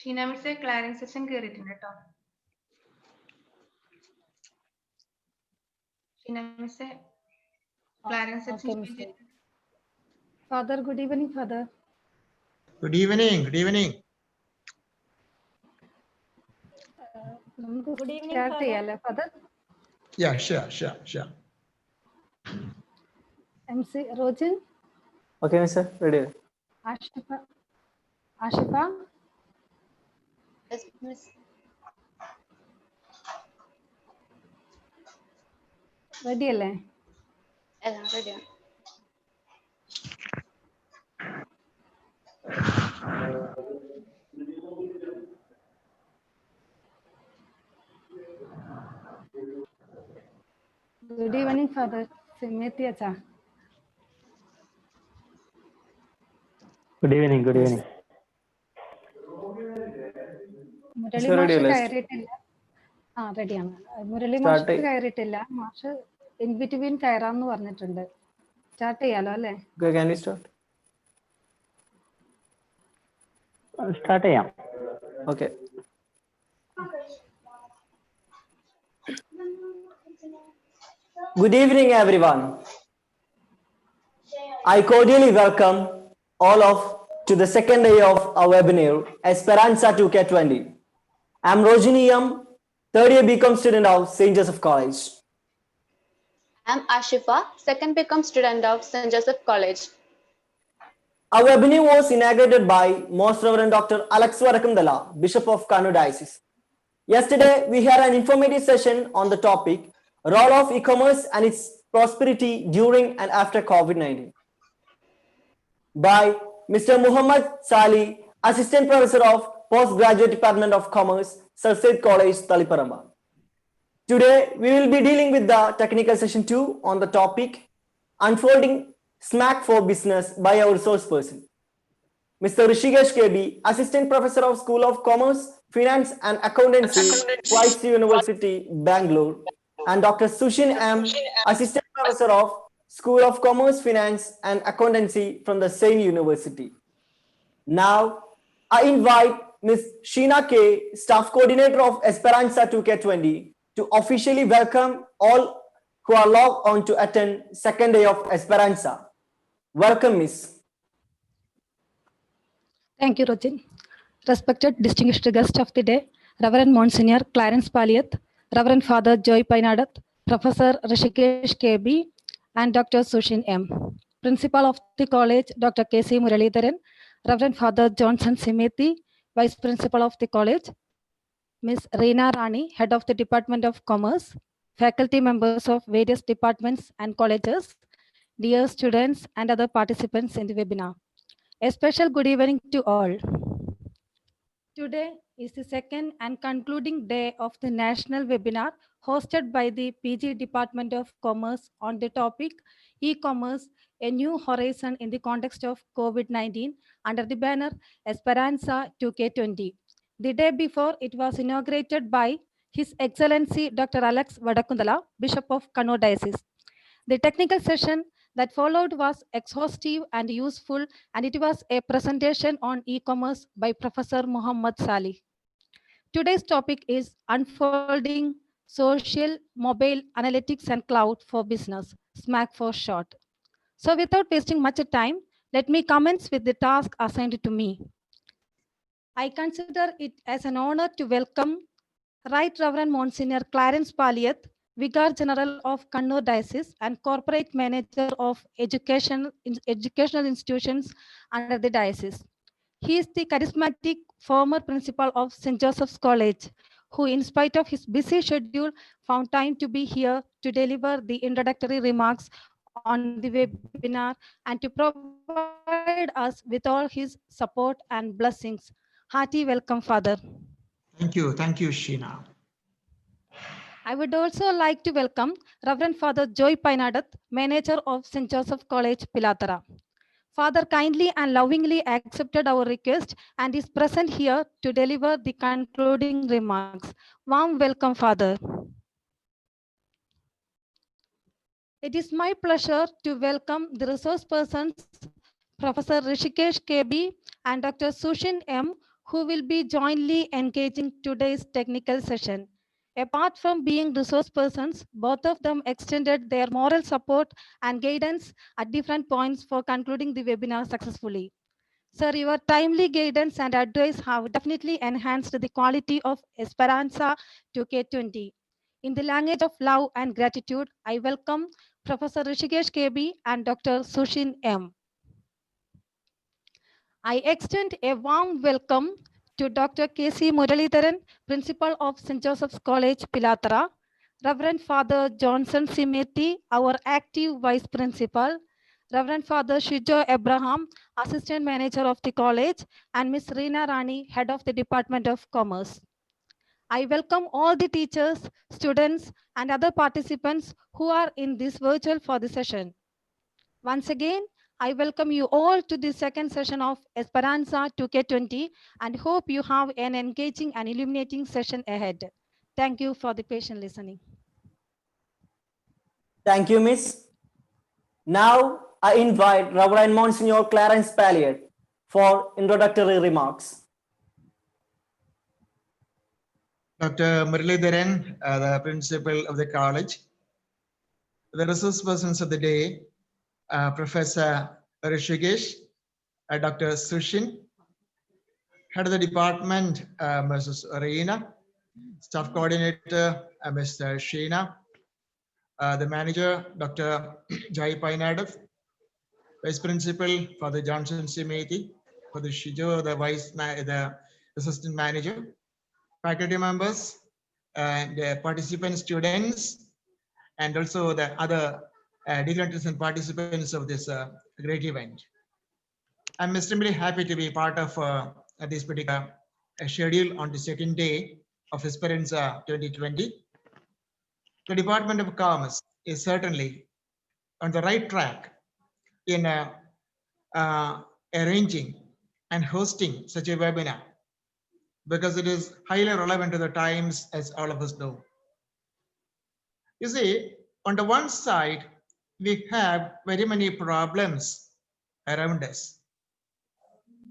ഷീന മിസ്സേ Clarence session കയറിയിട്ടുണ്ട് കേട്ടോ. ഷീന മിസ്സേ Clarence session. Father, good evening, Father. Good evening. Good evening. Good evening, Father. Yeah, sure. MC Rojin. Okay, sir. Ready. Ashifa. Yes, miss. Ready alle? Yes, ready. Good evening, Father. Simeti acha. Good evening. Good evening. Murali Sir, ready, Master list. കയറിയിട്ടില്ല. ready ആണ്. Murali Start Master കയറിയിട്ടില്ല. മാഷ് in between കയറാന്ന് പറഞ്ഞിട്ടുണ്ട്. Start ചെയ്യാലോ അല്ലേ? Okay, can we start? Start ചെയ്യാം. Okay. Good evening, everyone. I cordially welcome all of to the second day of our webinar, Esperanza 2K20. I'm Rojiniyam, third year BCom student of St. Joseph College. I'm Ashifa, second BCom student of St. Joseph College. Our webinar was inaugurated by Most Reverend Dr. Alex Varakamdala, Bishop of Kano Diocese. Yesterday, we had an informative session on the topic, role of e-commerce and its prosperity during and after COVID-19 by Mr. Muhammad Sali, Assistant Professor of Postgraduate Department of Commerce, Sir Said College, Taliparamba. Today, we will be dealing with the technical session 2 on the topic, unfolding SMAC for Business by our resource person, Mr. Rishikesh KB, Assistant Professor of School of Commerce, Finance and Accountancy, Christ University, Bangalore, and Dr. Sushin M, Assistant Professor of School of Commerce, Finance and Accountancy from the same university. Now, I invite Ms. Sheena K, Staff Coordinator of Esperanza 2K20, to officially welcome all who are logged on to attend second day of Esperanza. Welcome, Miss. Thank you, Rojin. Respected distinguished guest of the day, Reverend Monsignor Clarence Paliath, Reverend Father Joy Painadat, Professor Rishikesh KB, and Dr. Sushin M. Principal of the college, Dr. K.C. Muralidharan, Reverend Father Johnson Simeti, Vice Principal of the college, Ms. Reena Rani, Head of the Department of Commerce, faculty members of various departments and colleges, dear students and other participants in the webinar. A special good evening to all. Today is the second and concluding day of the national webinar hosted by the PG Department of Commerce on the topic e-commerce, a new horizon in the context of COVID-19 under the banner Esperanza 2K20. The day before, it was inaugurated by His Excellency Dr. Alex Vadakundala, Bishop of Kano Diocese. The technical session that followed was exhaustive and useful, and it was a presentation on e-commerce by Professor Muhammad Sali. Today's topic is unfolding social, mobile, analytics and cloud for business, SMAC for short. So without wasting much time, let me commence with the task assigned to me. I consider it as an honor to welcome Right Reverend Monsignor Clarence Paliath, Vicar General of Kannur Diocese and Corporate Manager of Educational Institutions under the Diocese. He is the charismatic former principal of St. Joseph's College, who in spite of his busy schedule found time to be here to deliver the introductory remarks on the webinar and to provide us with all his support and blessings. Hearty welcome, Father. Thank you, Sheena. I would also like to welcome Reverend Father Joy Painadat, Manager of St. Joseph College, Pilatara. Father kindly and lovingly accepted our request and is present here to deliver the concluding remarks. Warm welcome, Father. It is my pleasure to welcome the resource persons, Professor Rishikesh KB and Dr. Sushin M, who will be jointly engaging today's technical session. Apart from being resource persons, both of them extended their moral support and guidance at different points for concluding the webinar successfully. Sir, your timely guidance and advice have definitely enhanced the quality of Esperanza 2K20. In the language of love and gratitude, I welcome Professor Rishikesh KB and Dr. Sushin M. I extend a warm welcome to Dr. K.C. Muralidharan, Principal of St. Joseph's College, Pilatra, Reverend Father Johnson Simeti, our active Vice Principal, Reverend Father Shijo Abraham, Assistant Manager of the College, and Ms. Reena Rani, Head of the Department of Commerce. I welcome all the teachers, students, and other participants who are in this virtual for the session. Once again, I welcome you all to the second session of Esperanza 2K20 and hope you have an engaging and illuminating session ahead. Thank you for the patient listening. Thank you, Miss. Now I invite Reverend Monsignor Clarence Palliot for introductory remarks. Dr. Muralidharan, the principal of the college, the resource persons of the day, Professor Rishikesh, Dr. Sushin, head of the department, Mrs. Reena, staff coordinator, Mr. Sheena, the manager, Dr. Jai Painadath, vice principal, Father Johnson Simeti, Father Shijo, the assistant manager, faculty members, and participant students, and also the other dignitaries and participants of this great event. I'm extremely happy to be part of this particular schedule on the second day of Esperanza 2020. The Department of Commerce is certainly on the right track in arranging and hosting such a webinar because it is highly relevant to the times, as all of us know. You see, on the one side, we have very many problems around us.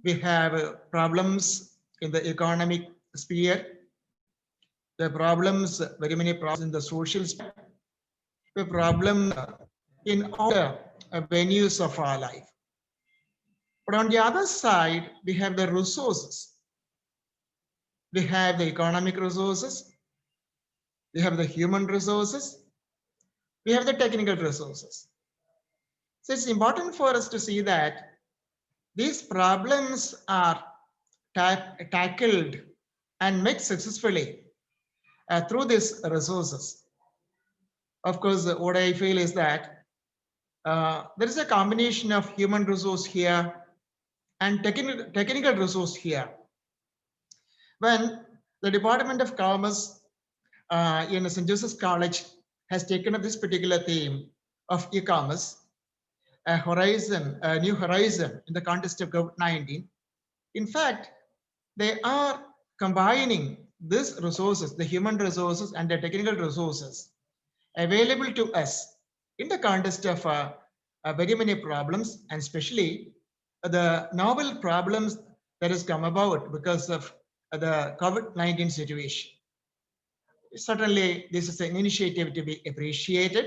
We have problems in the economic sphere, the problems, very many problems in the social sphere, the problem in all the venues of our life. But on the other side, we have the resources. We have the economic resources, we have the human resources, we have the technical resources. So it's important for us to see that these problems are tackled and met successfully through these resources. Of course, what I feel is that there is a combination of human resource here and technical resource here. When the Department of Commerce in St. Joseph's College has taken up this particular theme of e-commerce, a new horizon in the context of COVID-19. In fact, they are combining these resources, the human resources and the technical resources available to us in the context of very many problems, and especially the novel problems that has come about because of the COVID-19 situation. Certainly, this is an initiative to be appreciated.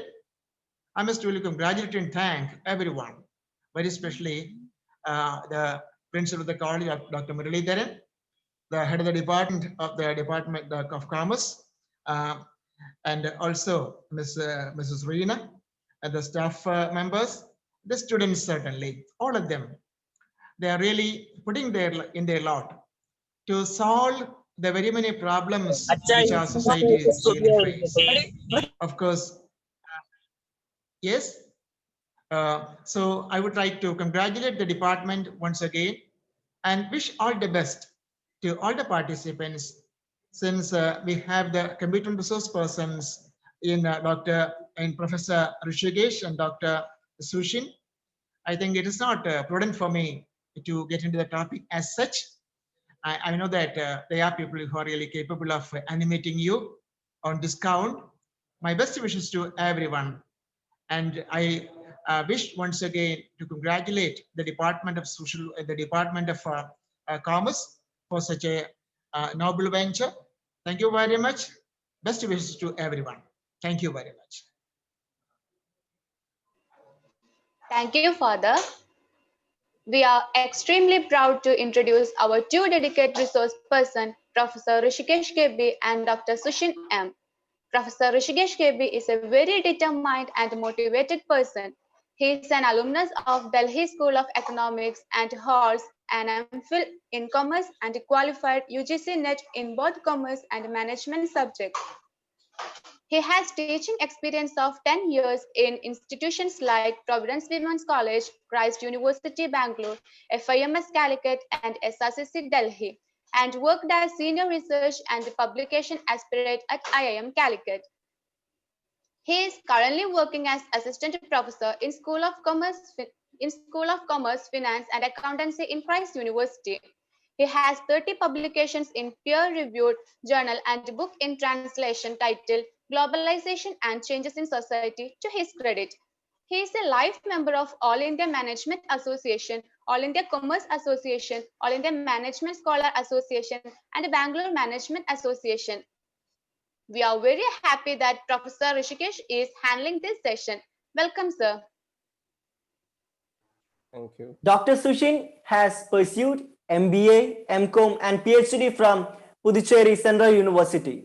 I must really congratulate and thank everyone, very especially the principal of the college, Dr. Muralidharan, the head of the Department of Commerce, and also Mrs. Reena, and the staff members, the students certainly, all of them. They are really putting in their lot to solve the very many problems which our society is going to face. Of course, yes. So I would like to congratulate the department once again and wish all the best to all the participants, since we have the competent resource persons in Professor Rishikesh and Dr. Sushin. I think it is not prudent for me to get into the topic as such. I know that there are people who are really capable of animating you on this count. My best wishes to everyone. And I wish once again to congratulate the Department of Commerce for such a noble venture. Thank you very much. Best wishes to everyone. Thank you very much. Thank you, Father. We are extremely proud to introduce our two dedicated resource persons, Professor Rishikesh KB and Dr. Sushin M. Professor Rishikesh KB is a very determined and motivated person. He is an alumnus of Delhi School of Economics and holds an MPhil in Commerce and qualified UGC NET in both commerce and management subjects. He has teaching experience of 10 years in institutions like Providence Women's College, Christ University Bangalore, FIMS Calicut, and SRCC Delhi, and worked as senior research and publication aspirate at IIM Calicut. He is currently working as assistant professor in School of Commerce, Finance, and Accountancy in Christ University. He has 30 publications in peer-reviewed journal and book in translation titled Globalization and Changes in Society to his credit. He is a life member of All India Management Association, All India Commerce Association, All India Management Scholar Association, and Bangalore Management Association. We are very happy that Professor Rishikesh is handling this session. Welcome, sir. Thank you. Dr. Sushin has pursued MBA, MCom, and PhD from Puducherry Central University.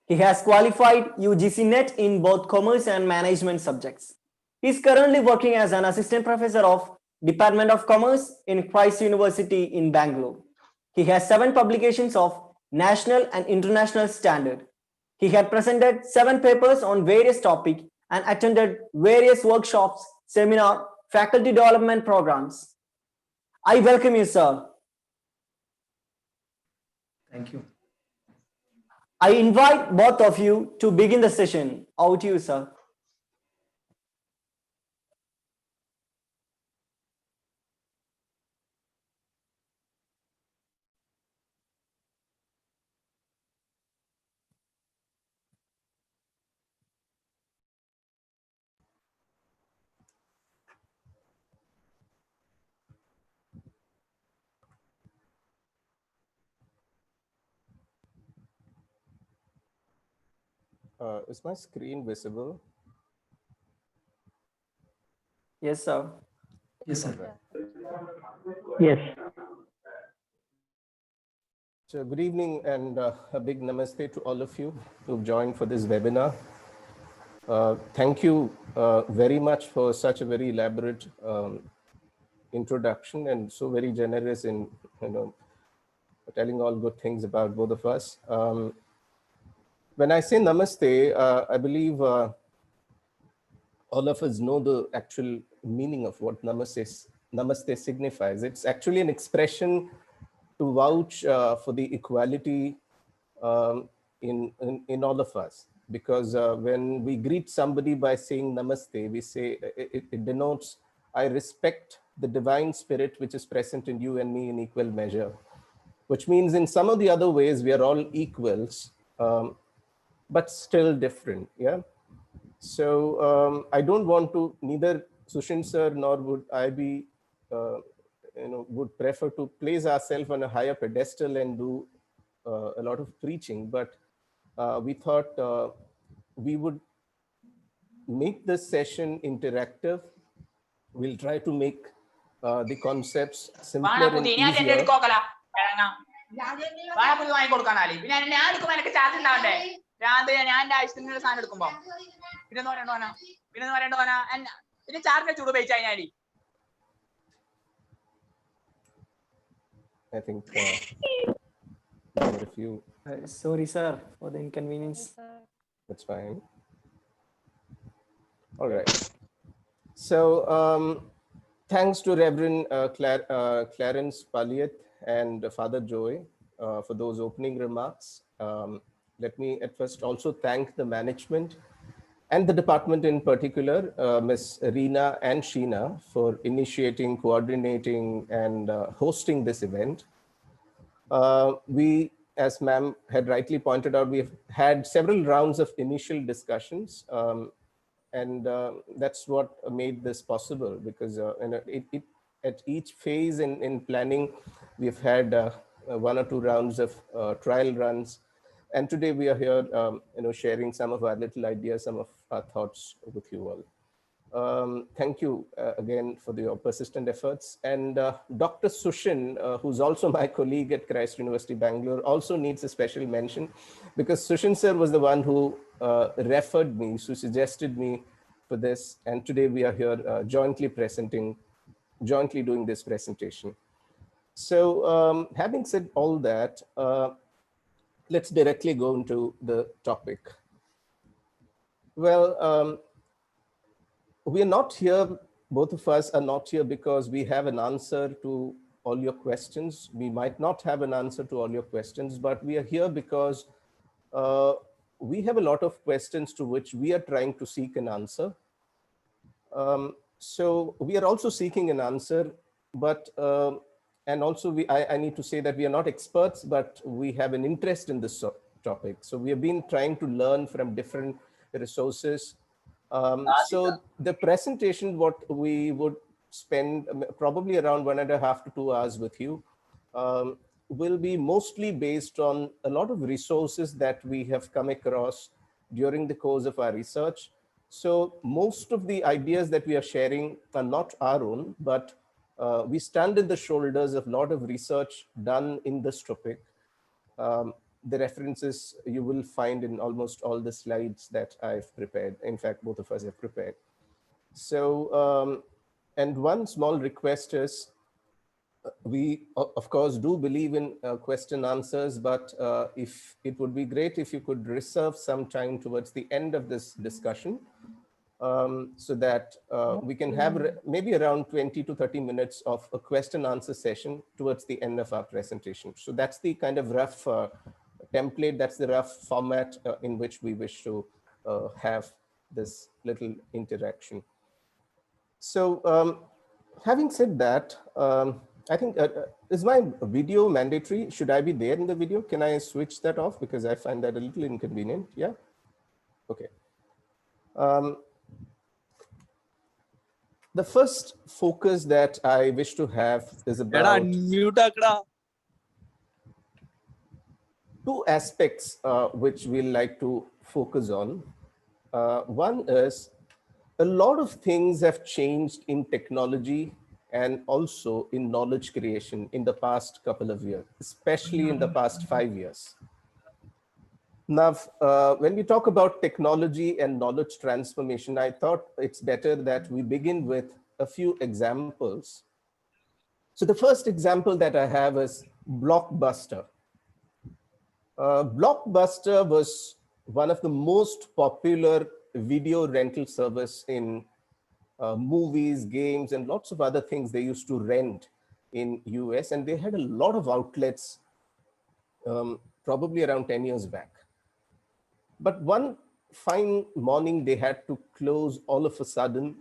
He has qualified UGC NET in both commerce and management subjects. He is currently working as an assistant professor of Department of Commerce in Christ University in Bangalore. He has 7 publications of national and international standard. He had presented 7 papers on various topics and attended various workshops, seminar, faculty development programs. I welcome you, sir. Thank you. I invite both of you to begin the session. Over to you, sir. Is my screen visible? Yes, sir. Yes, sir. Yes. So good evening and a big namaste to all of you who've joined for this webinar. Thank you very much for such a very elaborate introduction and so very generous in telling all good things about both of us. When I say namaste, I believe all of us know the actual meaning of what namaste signifies. It's actually an expression to vouch for the equality in all of us. Because when we greet somebody by saying namaste, we say it denotes, I respect the divine spirit which is present in you and me in equal measure. Which means in some of the other ways, we are all equals, but still different, yeah? So I don't want to, neither Sushin sir nor would I be, would prefer to place ourselves on a higher pedestal and do a lot of preaching, but we thought we would make this session interactive. We'll try to make the concepts simpler and easier. I think if you... Sorry, sir, for the inconvenience. That's fine. All right. So thanks to Reverend Clarence Paliat and Father Joy for those opening remarks. Let me at first also thank the management and the department in particular, Ms. Reena and Sheena, for initiating, coordinating, and hosting this event. We, as ma'am had rightly pointed out, we've had several rounds of initial discussions, and that's what made this possible, because at each phase in planning, we've had one or two rounds of trial runs. And today we are here, sharing some of our little ideas, some of our thoughts with you all. Thank you again for your persistent efforts. And Dr. Sushin, who's also my colleague at Christ University, Bangalore, also needs a special mention because Sushin sir was the one who referred me, who suggested me for this. And today we are here jointly doing this presentation. So having said all that, let's directly go into the topic. Well, we are not here, both of us are not here because we have an answer to all your questions. We might not have an answer to all your questions, but we are here because we have a lot of questions to which we are trying to seek an answer. So we are also seeking an answer, but and also I need to say that we are not experts, but we have an interest in this topic. So we have been trying to learn from different resources. So the presentation, what we would spend probably around 1.5 to 2 hours with you, will be mostly based on a lot of resources that we have come across during the course of our research. So most of the ideas that we are sharing are not our own, but we stand in the shoulders of a lot of research done in this topic. The references you will find in almost all the slides that I've prepared. In fact, both of us have prepared. So, and one small request is, we of course do believe in question answers, but if it would be great if you could reserve some time towards the end of this discussion, so that we can have maybe around 20 to 30 minutes of a question answer session towards the end of our presentation. So that's the kind of rough template, that's the rough format in which we wish to have this little interaction. So having said that, I think, is my video mandatory? Should I be there in the video? Can I switch that off? Because I find that a little inconvenient. Yeah. Okay. The first focus that I wish to have is about two aspects which we'll like to focus on. One is a lot of things have changed in technology and also in knowledge creation in the past couple of years, especially in the past 5 years. Now, when we talk about technology and knowledge transformation, I thought it's better that we begin with a few examples. So the first example that I have is Blockbuster. Blockbuster was one of the most popular video rental service in movies, games, and lots of other things they used to rent in US, and they had a lot of outlets probably around 10 years back. But one fine morning they had to close all of a sudden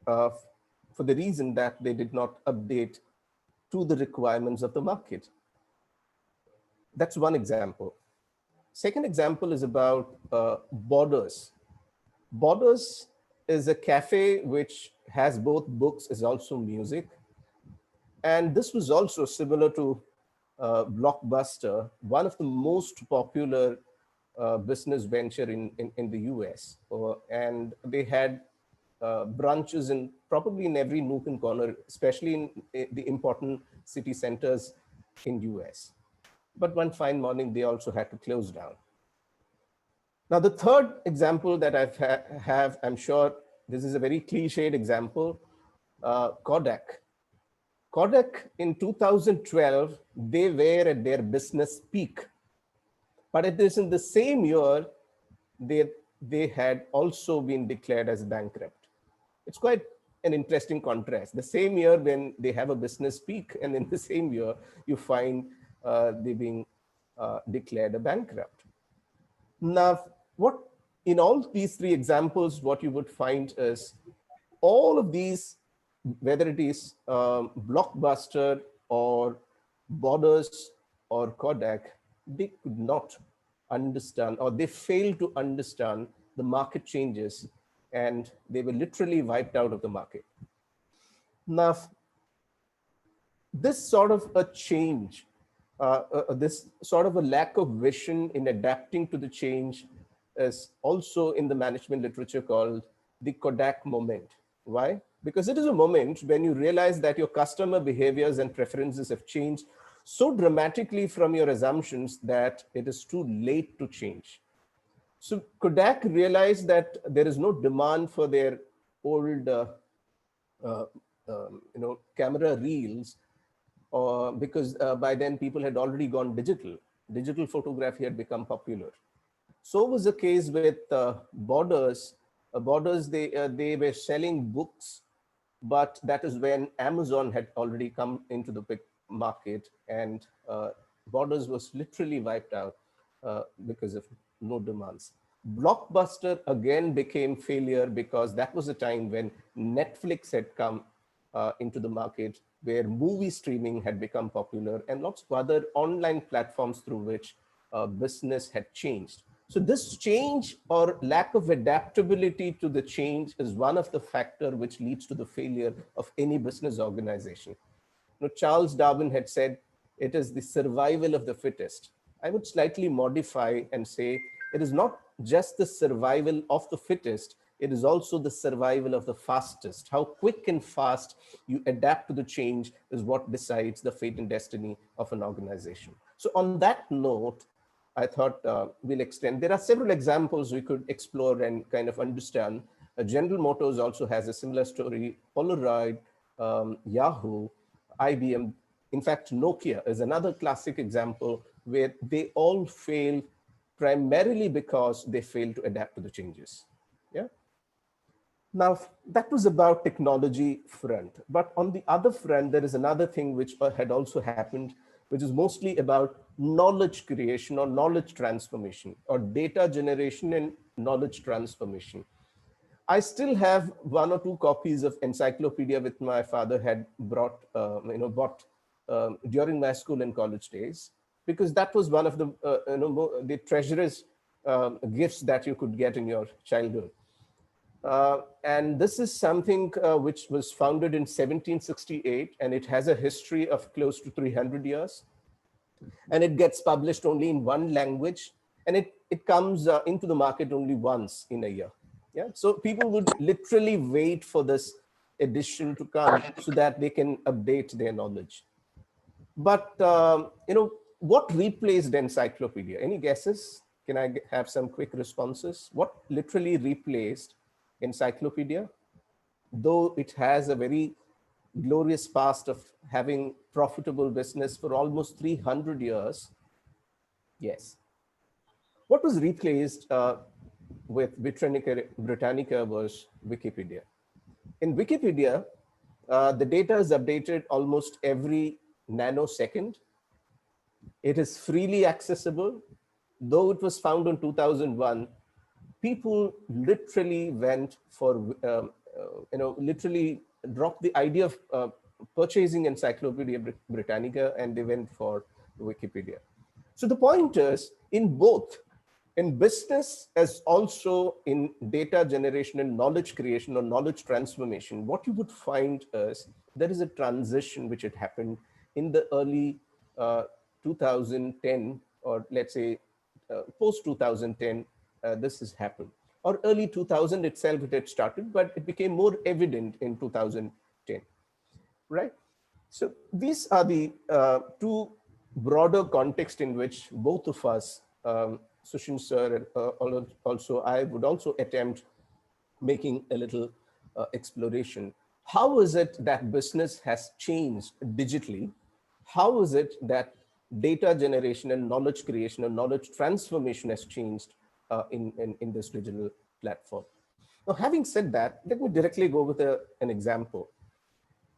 for the reason that they did not update to the requirements of the market. That's one example. Second example is about Borders. Borders is a cafe which has both books as also music. And this was also similar to Blockbuster, one of the most popular business venture in the US. And they had branches in probably in every nook and corner, especially in the important city centers in US. But one fine morning, they also had to close down. Now, the third example that I have, I'm sure this is a very cliched example, Kodak. Kodak in 2012, they were at their business peak. But it is in the same year, they had also been declared as bankrupt. It's quite an interesting contrast. The same year when they have a business peak, and in the same year, you find they being declared a bankrupt. Now, what in all these three examples, what you would find is all of these, whether it is Blockbuster or Borders or Kodak, they could not understand, or they failed to understand the market changes, and they were literally wiped out of the market. Now, this sort of a change this sort of a lack of vision in adapting to the change is also in the management literature called the Kodak moment. Why? Because it is a moment when you realize that your customer behaviors and preferences have changed so dramatically from your assumptions that it is too late to change. So Kodak realized that there is no demand for their old uh, camera reels, or because by then people had already gone digital. Digital photography had become popular. So was the case with Borders. Borders, they were selling books, but that is when Amazon had already come into the big market, and Borders was literally wiped out because of no demands. Blockbuster again became failure because that was a time when Netflix had come into the market, where movie streaming had become popular, and lots of other online platforms through which business had changed. So this change or lack of adaptability to the change is one of the factors which leads to the failure of any business organization. Charles Darwin had said, it is the survival of the fittest. I would slightly modify and say, it is not just the survival of the fittest, it is also the survival of the fastest. How quick and fast you adapt to the change is what decides the fate and destiny of an organization. So on that note, I thought we'll extend. There are several examples we could explore and kind of understand. General Motors also has a similar story. Polaroid, Yahoo, IBM, in fact, Nokia is another classic example where they all failed primarily because they failed to adapt to the changes. Yeah. Now, that was about technology front. But on the other front, there is another thing which had also happened, which is mostly about knowledge creation or knowledge transformation or data generation and knowledge transformation. I still have one or two copies of encyclopedia which my father had bought during my school and college days, because that was one of the treasurous gifts that you could get in your childhood. And this is something which was founded in 1768, and it has a history of close to 300 years. And it gets published only in one language, and it comes into the market only once in a year. Yeah, so people would literally wait for this edition to come so that they can update their knowledge. But what replaced encyclopedia? Any guesses? Can I have some quick responses? What literally replaced encyclopedia? Though it has a very glorious past of having profitable business for almost 300 years. Yes. What was replaced with Britannica was Wikipedia. In Wikipedia, the data is updated almost every nanosecond. It is freely accessible. Though it was found in 2001, people literally went for, literally dropped the idea of purchasing Encyclopedia Britannica, and they went for Wikipedia. So the point is, in both, in business as also in data generation and knowledge creation or knowledge transformation, what you would find is there is a transition which had happened in the early 2010, or let's say post 2010, this has happened. Or early 2000 itself it had started, but it became more evident in 2010, right? So these are the two broader contexts in which both of us, Sushin sir, also I would also attempt making a little exploration. How is it that business has changed digitally? How is it that data generation and knowledge creation and knowledge transformation has changed in this digital platform? Now, having said that, let me directly go with an example.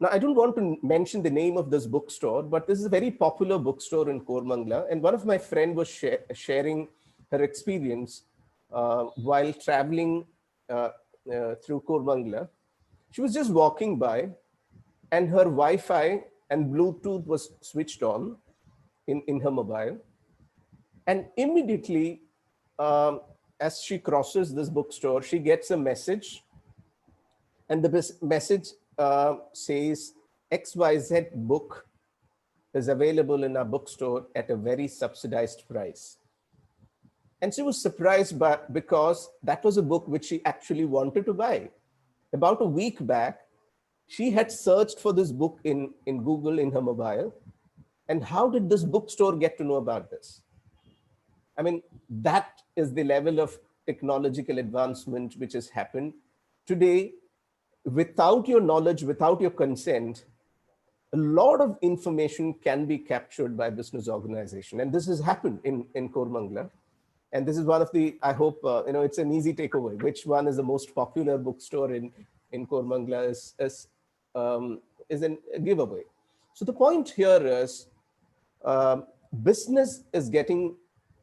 Now, I don't want to mention the name of this bookstore, but this is a very popular bookstore in Kormangla. And one of my friends was sharing her experience while traveling through Kormangla. She was just walking by, and her Wi-Fi and Bluetooth was switched on in her mobile. And immediately, as she crosses this bookstore, she gets a message. And the message says XYZ book is available in our bookstore at a very subsidized price. And she was surprised because that was a book which she actually wanted to buy. About a week back, she had searched for this book in Google in her mobile. And how did this bookstore get to know about this? I mean, that is the level of technological advancement which has happened. Today, without your knowledge, without your consent, a lot of information can be captured by business organization. And this has happened in Kormangla. And this is one of the, I hope, it's an easy takeaway. Which one is the most popular bookstore in Kormangla is a giveaway. So the point here is business is getting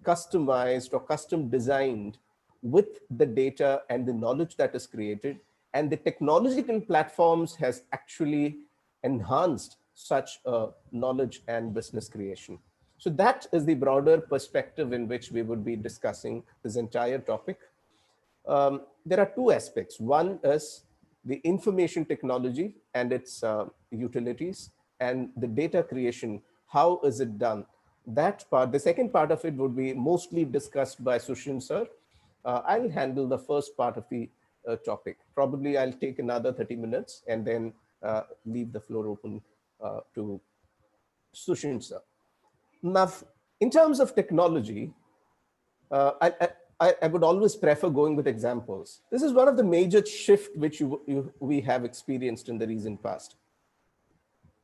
customized or custom designed with the data and the knowledge that is created. And the technological platforms has actually enhanced such knowledge and business creation. So that is the broader perspective in which we would be discussing this entire topic. There are two aspects. One is the information technology and its utilities, and the data creation. How is it done? That part, the second part of it would be mostly discussed by Sushin sir. I will handle the first part of the topic. Probably I'll take another 30 minutes and then leave the floor open to Sushin sir. Now, in terms of technology, I would always prefer going with examples. This is one of the major shifts which we have experienced in the recent past.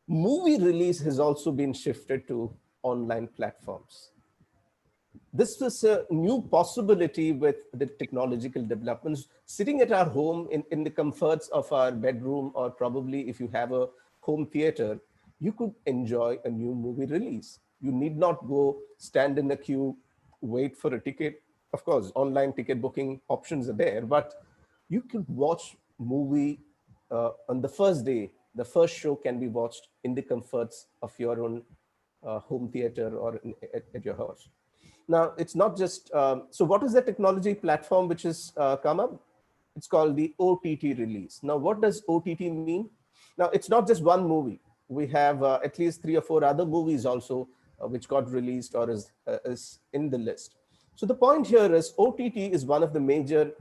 Movie release has also been shifted to online platforms. This was a new possibility with the technological developments. Sitting at our home in the comforts of our bedroom, or probably if you have a home theater, you could enjoy a new movie release. You need not go stand in the queue, wait for a ticket. Of course, online ticket booking options are there, but you could watch movie on the first day. The first show can be watched in the comforts of your own home theater or at your house. Now, it's not just, so what is the technology platform which has come up? It's called the OTT release. Now, what does OTT mean? Now, it's not just one movie. We have at least 3 or 4 other movies also which got released or is in the list. So the point here is OTT is one of the major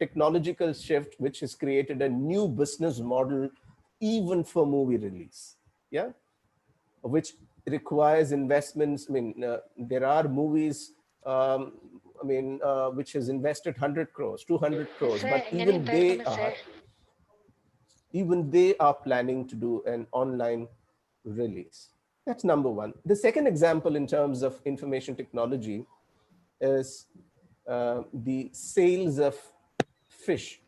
technological shift, which has created a new business model even for movie release, yeah, which requires investments. I mean, there are movies, which has invested 100 crores, 200 crores, but even they are planning to do an online release. That's number one. The second example in terms of information technology is the sales of fish.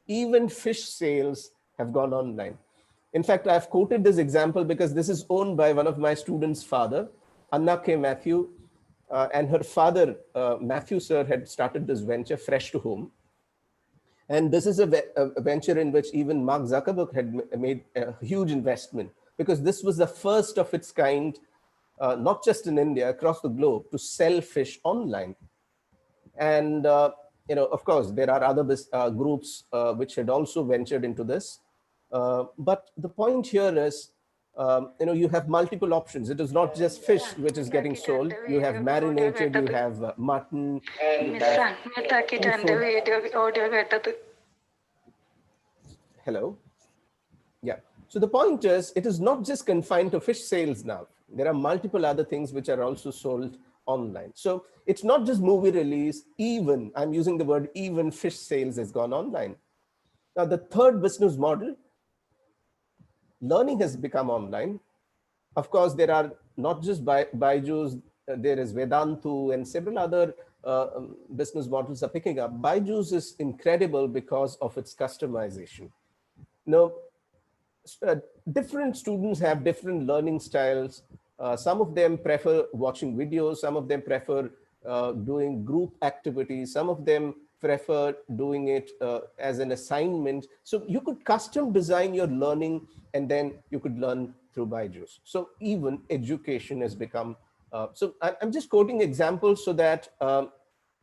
Even fish sales have gone online. In fact, I've quoted this example because this is owned by one of my students' father, Anna K. Matthew, and her father, Matthew sir, had started this venture, Fresh to Home. And this is a venture in which even Mark Zuckerberg had made a huge investment, because this was the first of its kind, not just in India, across the globe, to sell fish online. And, of course, there are other groups which had also ventured into this. But the point here is, you have multiple options. It is not just fish which is getting sold. You have marinated, you have mutton. Hello. Yeah. So the point is, it is not just confined to fish sales now. There are multiple other things which are also sold online. So it's not just movie release, even, I'm using the word even, fish sales has gone online. Now, the third business model, learning has become online. Of course, there are not just Byju's, there is Vedantu and several other business models are picking up. Byju's is incredible because of its customization. Now, different students have different learning styles. Some of them prefer watching videos. Some of them prefer doing group activities. Some of them prefer doing it as an assignment. So you could custom design your learning, and then you could learn through Byju's. So even education has become, so I'm just quoting examples so that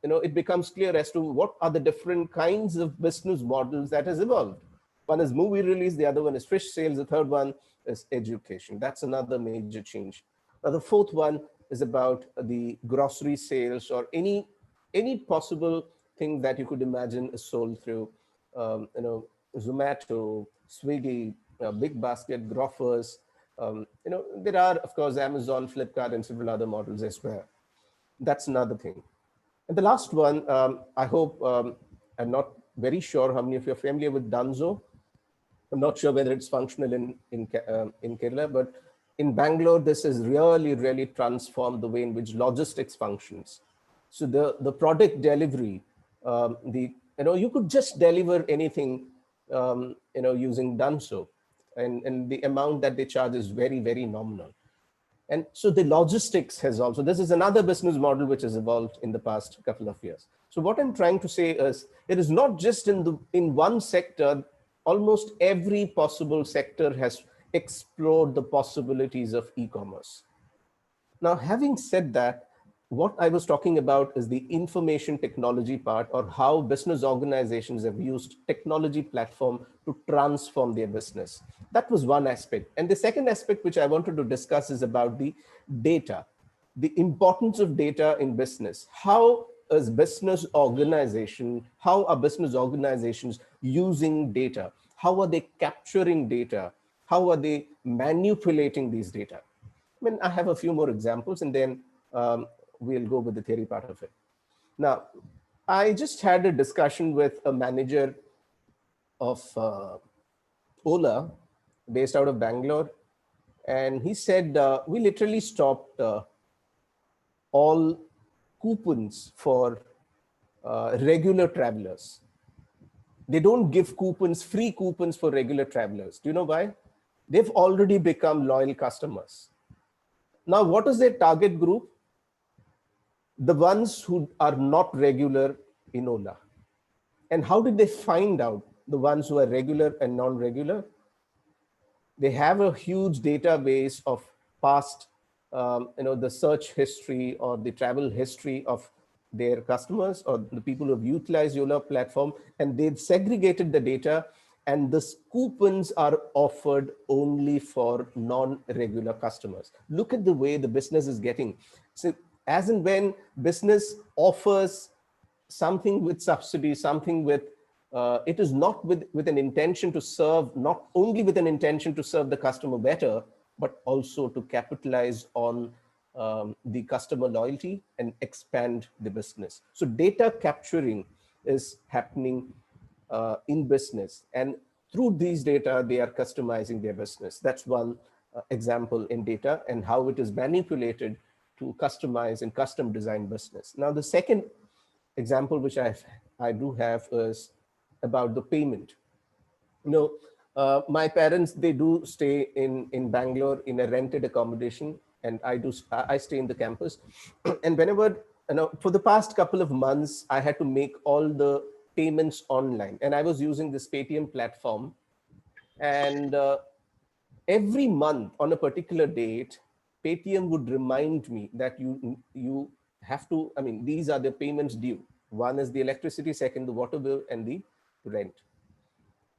it becomes clear as to what are the different kinds of business models that has evolved. One is movie release, the other one is fish sales, the third one is education. That's another major change. Now, the fourth one is about the grocery sales or any possible thing that you could imagine is sold through, Zomato, Swiggy, Big Basket, Grofers. There are, of course, Amazon, Flipkart, and several other models as well. That's another thing. And the last one, I hope, I'm not very sure how many of you are familiar with Dunzo. I'm not sure whether it's functional in Kerala, but in Bangalore, this has really transformed the way in which logistics functions. So the product delivery, you could just deliver anything, using Dunzo, and the amount that they charge is very nominal. And so the logistics has also, this is another business model which has evolved in the past couple of years. So what I'm trying to say is, it is not just in one sector. Almost every possible sector has explored the possibilities of e-commerce. Now, having said that, what I was talking about is the information technology part, or how business organizations have used technology platform to transform their business. That was one aspect. And the second aspect which I wanted to discuss is about the data, the importance of data in business. How is business organization, how are business organizations using data? How are they capturing data? How are they manipulating these data? I mean, I have a few more examples, and then we'll go with the theory part of it. Now, I just had a discussion with a manager of Ola, based out of Bangalore, and he said, we literally stopped all coupons for regular travelers. They don't give coupons, free coupons for regular travelers. Do you know why? They've already become loyal customers. Now, what is their target group? The ones who are not regular in Ola. And how did they find out the ones who are regular and non-regular? They have a huge database of past, the search history or the travel history of their customers or the people who have utilized Yola platform, and they've segregated the data, and the coupons are offered only for non-regular customers. Look at the way the business is getting. So as and when business offers something with subsidy, something with, it is not with an intention to serve, not only with an intention to serve the customer better, but also to capitalize on the customer loyalty and expand the business. So data capturing is happening in business, and through these data, they are customizing their business. That's one example in data and how it is manipulated to customize and custom design business. Now, the second example which I do have is about the payment. My parents, they do stay in Bangalore in a rented accommodation, and I stay in the campus. And whenever, for the past couple of months, I had to make all the payments online, and I was using this Paytm platform. And every month on a particular date, Paytm would remind me that you have to, these are the payments due. One is the electricity, second, the water bill, and the rent.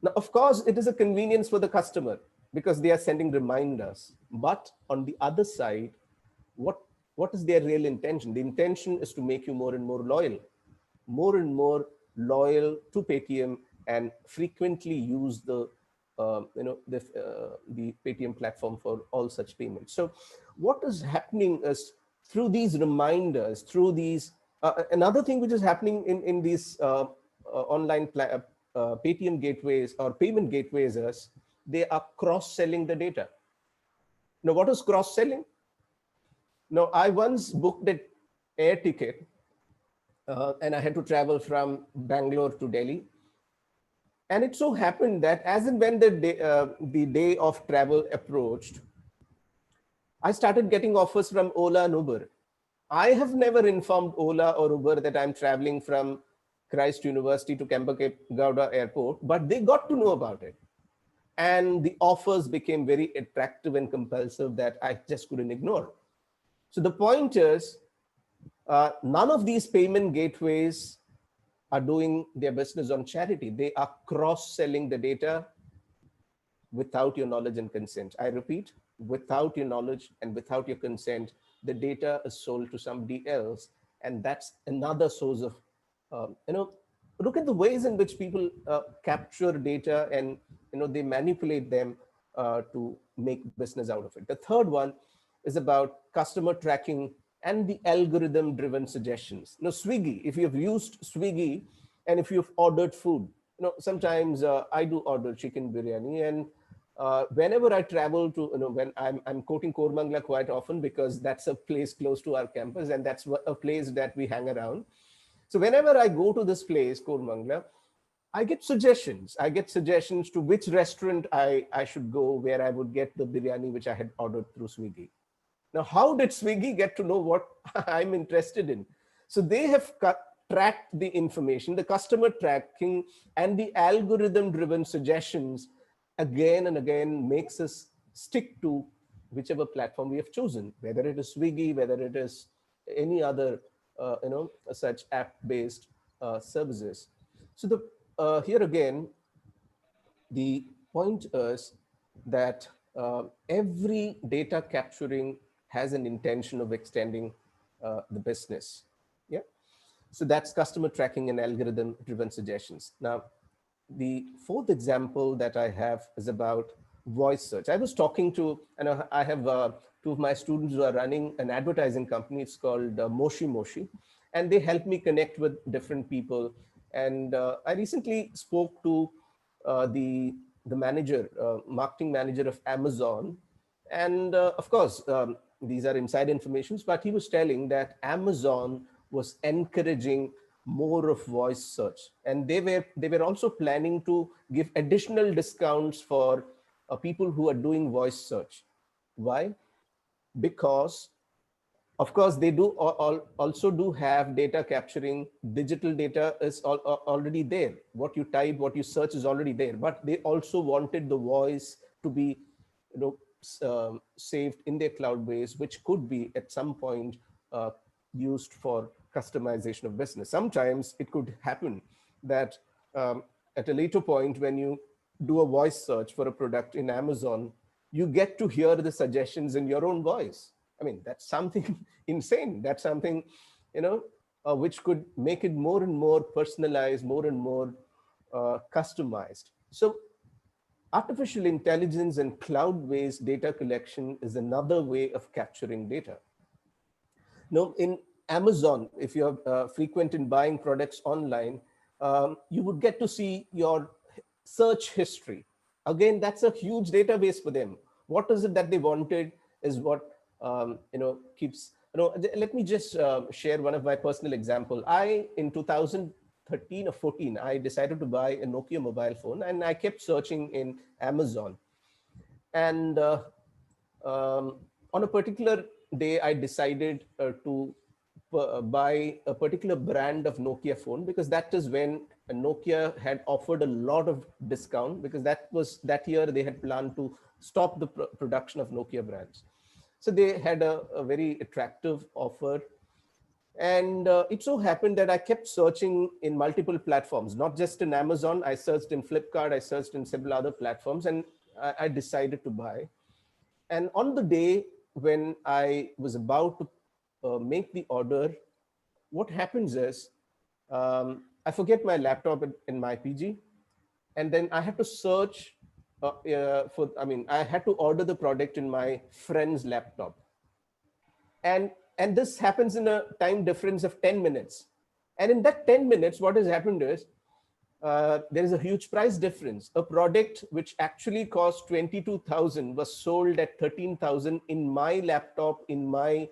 Now, of course, it is a convenience for the customer because they are sending reminders. But on the other side, what is their real intention? The intention is to make you more and more loyal to Paytm, and frequently use the Paytm platform for all such payments. So what is happening is, through these reminders, through these, another thing which is happening in these online Paytm gateways or payment gateways is they are cross-selling the data. Now, what is cross-selling? Now, I once booked an air ticket and I had to travel from Bangalore to Delhi. And it so happened that as and when the day of travel approached, I started getting offers from Ola and Uber. I have never informed Ola or Uber that I'm traveling from Christ University to Kempegowda Airport, but they got to know about it. And the offers became very attractive and compulsive that I just couldn't ignore. So the point is, none of these payment gateways are doing their business on charity. They are cross-selling the data without your knowledge and consent. I repeat, without your knowledge and without your consent, the data is sold to somebody else. And that's another source of, look at the ways in which people capture data and, they manipulate them to make business out of it. The third one is about customer tracking and the algorithm driven suggestions. Swiggy, if you've used Swiggy and if you've ordered food, sometimes I do order chicken biryani, and whenever I travel to, when I'm quoting Kormangla quite often because that's a place close to our campus and that's a place that we hang around. So whenever I go to this place, Kormangla, I get suggestions. I get suggestions to which restaurant I should go where I would get the biryani which I had ordered through Swiggy. Now, how did Swiggy get to know what I'm interested in? So they have tracked the information, the customer tracking and the algorithm driven suggestions again and again makes us stick to whichever platform we have chosen, whether it is Swiggy, whether it is any other, such app-based services. So here again, the point is that every data capturing has an intention of extending the business. Yeah. So that's customer tracking and algorithm driven suggestions. Now, the fourth example that I have is about voice search. I was talking to, and I have two of my students who are running an advertising company. It's called Moshi Moshi, and they help me connect with different people. And I recently spoke to the manager, marketing manager of Amazon. And of course, these are inside informations, but he was telling that Amazon was encouraging more of voice search, and they were also planning to give additional discounts for people who are doing voice search. Why? Because of course they do also do have data capturing. Digital data is already there. What you type, what you search is already there, but they also wanted the voice to be, saved in their cloud base, which could be at some point used for customization of business. Sometimes it could happen that at a later point, when you do a voice search for a product in Amazon, you get to hear the suggestions in your own voice. I mean, that's something insane. That's something, which could make it more and more personalized, more and more customized. So artificial intelligence and cloud-based data collection is another way of capturing data. Now, in Amazon, if you're frequent in buying products online, you would get to see your search history. Again, that's a huge database for them. What is it that they wanted is what keeps. Let me just share one of my personal example. In 2013 or 14, I decided to buy a Nokia mobile phone, and I kept searching in Amazon. And on a particular day, I decided to buy a particular brand of Nokia phone, because that is when Nokia had offered a lot of discount, because that year they had planned to stop the production of Nokia brands. So they had a very attractive offer. And it so happened that I kept searching in multiple platforms, not just in Amazon. I searched in Flipkart, I searched in several other platforms, and I decided to buy. And on the day when I was about to make the order, what happens is I forget my laptop in my PG, and then I had to search I had to order the product in my friend's laptop. And this happens in a time difference of 10 minutes. And in that 10 minutes, what has happened is there is a huge price difference. A product which actually cost 22,000 was sold at 13,000 in my laptop, in my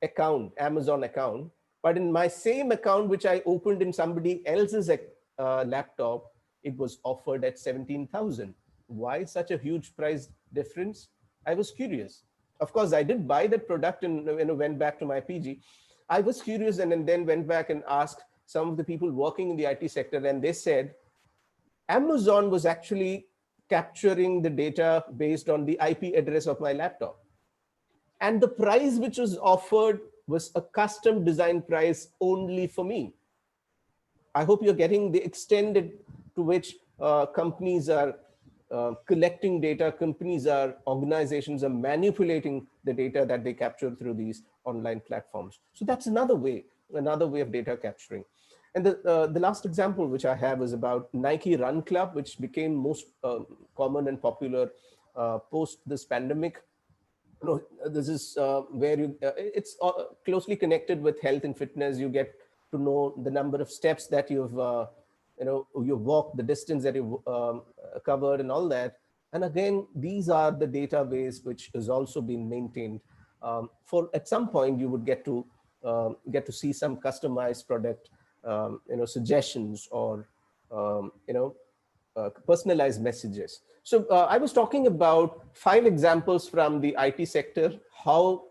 account, Amazon account. But in my same account, which I opened in somebody else's laptop, it was offered at 17,000. Why such a huge price difference? I was curious. Of course, I did buy that product and went back to my PG. I was curious, and then went back and asked some of the people working in the IT sector, and they said Amazon was actually capturing the data based on the IP address of my laptop. And the price which was offered was a custom design price only for me. I hope you're getting the extent to which companies are collecting data. Companies organizations are manipulating the data that they capture through these online platforms. So that's another way of data capturing. And the last example which I have is about Nike Run Club, which became most common and popular post this pandemic. This is where it's closely connected with health and fitness. You get to know the number of steps that you've walked, the distance that you've covered, and all that. And again, these are the database which is also being maintained. For at some point, you would get to see some customized product, suggestions, or personalized messages. So I was talking about 5 examples from the IT sector, how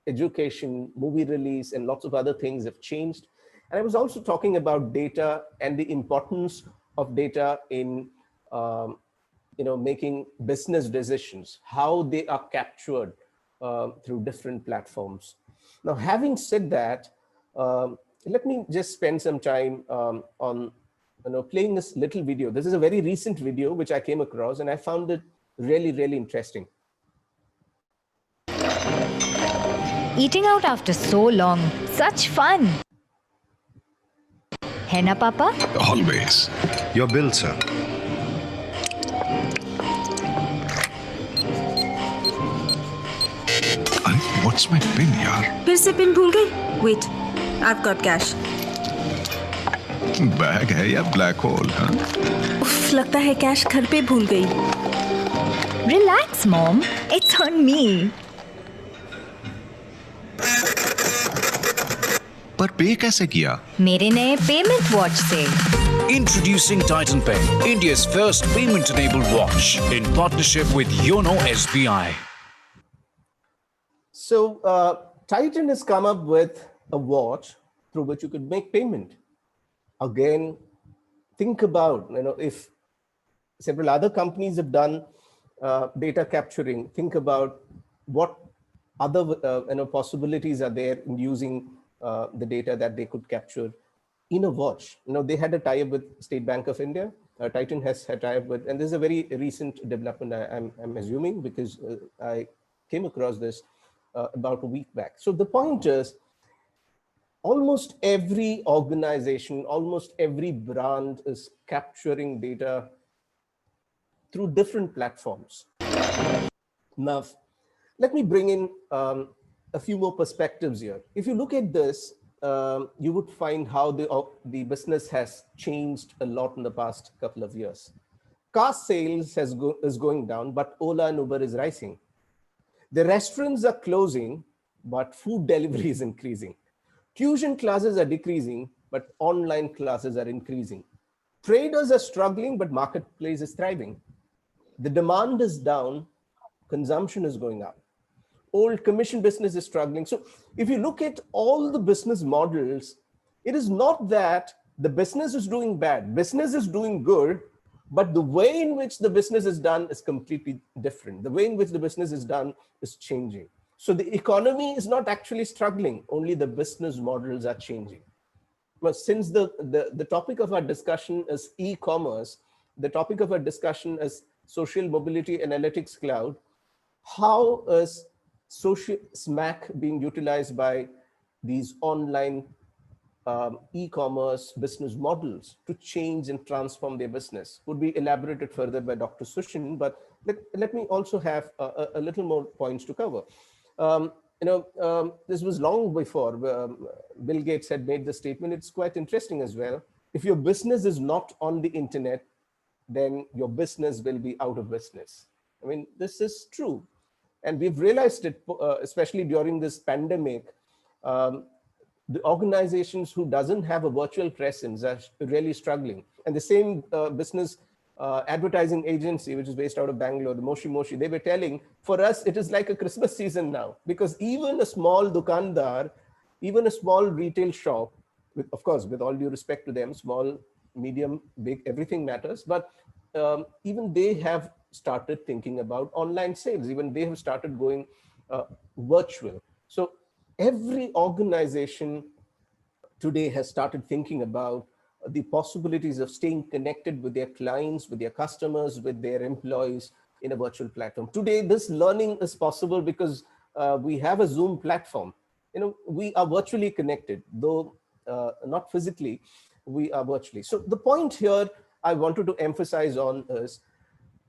education, movie release, and lots of other things have changed. And I was also talking about data and the importance of data in making business decisions, how they are captured through different platforms. Now, having said that, let me just spend some time on playing this little video. This is a very recent video which I came across, and I found it really, really interesting. Eating out after so long, such fun. Hai na, Papa? Always. Your bill, sir. What's my pin, yaar? फिर से pin भूल गई? Wait, I've got cash. Bag है या black hole? उफ, लगता है cash घर पे भूल गई. Relax, Mom. It's on me. पर पे कैसे किया? मेरे नए पेमेंट वॉच से. Introducing Titan Pay, India's first payment-enabled watch in partnership with YONO SBI. So Titan has come up with a watch through which you could make payment. Again, think about, if several other companies have done data capturing, think about what other possibilities are there in using the data that they could capture in a watch. They had a tie-up with State Bank of India. Titan has a tie-up with, and this is a very recent development, I'm assuming, because I came across this about a week back. So the point is, almost every organization, almost every brand is capturing data through different platforms. Now, let me bring in a few more perspectives here. If you look at this, you would find how the business has changed a lot in the past couple of years. Car sales is going down, but Ola and Uber is rising. The restaurants are closing, but food delivery is increasing. Tuition classes are decreasing, but online classes are increasing. Traders are struggling, but marketplace is thriving. The demand is down, consumption is going up. Old commission business is struggling. So if you look at all the business models, it is not that the business is doing bad. Business is doing good, but the way in which the business is done is completely different. The way in which the business is done is changing. So the economy is not actually struggling, only the business models are changing. Well, since the topic of our discussion is e-commerce, the topic of our discussion is social mobility analytics cloud, how is social SMAC being utilized by these online e-commerce business models to change and transform their business? Would be elaborated further by Dr. Sushin, but let me also have a little more points to cover. This was long before Bill Gates had made the statement. It's quite interesting as well. If your business is not on the internet, then your business will be out of business. I mean, this is true. And we've realized it, especially during this pandemic. The organizations who doesn't have a virtual presence are really struggling. And the same business advertising agency, which is based out of Bangalore, the Moshi Moshi, they were telling, for us, it is like a Christmas season now, because even a small dukandar, even a small retail shop, of course, with all due respect to them, small, medium, big, everything matters. But even they have started thinking about online sales. Even they have started going virtual. So every organization today has started thinking about the possibilities of staying connected with their clients, with their customers, with their employees in a virtual platform. Today, this learning is possible because we have a Zoom platform. We are virtually connected, though not physically, we are virtually. So the point here I wanted to emphasize on is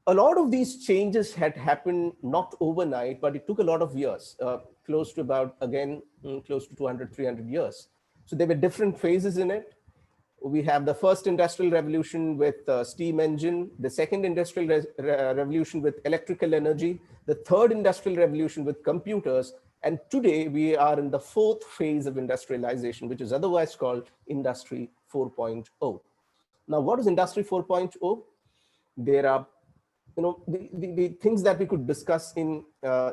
a lot of these changes had happened not overnight, but it took a lot of years, close to about, again, close to 200, 300 years. So there were different phases in it. We have the first industrial revolution with steam engine, the second industrial revolution with electrical energy, the third industrial revolution with computers, and today we are in the fourth phase of industrialization, which is otherwise called Industry 4.0. Now, what is Industry 4.0? There are the things that we could discuss in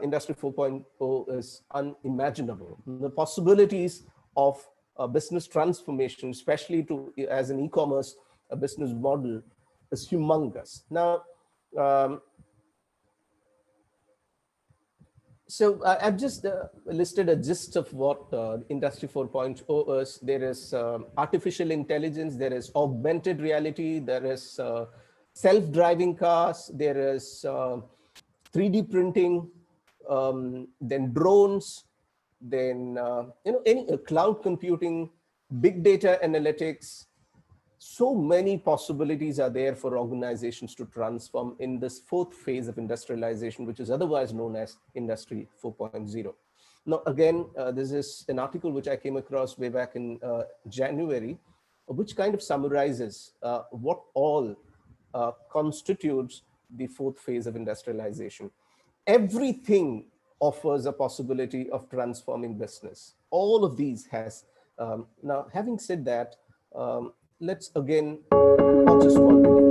Industry 4.0 is unimaginable. The possibilities of business transformation, especially as an e-commerce business model, is humongous. Now, so I've just listed a gist of what Industry 4.0 is. There is artificial intelligence, there is augmented reality, there is self-driving cars, there is 3D printing, then drones, then any cloud computing, big data analytics. So many possibilities are there for organizations to transform in this fourth phase of industrialization, which is otherwise known as Industry 4.0. Now, again, this is an article which I came across way back in January, which kind of summarizes what all constitutes the fourth phase of industrialization. Everything offers a possibility of transforming business. All of these has. Now, having said that, let's again watch a small video.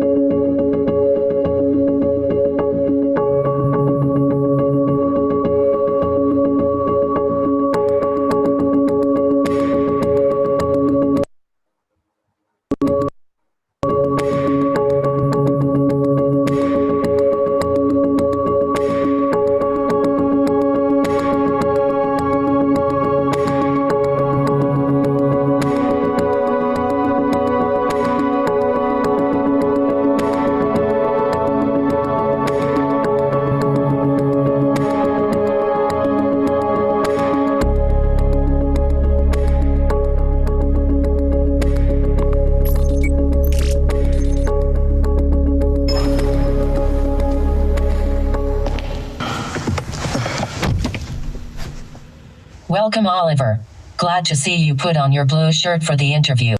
Welcome, Oliver. Glad to see you put on your blue shirt for the interview.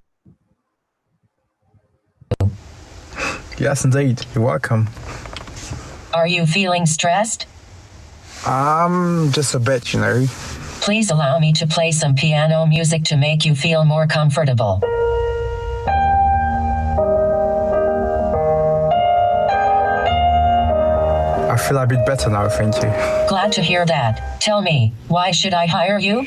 Yes, indeed. You're welcome. Are you feeling stressed? Just a bit, you know. Please allow me to play some piano music to make you feel more comfortable. I feel a bit better now, thank you. Glad to hear that. Tell me, why should I hire you?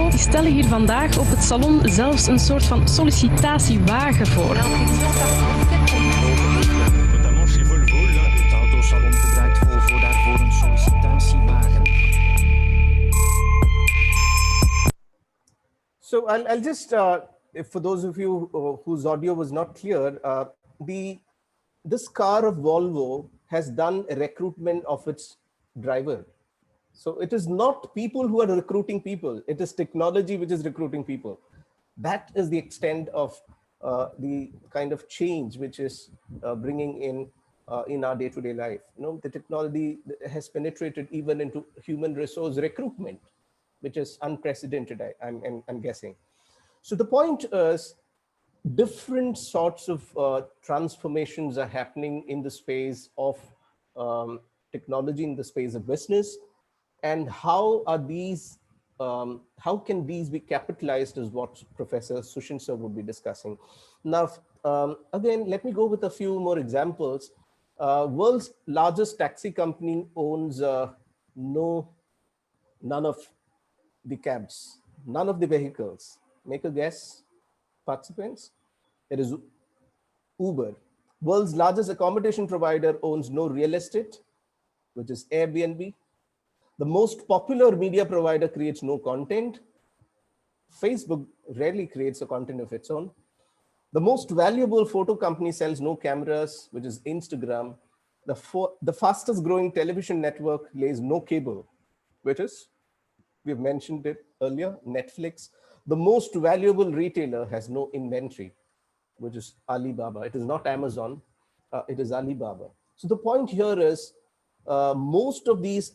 Die stellen hier vandaag op het salon zelfs een soort van sollicitatiewagen voor. Het annonce Volvo, het autosalon gebruikt Volvo daarvoor een sollicitatiewagen. So I'll just, if for those of you whose audio was not clear, this car of Volvo has done a recruitment of its driver. So it is not people who are recruiting people. It is technology which is recruiting people. That is the extent of the kind of change which is bringing in our day-to-day life. The technology has penetrated even into human resource recruitment, which is unprecedented, I'm guessing. So the point is, different sorts of transformations are happening in the space of technology, in the space of business. And how are these, how can these be capitalized is what Professor Sushin sir would be discussing. Now, again, let me go with a few more examples. World's largest taxi company owns none of the cabs, none of the vehicles. Make a guess, participants. It is Uber. World's largest accommodation provider owns no real estate, which is Airbnb. The most popular media provider creates no content. Facebook rarely creates a content of its own. The most valuable photo company sells no cameras, which is Instagram. The fastest growing television network lays no cable, which is, we've mentioned it earlier, Netflix. The most valuable retailer has no inventory, which is Alibaba. It is not Amazon, it is Alibaba. So the point here is most of these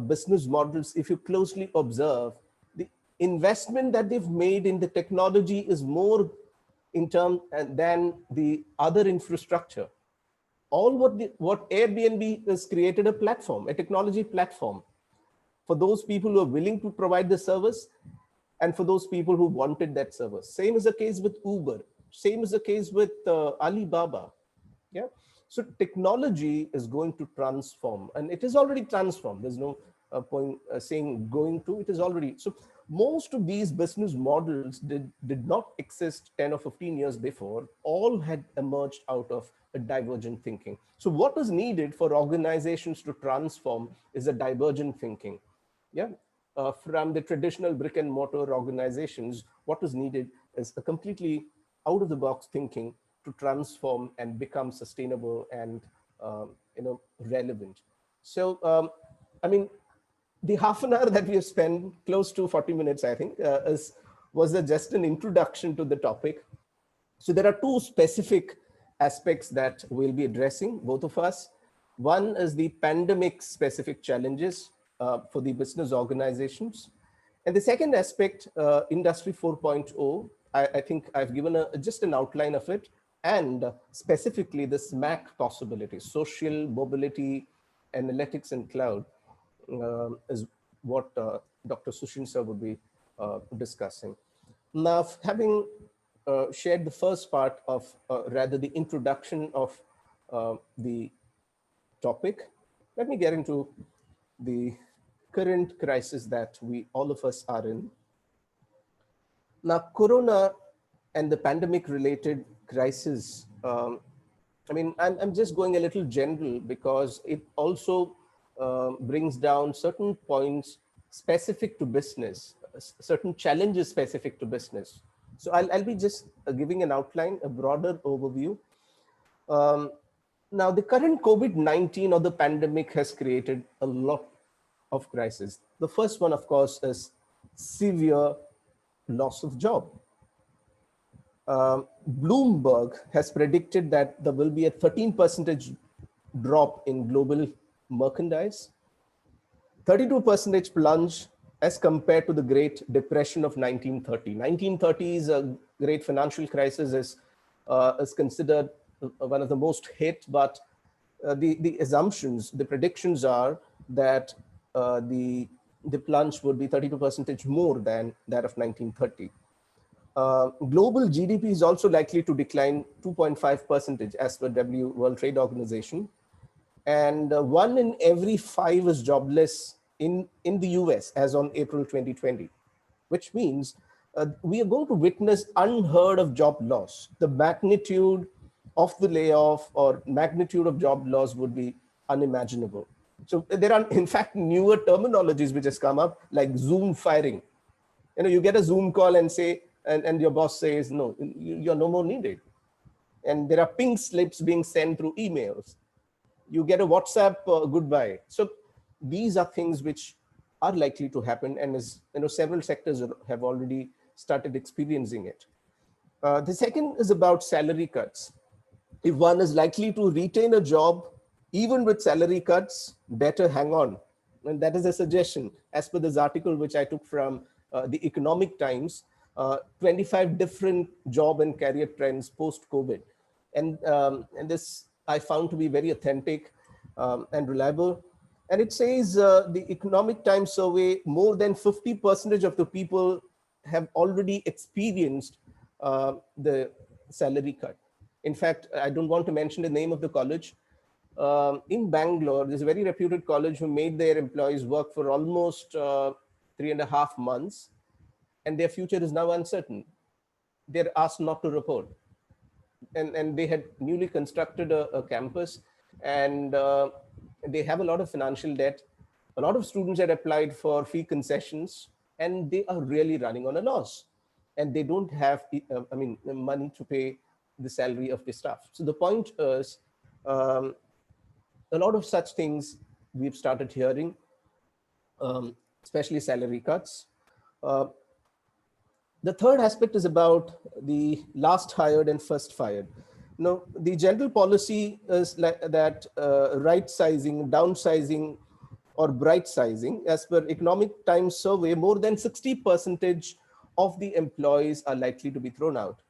business models, if you closely observe, the investment that they've made in the technology is more in terms than the other infrastructure. All what Airbnb has created a platform, a technology platform for those people who are willing to provide the service and for those people who wanted that service. Same is the case with Uber. Same is the case with Alibaba. Yeah. So technology is going to transform, and it is already transformed. There's no point saying going to, it is already. So most of these business models did not exist 10 or 15 years before. All had emerged out of a divergent thinking. So what is needed for organizations to transform is a divergent thinking. Yeah. From the traditional brick and mortar organizations, what is needed is a completely out of the box thinking to transform and become sustainable and relevant. So I mean, the half an hour that we have spent, close to 40 minutes, I think, was just an introduction to the topic. So there are two specific aspects that we'll be addressing, both of us. One is the pandemic specific challenges for the business organizations. And the second aspect, Industry 4.0, I think I've given just an outline of it, and specifically the SMAC possibilities, social mobility, analytics and cloud, is what Dr. Sushin sir would be discussing. Now, having shared the first part of, rather the introduction of the topic, let me get into the current crisis that all of us are in. Now, Corona and the pandemic related crisis, I mean, I'm just going a little general because it also brings down certain points specific to business, certain challenges specific to business. So I'll be just giving an outline, a broader overview. Now, the current COVID-19 or the pandemic has created a lot of crises. The first one, of course, is severe loss of job. Bloomberg has predicted that there will be a 13% drop in global merchandise, 32% plunge as compared to the Great Depression of 1930. 1930's great financial crisis is considered one of the most hit, but the assumptions, the predictions are that the plunge would be 32% more than that of 1930. Global GDP is also likely to decline 2.5% as per World Trade Organization. And 1 in every 5 is jobless in the US as on April 2020, which means we are going to witness unheard of job loss. The magnitude of the layoff or magnitude of job loss would be unimaginable. So there are, in fact, newer terminologies which has come up, like Zoom firing. You get a Zoom call and say, and your boss says, no, you're no more needed. And there are pink slips being sent through emails. You get a WhatsApp goodbye. So these are things which are likely to happen, and as several sectors have already started experiencing it. The second is about salary cuts. If one is likely to retain a job, even with salary cuts, better hang on. And that is a suggestion as per this article, which I took from the Economic Times, 25 different job and career trends post-COVID. And this I found to be very authentic and reliable. And it says the Economic Times survey, more than 50% of the people have already experienced the salary cut. In fact, I don't want to mention the name of the college. in Bangalore, there's a very reputed college who made their employees work for almost 3.5 months, and their future is now uncertain. They're asked not to report. And they had newly constructed a campus, and they have a lot of financial debt. A lot of students had applied for fee concessions, and they are really running on a loss. And they don't have, money to pay the salary of the staff. So the point is, a lot of such things we've started hearing, especially salary cuts. Uh, the third aspect is about the last hired and first fired. Now, the general policy is like that right sizing, downsizing, or bright sizing. As per Economic Times survey, more than 60% of the employees are likely to be thrown out.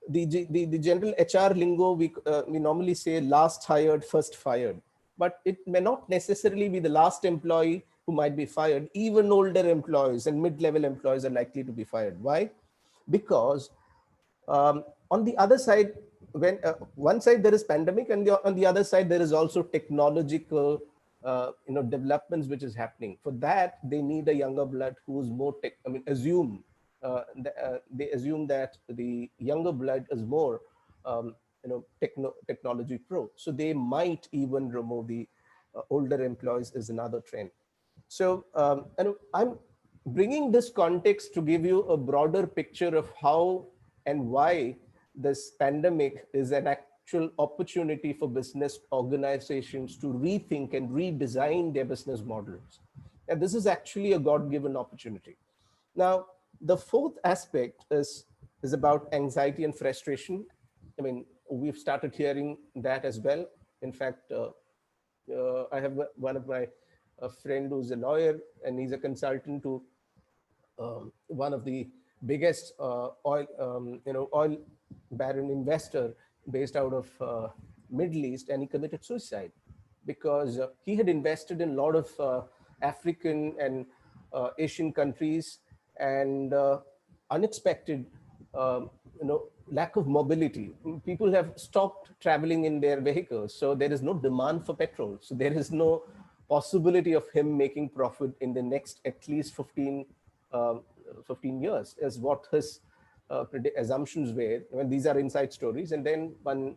The general HR lingo, we normally say last hired, first fired, but it may not necessarily be the last employee who might be fired. Even older employees and mid-level employees are likely to be fired. Why? Because on the other side, when one side there is pandemic, and on the other side there is also technological developments which is happening. For that, they need a younger blood who is more they assume that the younger blood is more technology pro, so they might even remove the older employees is another trend. So and I'm bringing this context to give you a broader picture of how and why this pandemic is an actual opportunity for business organizations to rethink and redesign their business models. And this is actually a God-given opportunity. Now, the fourth aspect is about anxiety and frustration. I mean, we've started hearing that as well. In fact, I have one of my friend who's a lawyer, and he's a consultant to one of the biggest oil baron investor based out of Middle East, and he committed suicide because he had invested in a lot of African and Asian countries, and unexpected lack of mobility. People have stopped traveling in their vehicles, so there is no demand for petrol. So there is no possibility of him making profit in the next at least 15 years, is what his assumptions were. When these are inside stories, and then one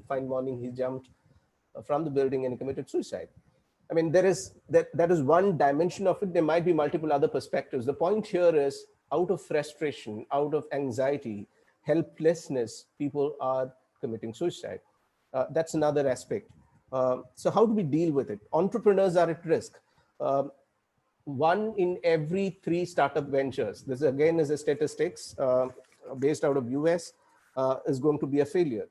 fine morning he jumped from the building and he committed suicide. I mean, there is that is one dimension of it. There might be multiple other perspectives. The point here is, out of frustration, out of anxiety, helplessness, people are committing suicide. That's another aspect. So how do we deal with it? Entrepreneurs are at risk. 1 in every 3 startup ventures, this again is a statistics based out of US, is going to be a failure.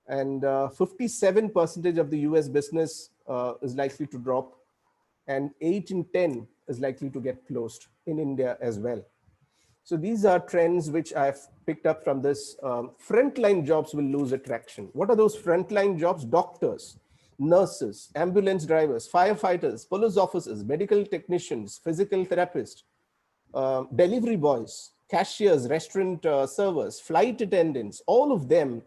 And 57% of the US business is likely to drop, and 8 in 10 is likely to get closed in India as well. So these are trends which I've picked up from this. Frontline jobs will lose attraction. What are those frontline jobs? Doctors, nurses, ambulance drivers, firefighters, police officers, medical technicians, physical therapists, delivery boys, cashiers, restaurant servers, flight attendants, all of them,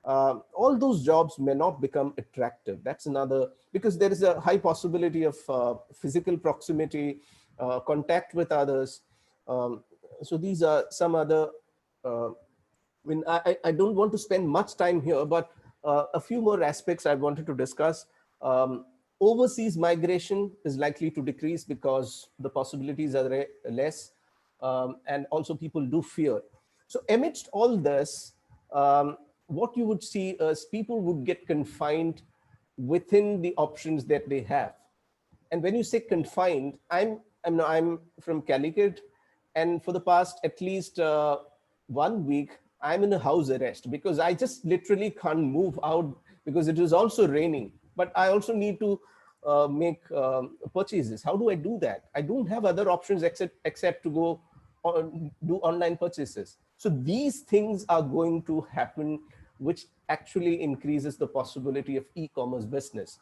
all those jobs may not become attractive. That's another, because there is a high possibility of physical proximity, contact with others. So these are some other, I don't want to spend much time here, but a few more aspects I wanted to discuss. Overseas migration is likely to decrease because the possibilities are less, and also people do fear. So amidst all this, what you would see is people would get confined within the options that they have. And when you say confined, I'm from Calicut, and for the past at least 1 week, I'm in a house arrest because I just literally can't move out because it is also raining. But I also need to make purchases. How do I do that? I don't have other options except to go do online purchases. So these things are going to happen, which actually increases the possibility of e-commerce business,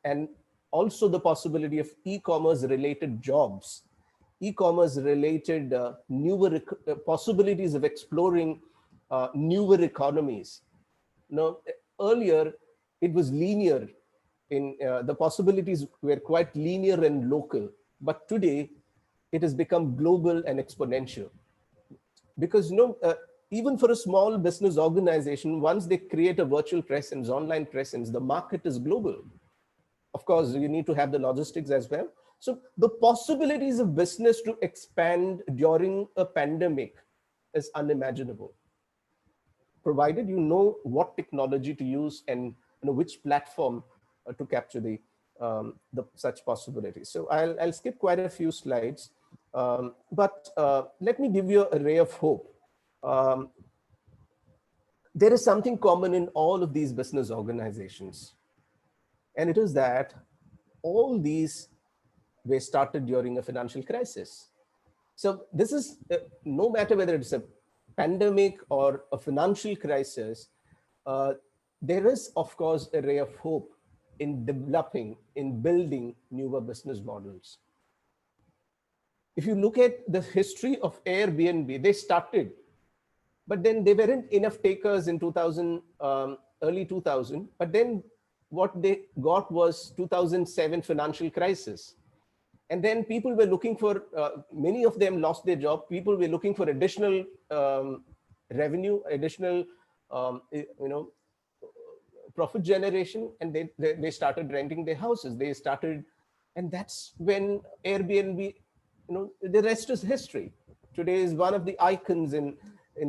and also the possibility of e-commerce related jobs, e-commerce related newer possibilities of exploring newer economies. Now, earlier, it was linear. In the possibilities were quite linear and local, but today it has become global and exponential. Because even for a small business organization, once they create a virtual presence, online presence, the market is global. Of course, you need to have the logistics as well. So the possibilities of business to expand during a pandemic is unimaginable, provided you know what technology to use and which platform to capture the such possibilities. So I'll skip quite a few slides, but let me give you a ray of hope. There is something common in all of these business organizations, and it is that all these were started during a financial crisis. So this is no matter whether it's a pandemic or a financial crisis, there is, of course, a ray of hope in developing, in building newer business models. If you look at the history of Airbnb, they started, but then there weren't enough takers in 2000, early 2000. But then what they got was 2007 financial crisis. And then people were looking for, many of them lost their job. People were looking for additional revenue, additional, profit generation, and they started renting their houses. They started, and that's when Airbnb, the rest is history. Today is one of the icons in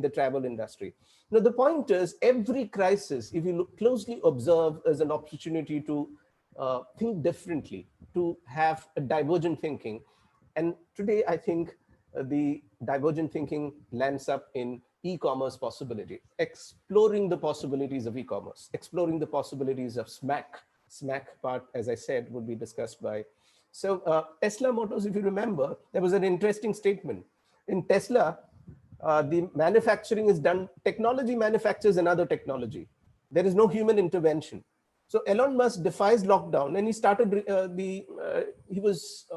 the travel industry. Now, the point is, every crisis, if you look closely observe, is an opportunity to think differently, to have a divergent thinking. And today, I think the divergent thinking lands up in e-commerce possibility, exploring the possibilities of e-commerce, exploring the possibilities of SMAC. SMAC part, as I said, would be discussed by. So Tesla Motors, if you remember, there was an interesting statement. In Tesla, the manufacturing is done, technology manufactures another technology. There is no human intervention. So Elon Musk defies lockdown, and he started, he was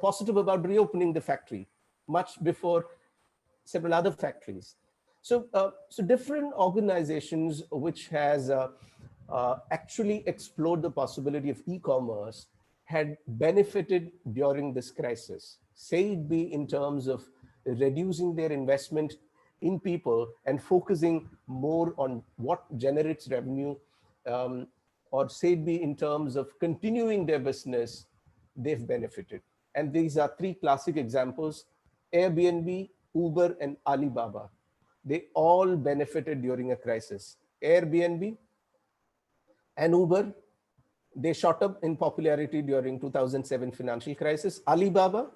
positive about reopening the factory much before several other factories. So, so different organizations which has actually explored the possibility of e-commerce had benefited during this crisis, say it be in terms of reducing their investment in people and focusing more on what generates revenue, or say it be in terms of continuing their business, they've benefited. And these are three classic examples: Airbnb, Uber, and Alibaba. They all benefited during a crisis. Airbnb and Uber, they shot up in popularity during 2007 financial crisis. Alibaba,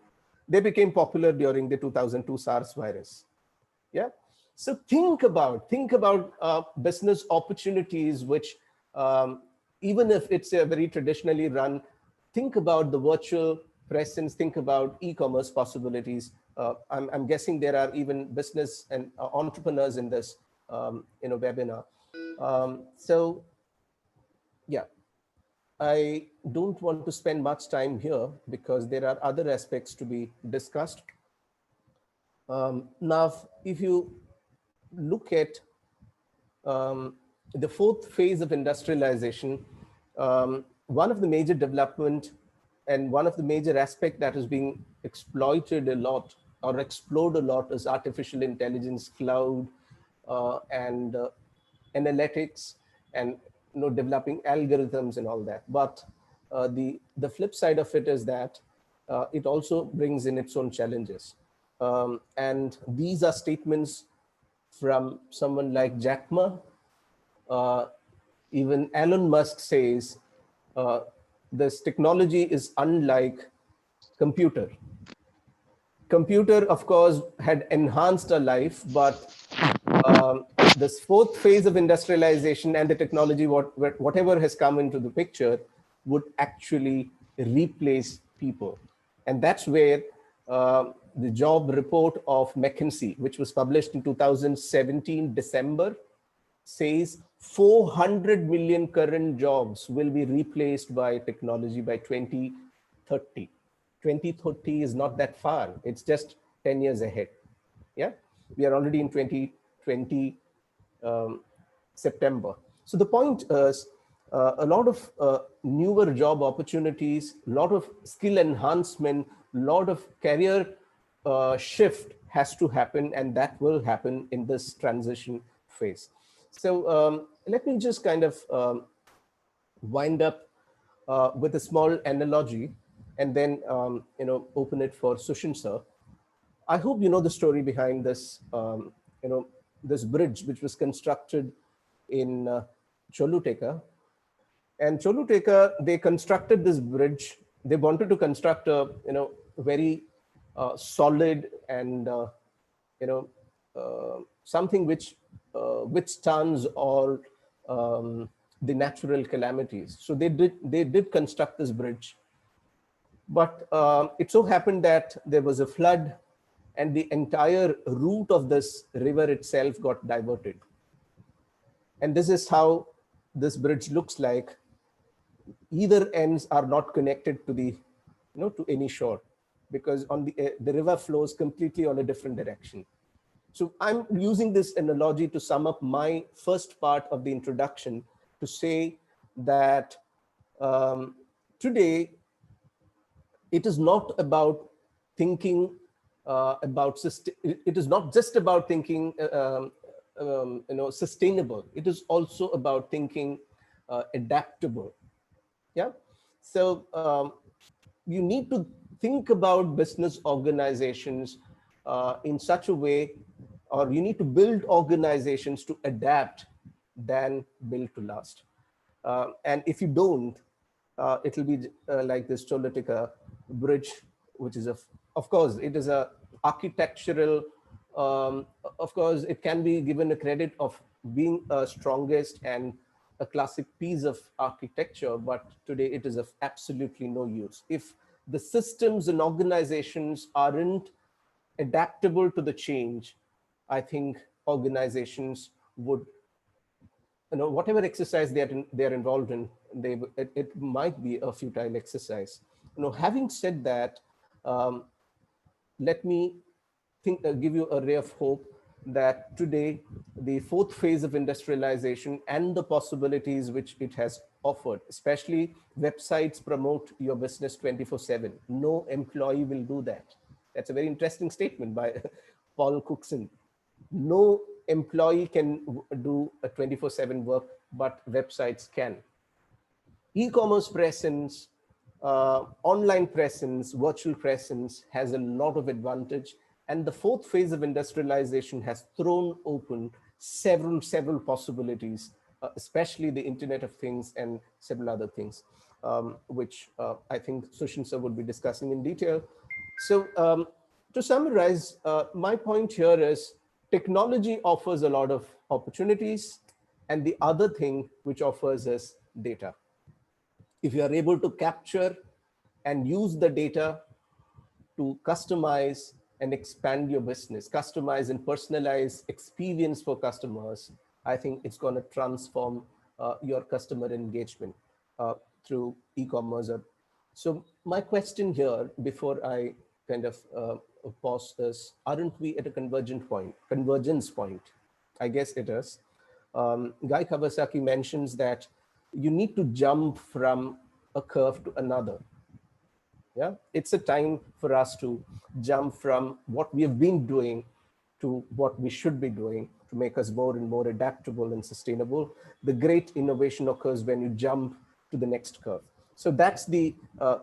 they became popular during the 2002 SARS virus. Yeah. So think about business opportunities, which even if it's a very traditionally run, think about the virtual presence, think about e-commerce possibilities. I'm guessing there are even business and entrepreneurs in this webinar. So yeah, I don't want to spend much time here because there are other aspects to be discussed. Now, if you look at the fourth phase of industrialization, one of the major development and one of the major aspect that is being exploited a lot or explored a lot is artificial intelligence, cloud, and analytics, and developing algorithms and all that. But the flip side of it is that it also brings in its own challenges. And these are statements from someone like Jack Ma. Even Elon Musk says this technology is unlike computer. Computer, of course, had enhanced our life, but this fourth phase of industrialization and the technology, whatever has come into the picture, would actually replace people. And that's where the job report of McKinsey, which was published in 2017, December, says 400 million current jobs will be replaced by technology by 2030. 2030 is not that far. It's just 10 years ahead. Yeah, we are already in 2020 September. So the point is, a lot of newer job opportunities, a lot of skill enhancement, a lot of career shift has to happen, and that will happen in this transition phase. So let me just kind of wind up with a small analogy, and then open it for Sushin sir. I hope you know the story behind this, this bridge which was constructed in Choluteka. And Choluteka, they constructed this bridge. They wanted to construct a very solid and something which withstands all the natural calamities. So they did construct this bridge, but it so happened that there was a flood, and the entire route of this river itself got diverted. And this is how this bridge looks like. Either ends are not connected to the to any shore, because on the river flows completely on a different direction. So I'm using this analogy to sum up my first part of the introduction, to say that today it is not about thinking it is not just about thinking sustainable. It is also about thinking adaptable. Yeah. So you need to think about business organizations in such a way, or you need to build organizations to adapt than build to last. And if you don't, it will be like this Choluteca bridge, which is of course, it is a architectural, of course, it can be given a credit of being a strongest and a classic piece of architecture, but today it is of absolutely no use. If the systems and organizations aren't adaptable to the change, I think organizations would, whatever exercise they're involved in, it might be a futile exercise. Having said that, let me give you a ray of hope that today the fourth phase of industrialization and the possibilities which it has offered, especially websites promote your business 24/7. No employee will do that. That's a very interesting statement by Paul Cookson. No employee can do a 24/7 work, but websites can. E-commerce presence, online presence, virtual presence has a lot of advantage. And the fourth phase of industrialization has thrown open several possibilities, especially the Internet of Things and several other things, which I think Sushin sir would be discussing in detail. So to summarize, my point here is technology offers a lot of opportunities, and the other thing which offers is data. If you are able to capture and use the data to customize and expand your business, customize and personalize experience for customers, I think it's going to transform your customer engagement through e-commerce. So my question here, before I kind of pause is, aren't we at a convergence point? I guess it is. Guy Kawasaki mentions that you need to jump from a curve to another. Yeah, it's a time for us to jump from what we have been doing to what we should be doing to make us more and more adaptable and sustainable. The great innovation occurs when you jump to the next curve. So that's the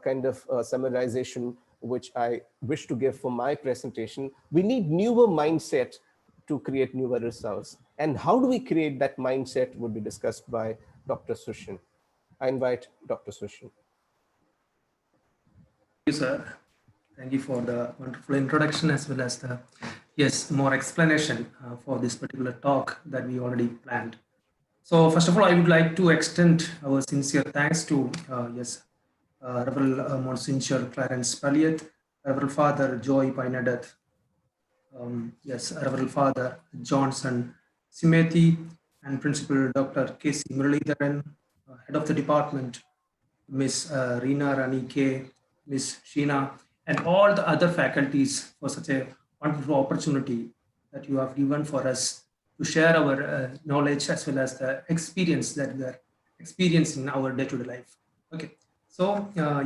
kind of summarization which I wish to give for my presentation. We need newer mindset to create newer results. And how do we create that mindset would be discussed by Dr. Sushin. I invite Dr. Sushin. Thank you, sir. Thank you for the wonderful introduction as well as the, more explanation for this particular talk that we already planned. So first of all, I would like to extend our sincere thanks to, Reverend Monsignor Clarence Paliat, Reverend Father Joy Painadat, Reverend Father Johnson Simeti, and Principal Dr. K.C. Muralidharan, Head of the Department, Ms. Reena Rani K., Ms. Sheena, and all the other faculties for such a wonderful opportunity that you have given for us to share our knowledge as well as the experience that we are experience in our day-to-day life. Okay. So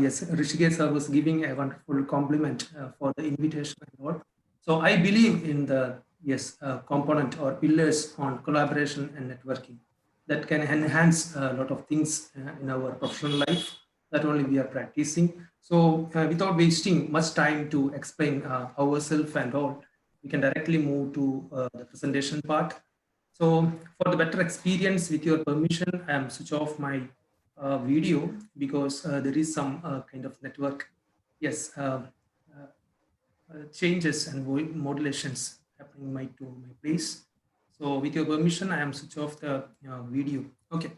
yes, Rishikesh sir was giving a wonderful compliment for the invitation and all. So I believe in the component or pillars on collaboration and networking that can enhance a lot of things in our professional life that only we are practicing. So without wasting much time to explain ourselves and all, we can directly move to the presentation part. So for the better experience, with your permission, I am switch off my video because there is some kind of network, changes and modulations happening to my place. So with your permission, I am switch off the video. Okay.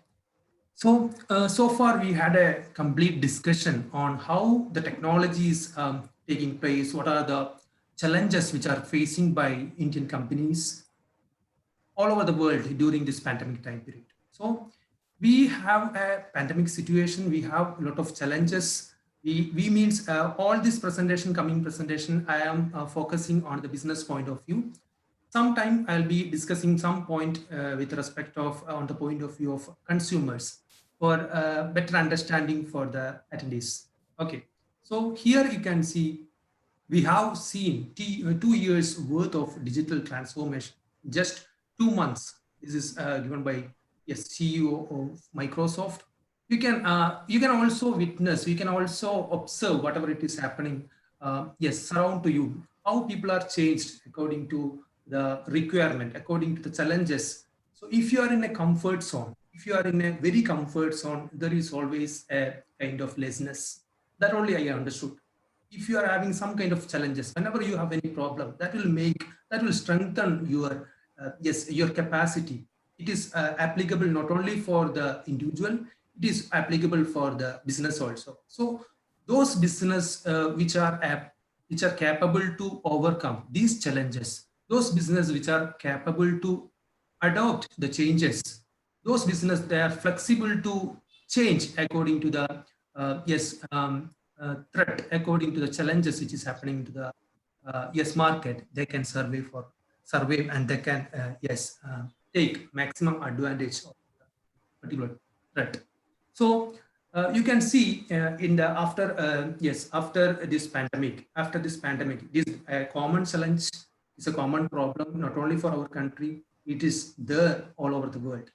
So, so far we had a complete discussion on how the technology is taking place, what are the challenges which are facing by Indian companies all over the world during this pandemic time period. So we have a pandemic situation, we have a lot of challenges. We means all this coming presentation, I am focusing on the business point of view. Sometime I'll be discussing some point with respect of on the point of view of consumers for better understanding for the attendees. Okay, so here you can see we have seen 2 years worth of digital transformation, just 2 months. This is given by CEO of Microsoft. You can also witness, you can also observe whatever it is happening, surround to you, how people are changed according to the requirement, according to the challenges. So if you are in a comfort zone, if you are in a very comfort zone, there is always a kind of laziness. That only I understood. If you are having some kind of challenges, whenever you have any problem, that will strengthen your your capacity. It is applicable not only for the individual, it is applicable for the business also. So those business which are capable to overcome these challenges, those business which are capable to adopt the changes, those business they are flexible to change according to the threat, according to the challenges which is happening to the market, they can survive and they can take maximum advantage of the particular threat. So you can see in the after this pandemic, this common challenge is a common problem not only for our country, it is there all over the world.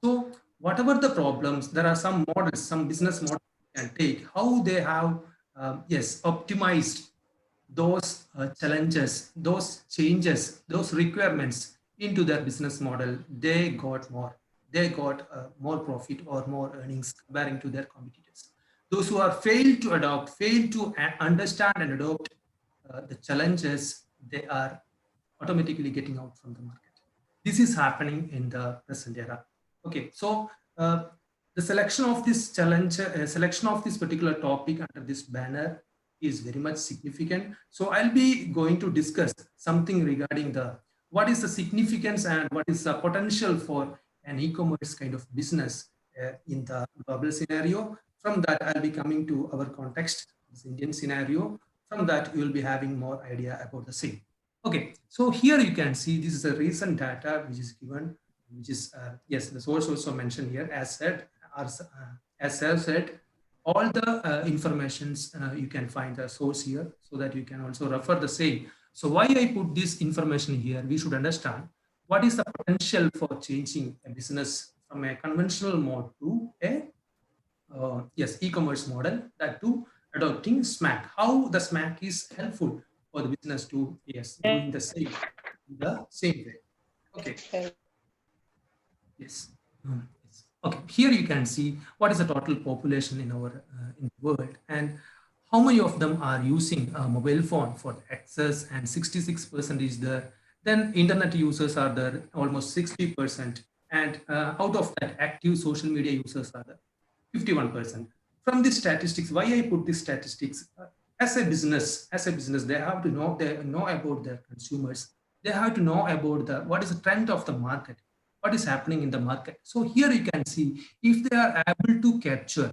So whatever the problems, there are some models, some business models you can take, how they have optimized those challenges, those changes, those requirements into their business model. They got more profit or more earnings comparing to their competitors. Those who are failed to understand and adopt the challenges, they are automatically getting out from the market. This is happening in the present era. Okay, so the selection of this challenge, selection of this particular topic under this banner is very much significant. So I'll be going to discuss something regarding what is the significance and what is the potential for an e-commerce kind of business in the global scenario. From that, I'll be coming to our context, this Indian scenario. From that, you will be having more idea about the same. Okay, so here you can see this is a recent data which is given, which is the source also mentioned here. As said, all the informations you can find the source here, so that you can also refer the same. So why I put this information here, we should understand what is the potential for changing a business from a conventional mode to a e-commerce model, that to adopting SMAC. How the SMAC is helpful for the business to doing the same way. Okay. Yes. Okay. Here you can see what is the total population in our in the world and how many of them are using a mobile phone for access, and 66% is there. Then internet users are there, almost 60%, and out of that, active social media users are there, 51%. From these statistics, why I put these statistics? As a business, they have to know about their consumers. They have to know about what is the trend of the market, what is happening in the market. So here you can see if they are able to capture,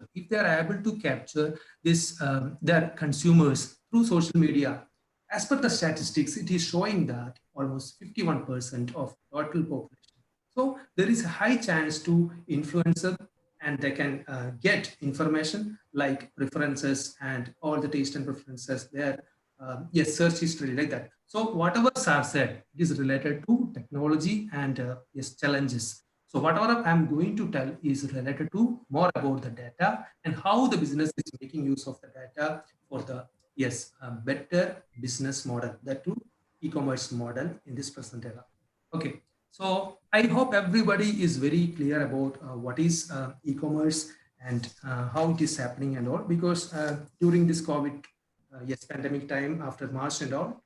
this their consumers through social media. As per the statistics, it is showing that almost 51% of total population. So there is a high chance to influencer and they can get information like preferences and all the taste and preferences there. Yes, search history like that. So whatever I've said is related to technology and yes, challenges. So whatever I'm going to tell is related to more about the data and how the business is making use of the data for the yes better business model, that too e-commerce model in this present era. Okay, so I hope everybody is very clear about what is e-commerce and how it is happening and all, because during this COVID yes, pandemic time after March and all,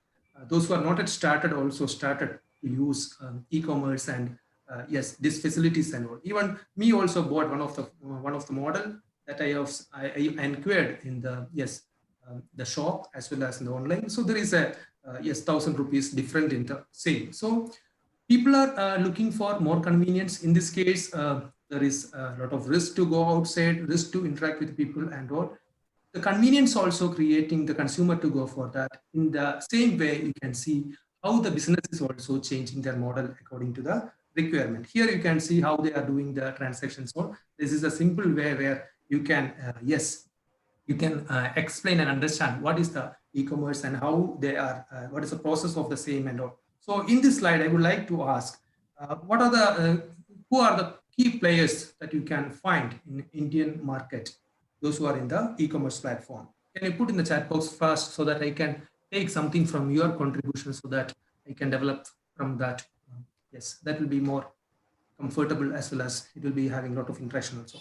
those who are not yet started also started to use e-commerce and yes, these facilities and all. Even me also bought one of the model that I inquired in the yes the shop as well as in the online. So there is a yes, 1,000 rupees different in the same. So people are looking for more convenience. In this case, there is a lot of risk to go outside, risk to interact with people and all. The convenience also creating the consumer to go for that. In the same way, you can see how the business is also changing their model according to the requirement. Here you can see how they are doing the transactions. So this is a simple way where you can yes, you can explain and understand what is the e-commerce and how they are what is the process of the same and all. So in this slide I would like to ask what are the who are the key players that you can find in Indian market, those who are in the e-commerce platform. Can you put in the chat box first so that I can take something from your contribution so that I can develop from that? Yes, that will be more comfortable as well as it will be having a lot of interaction also.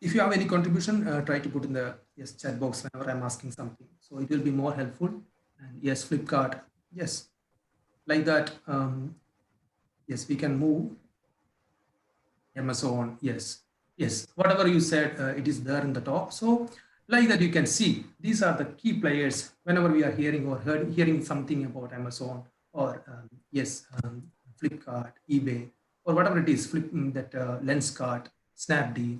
If you have any contribution, try to put in the yes chat box whenever I'm asking something. So it will be more helpful. And yes, Flipkart, yes, like that. Yes, we can move. Amazon, yes, yes, whatever you said, it is there in the top. So like that, you can see these are the key players whenever we are hearing or hearing something about Amazon or yes, Flipkart, eBay, or whatever it is, that Lenskart, Snapdeal.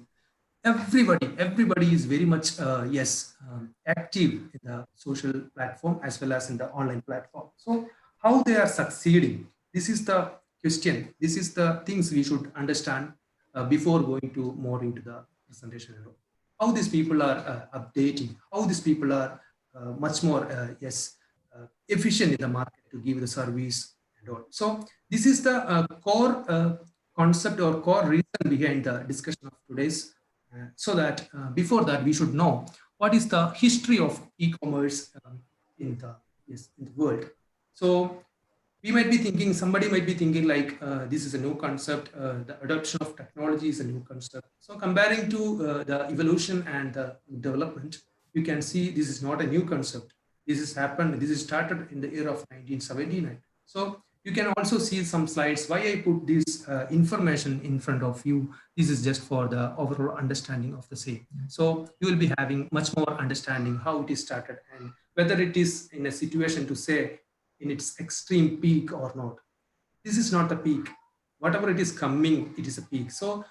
Everybody is very much yes active in the social platform as well as in the online platform. So how they are succeeding, this is the question, this is the things we should understand before going to more into the presentation. How these people are updating, how these people are much more yes efficient in the market to give the service and all. So this is the core concept or core reason behind the discussion of today's. So that before that we should know what is the history of e-commerce in the yes in the world. So we might be thinking, somebody might be thinking like this is a new concept, the adoption of technology is a new concept. So comparing to the evolution and the development, you can see this is not a new concept. This has happened, this is started in the year of 1979. So you can also see some slides why I put this information in front of you. This is just for the overall understanding of the same. So you will be having much more understanding how it is started and whether it is in a situation to say in its extreme peak or not. This is not a peak. Whatever it is coming, it is a peak. So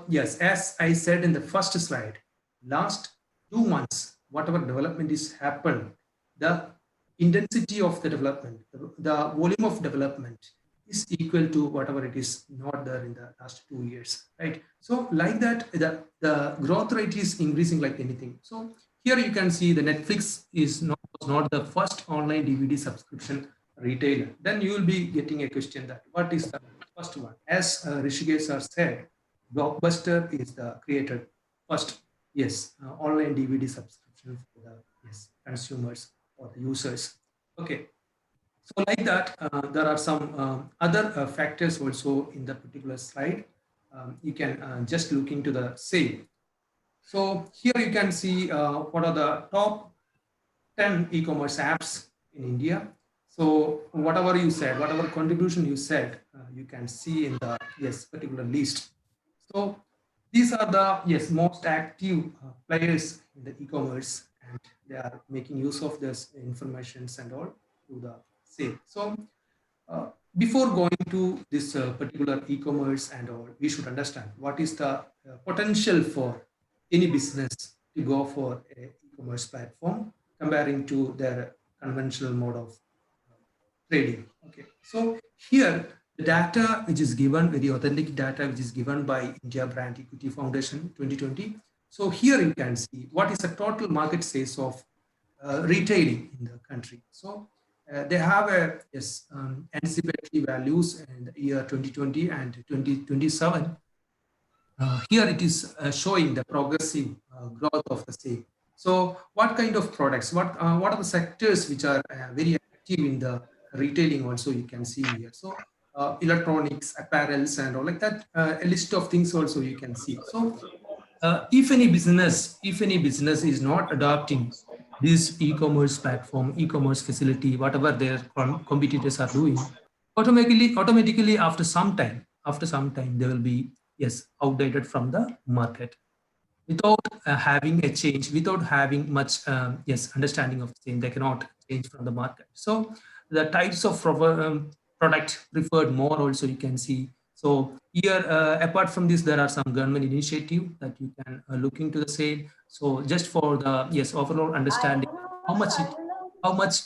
yes, as I said in the first slide, last 2 months, whatever development is happened, the intensity of the development, the volume of development is equal to whatever it is not there in the last 2 years, right? So like that, the growth rate is increasing like anything. So here you can see the Netflix is not the first online DVD subscription retailer. Then you will be getting a question that what is the first one? As Rishikesh sir said, Blockbuster is the created first yes online DVD subscription for the yes consumers or the users. Okay, so like that, there are some other factors also in the particular slide. You can just look into the same. So here you can see what are the top 10 e-commerce apps in India. So whatever you said, whatever contribution you said, you can see in the yes particular list. So these are the yes most active players in the e-commerce, and they are making use of this informations and all to the same. So before going to this particular e-commerce and all, we should understand what is the potential for any business to go for a e-commerce platform comparing to their conventional mode of trading. Okay, so here The data which is given, very authentic data which is given by India Brand Equity Foundation 2020. So here you can see what is the total market size of retailing in the country. So they have a anticipatory values in the year 2020 and 2027. Here it is showing the progressive growth of the same. So what kind of products, what are the sectors which are very active in the retailing also you can see here. So electronics, apparels and all like that, a list of things also you can see. So if any business is not adopting this e-commerce platform, e-commerce facility, whatever their competitors are doing, automatically after some time, they will be outdated from the market without having a change, without having much understanding of the same. They cannot change from the market. So the types of product preferred more also you can see. So here, apart from this, there are some government initiative that you can look into the same. So just for the overall understanding how much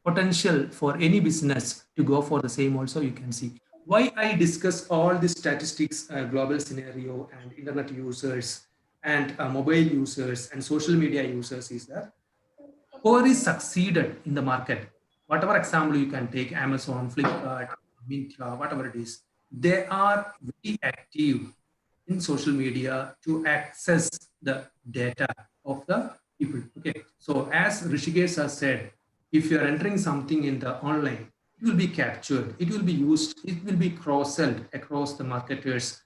potential for any business to go for the same also you can see. Why I discuss all the statistics, global scenario and internet users and mobile users and social media users is that whoever is succeeded in the market, whatever example you can take, Amazon, Flipkart, Myntra, whatever it is, they are very active in social media to access the data of the people. Okay, so as Rishikesh has said, if you are entering something in the online, it will be captured, it will be used, it will be cross-sold across the marketers.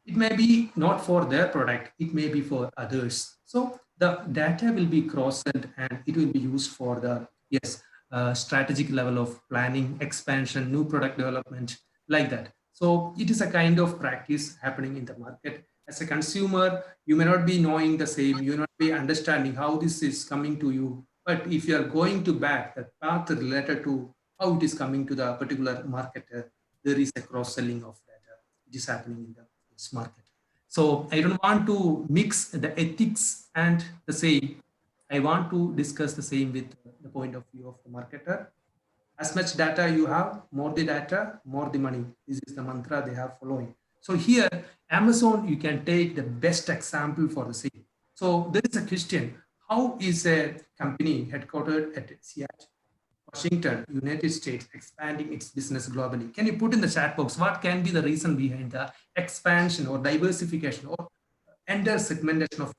It may be not for their product, it may be for others. So the data will be cross-sold and it will be used for the strategic level of planning, expansion, new product development, like that. So it is a kind of practice happening in the market. As a consumer, you may not be knowing the same, you may not be understanding how this is coming to you. But if you are going to back the path related to how it is coming to the particular marketer, there is a cross-selling of data which is happening in the market. So I don't want to mix the ethics and the same. I want to discuss the same with the point of view of the marketer. As much data you have, more the data, more the money. This is the mantra they have following. So here, Amazon, you can take the best example for the same. So there is a question, how is a company headquartered at Seattle, Washington, United States, expanding its business globally? Can you put in the chat box, what can be the reason behind the expansion or diversification or entire segmentation of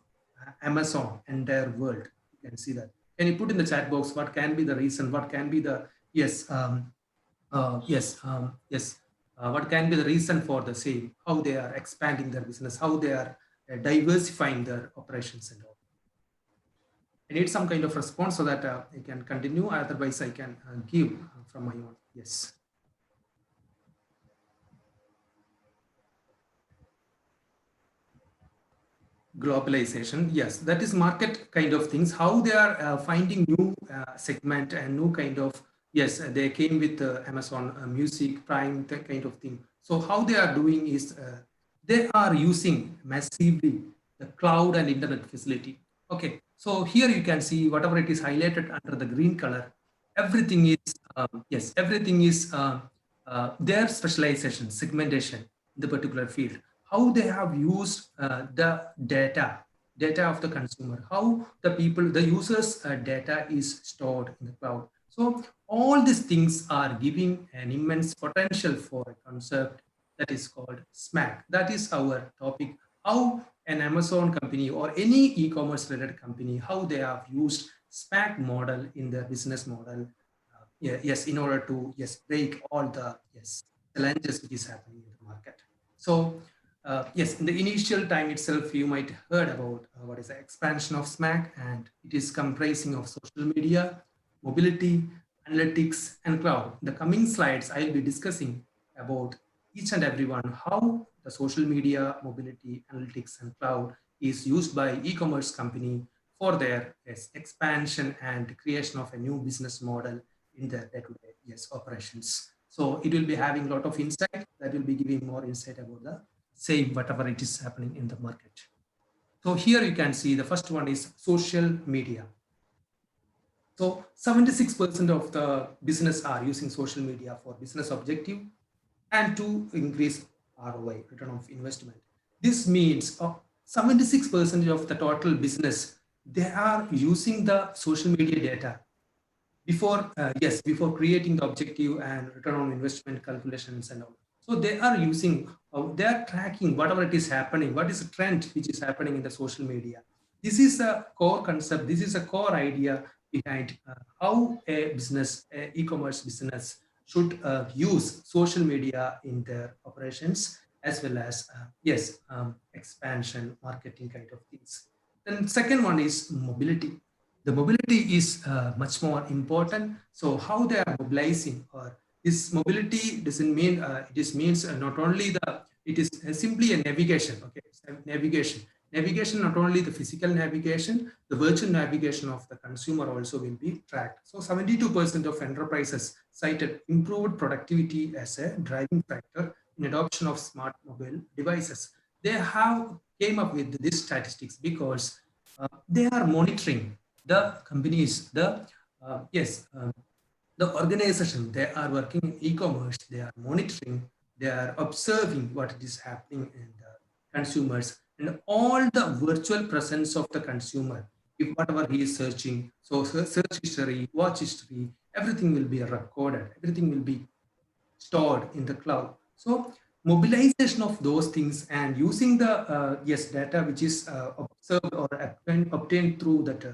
Amazon entire world? You can see that. Can you put in the chat box, what can be the reason, what can be the, what can be the reason for the same, how they are expanding their business, how they are diversifying their operations and all. I need some kind of response so that I can continue. Otherwise, I can give from my own. Yes. Globalization. Yes, that is market kind of things. How they are finding new segment and new kind of, yes, they came with Amazon Music, Prime, that kind of thing. So how they are doing is they are using massively the cloud and internet facility. Okay, so here you can see whatever it is highlighted under the green color, everything is, everything is their specialization, segmentation in the particular field. How they have used the data of the consumer, how the people, the users' data is stored in the cloud. So all these things are giving an immense potential for a concept that is called SMAC. That is our topic, how an Amazon company or any e-commerce related company, how they have used SPAC model in their business model, in order to break all the challenges which is happening in the market. So in the initial time itself, you might heard about what is the expansion of SMAC, and it is comprising of social media, mobility, analytics, and cloud. In the coming slides, I'll be discussing about each and every one, how the social media, mobility, analytics, and cloud is used by e-commerce company for their expansion and creation of a new business model in their day-to-day operations. So it will be having a lot of insight that will be giving more insight about the same, whatever it is happening in the market. So here you can see the first one is social media. So 76% of the business are using social media for business objective and to increase ROI, return of investment. This means 76% of the total business, they are using the social media data before before creating the objective and return on investment calculations and all. So they are using they are tracking whatever it is happening, what is the trend which is happening in the social media. This is a core concept, this is a core idea behind how a business, a e-commerce business should use social media in their operations, as well as expansion marketing kind of things. Then second one is mobility. The mobility is much more important. So how they are mobilizing, or this mobility doesn't mean it is means not only the, it is simply a navigation. Okay, navigation, not only the physical navigation, the virtual navigation of the consumer also will be tracked. So 72% of enterprises cited improved productivity as a driving factor in adoption of smart mobile devices. They have came up with these statistics because they are monitoring the companies, the organization, they are working in e-commerce, they are monitoring, they are observing what is happening in the consumers and all the virtual presence of the consumer. If whatever he is searching, so search history, watch history, everything will be recorded, everything will be stored in the cloud. So mobilization of those things and using the data which is observed or obtained through that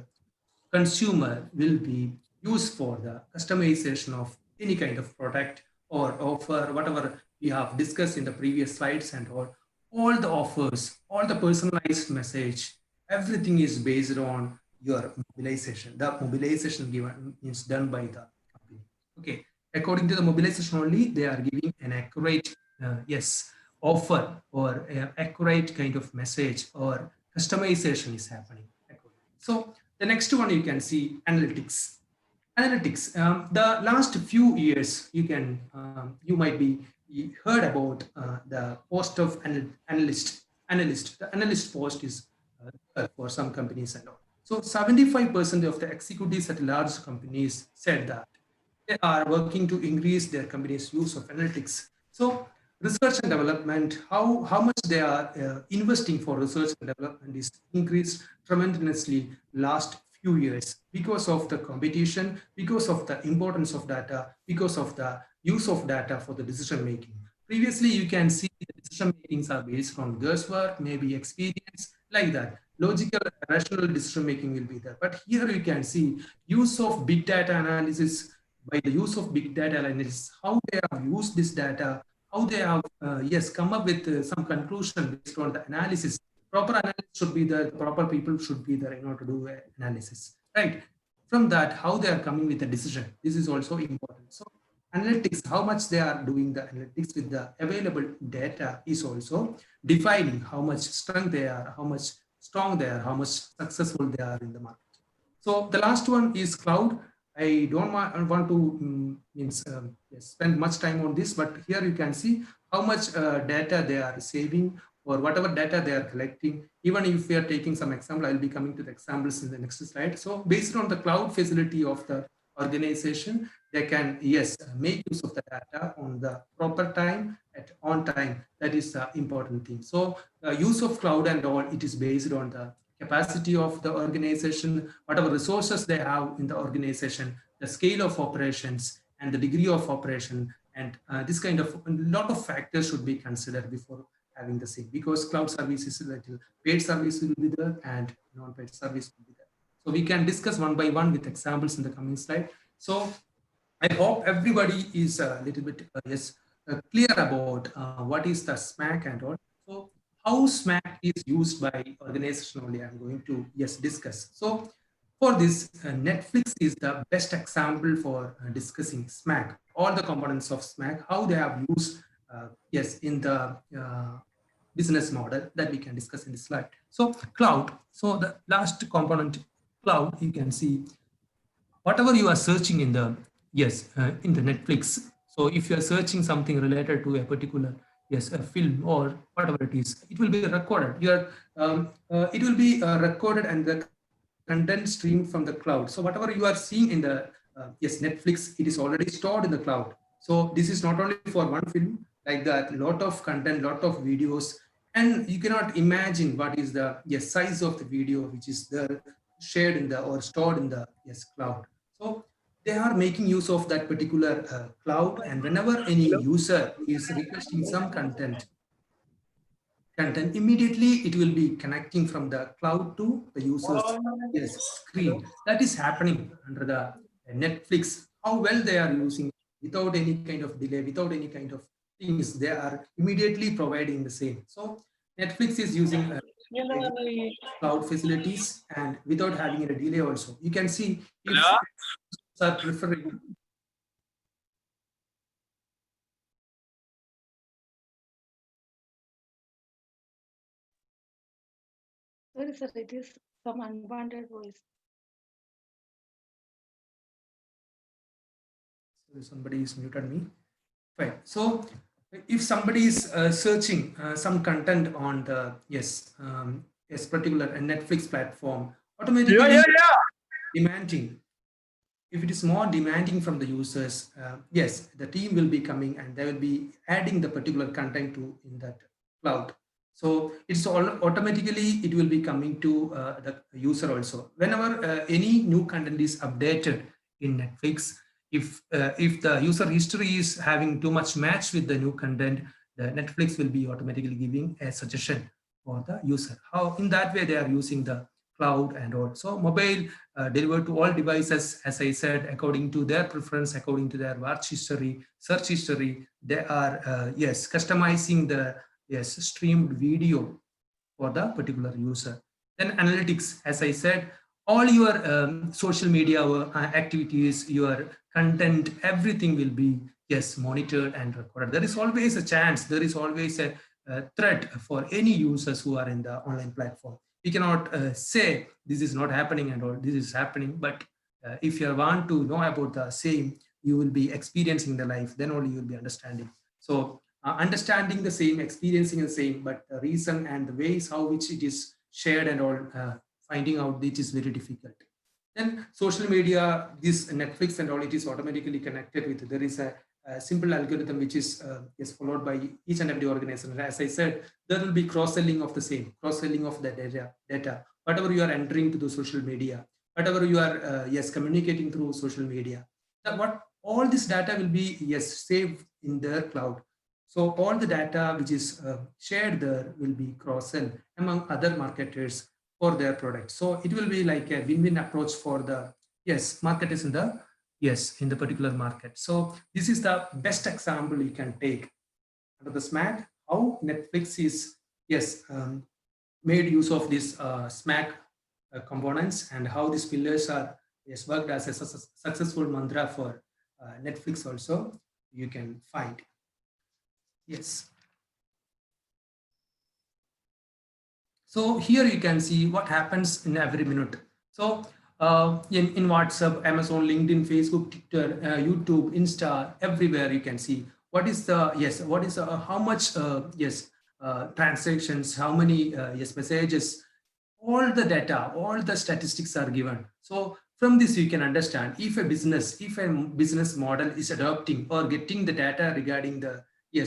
consumer will be used for the customization of any kind of product or offer, whatever we have discussed in the previous slides, and all the offers, all the personalized message, everything is based on your mobilization. The mobilization given is done by the company. Okay, according to the mobilization only, they are giving an accurate offer or accurate kind of message or customization is happening. So the next one you can see analytics. The last few years you might be heard about the post of analyst. The analyst post is for some companies and all. So 75% of the executives at large companies said that they are working to increase their company's use of analytics. So research and development, how much they are investing for research and development is increased tremendously last few years because of the competition, because of the importance of data, because of the use of data for the decision making. Previously, you can see the decision makings are based on guesswork, maybe experience, like that. Logical, rational decision making will be there. But here you can see use of big data analysis. By the use of big data analysis, how they have used this data, how they have come up with some conclusion based on the analysis. Proper analysis should be there, proper people should be there in order to do analysis, right? From that, how they are coming with a decision, this is also important. So analytics, how much they are doing the analytics with the available data is also defining how much strength they are, how much strong they are, how much successful they are in the market. So the last one is cloud. I don't want to spend much time on this, but here you can see how much data they are saving or whatever data they are collecting. Even if we are taking some example, I'll be coming to the examples in the next slide. So based on the cloud facility of the organization, they can, make use of the data on the proper time, on time. That is the important thing. So use of cloud and all, it is based on the capacity of the organization, whatever resources they have in the organization, the scale of operations and the degree of operation. And this kind of, a lot of factors should be considered before having the same, because cloud services, paid service will be there and non-paid service will be there. So we can discuss one by one with examples in the coming slide. So I hope everybody is a little bit clear about what is the SMAC and all. So how SMAC is used by organization only, I'm going to discuss. So for this, Netflix is the best example for discussing SMAC, all the components of SMAC, how they have used in the business model that we can discuss in this slide. So cloud, so the last component, cloud, you can see whatever you are searching in the in the Netflix. So if you are searching something related to a particular a film or whatever it is, it will be recorded. It will be recorded and the consumer content streamed from the cloud. So whatever you are seeing in the Netflix, it is already stored in the cloud. So this is not only for one film, like that, lot of content, lot of videos, and you cannot imagine what is the size of the video which is there shared in the or stored in the cloud. So they are making use of that particular cloud, and whenever any user is requesting some content, immediately it will be connecting from the cloud to the user's screen. That is happening under the Netflix. How well they are using without any kind of delay, without any kind of things, they are immediately providing the same. So Netflix is using cloud facilities, and without having a delay also. You can see if are preferring Sorry, sir, it is some unwanted voice. somebody is muted me. Fine. So if somebody is searching some content on the particular Netflix platform, automatically demanding. If it is more demanding from the users, yes, the team will be coming and they will be adding the particular content to in that cloud. So it's all automatically it will be coming to the user also. Whenever any new content is updated in Netflix, if the user history is having too much match with the new content, the Netflix will be automatically giving a suggestion for the user. How in that way they are using the cloud and also mobile delivered to all devices, as I said, according to their preference, according to their watch history, search history. They are customizing the streamed video for the particular user. Then analytics, as I said, all your social media activities, your content, everything will be monitored and recorded. There is always a chance, there is always a threat for any users who are in the online platform. We cannot say this is not happening and all, this is happening, but if you want to know about the same, you will be experiencing the life, then only you will be understanding. So understanding the same, experiencing the same, but the reason and the ways how which it is shared and all, finding out it is very difficult. Then social media, this Netflix and all, it is automatically connected with, there is a simple algorithm which is followed by each and every organization. As I said, there will be cross-selling of the same, cross-selling of the data. Whatever you are entering to the social media, whatever you are communicating through social media, all this data will be saved in their cloud. So all the data which is shared there will be cross-sell among other marketers for their products. So it will be like a win-win approach for the marketers in the in the particular market. So this is the best example you can take under the SMAC, how Netflix is made use of this SMAC components, and how these pillars are worked as a successful mantra for Netflix also. You can find. So here you can see what happens in every minute. So in WhatsApp, Amazon, LinkedIn, Facebook, Twitter, YouTube, Insta, everywhere you can see what is the how much transactions, how many messages, all the data, all the statistics are given. So from this you can understand if a business model is adopting or getting the data regarding the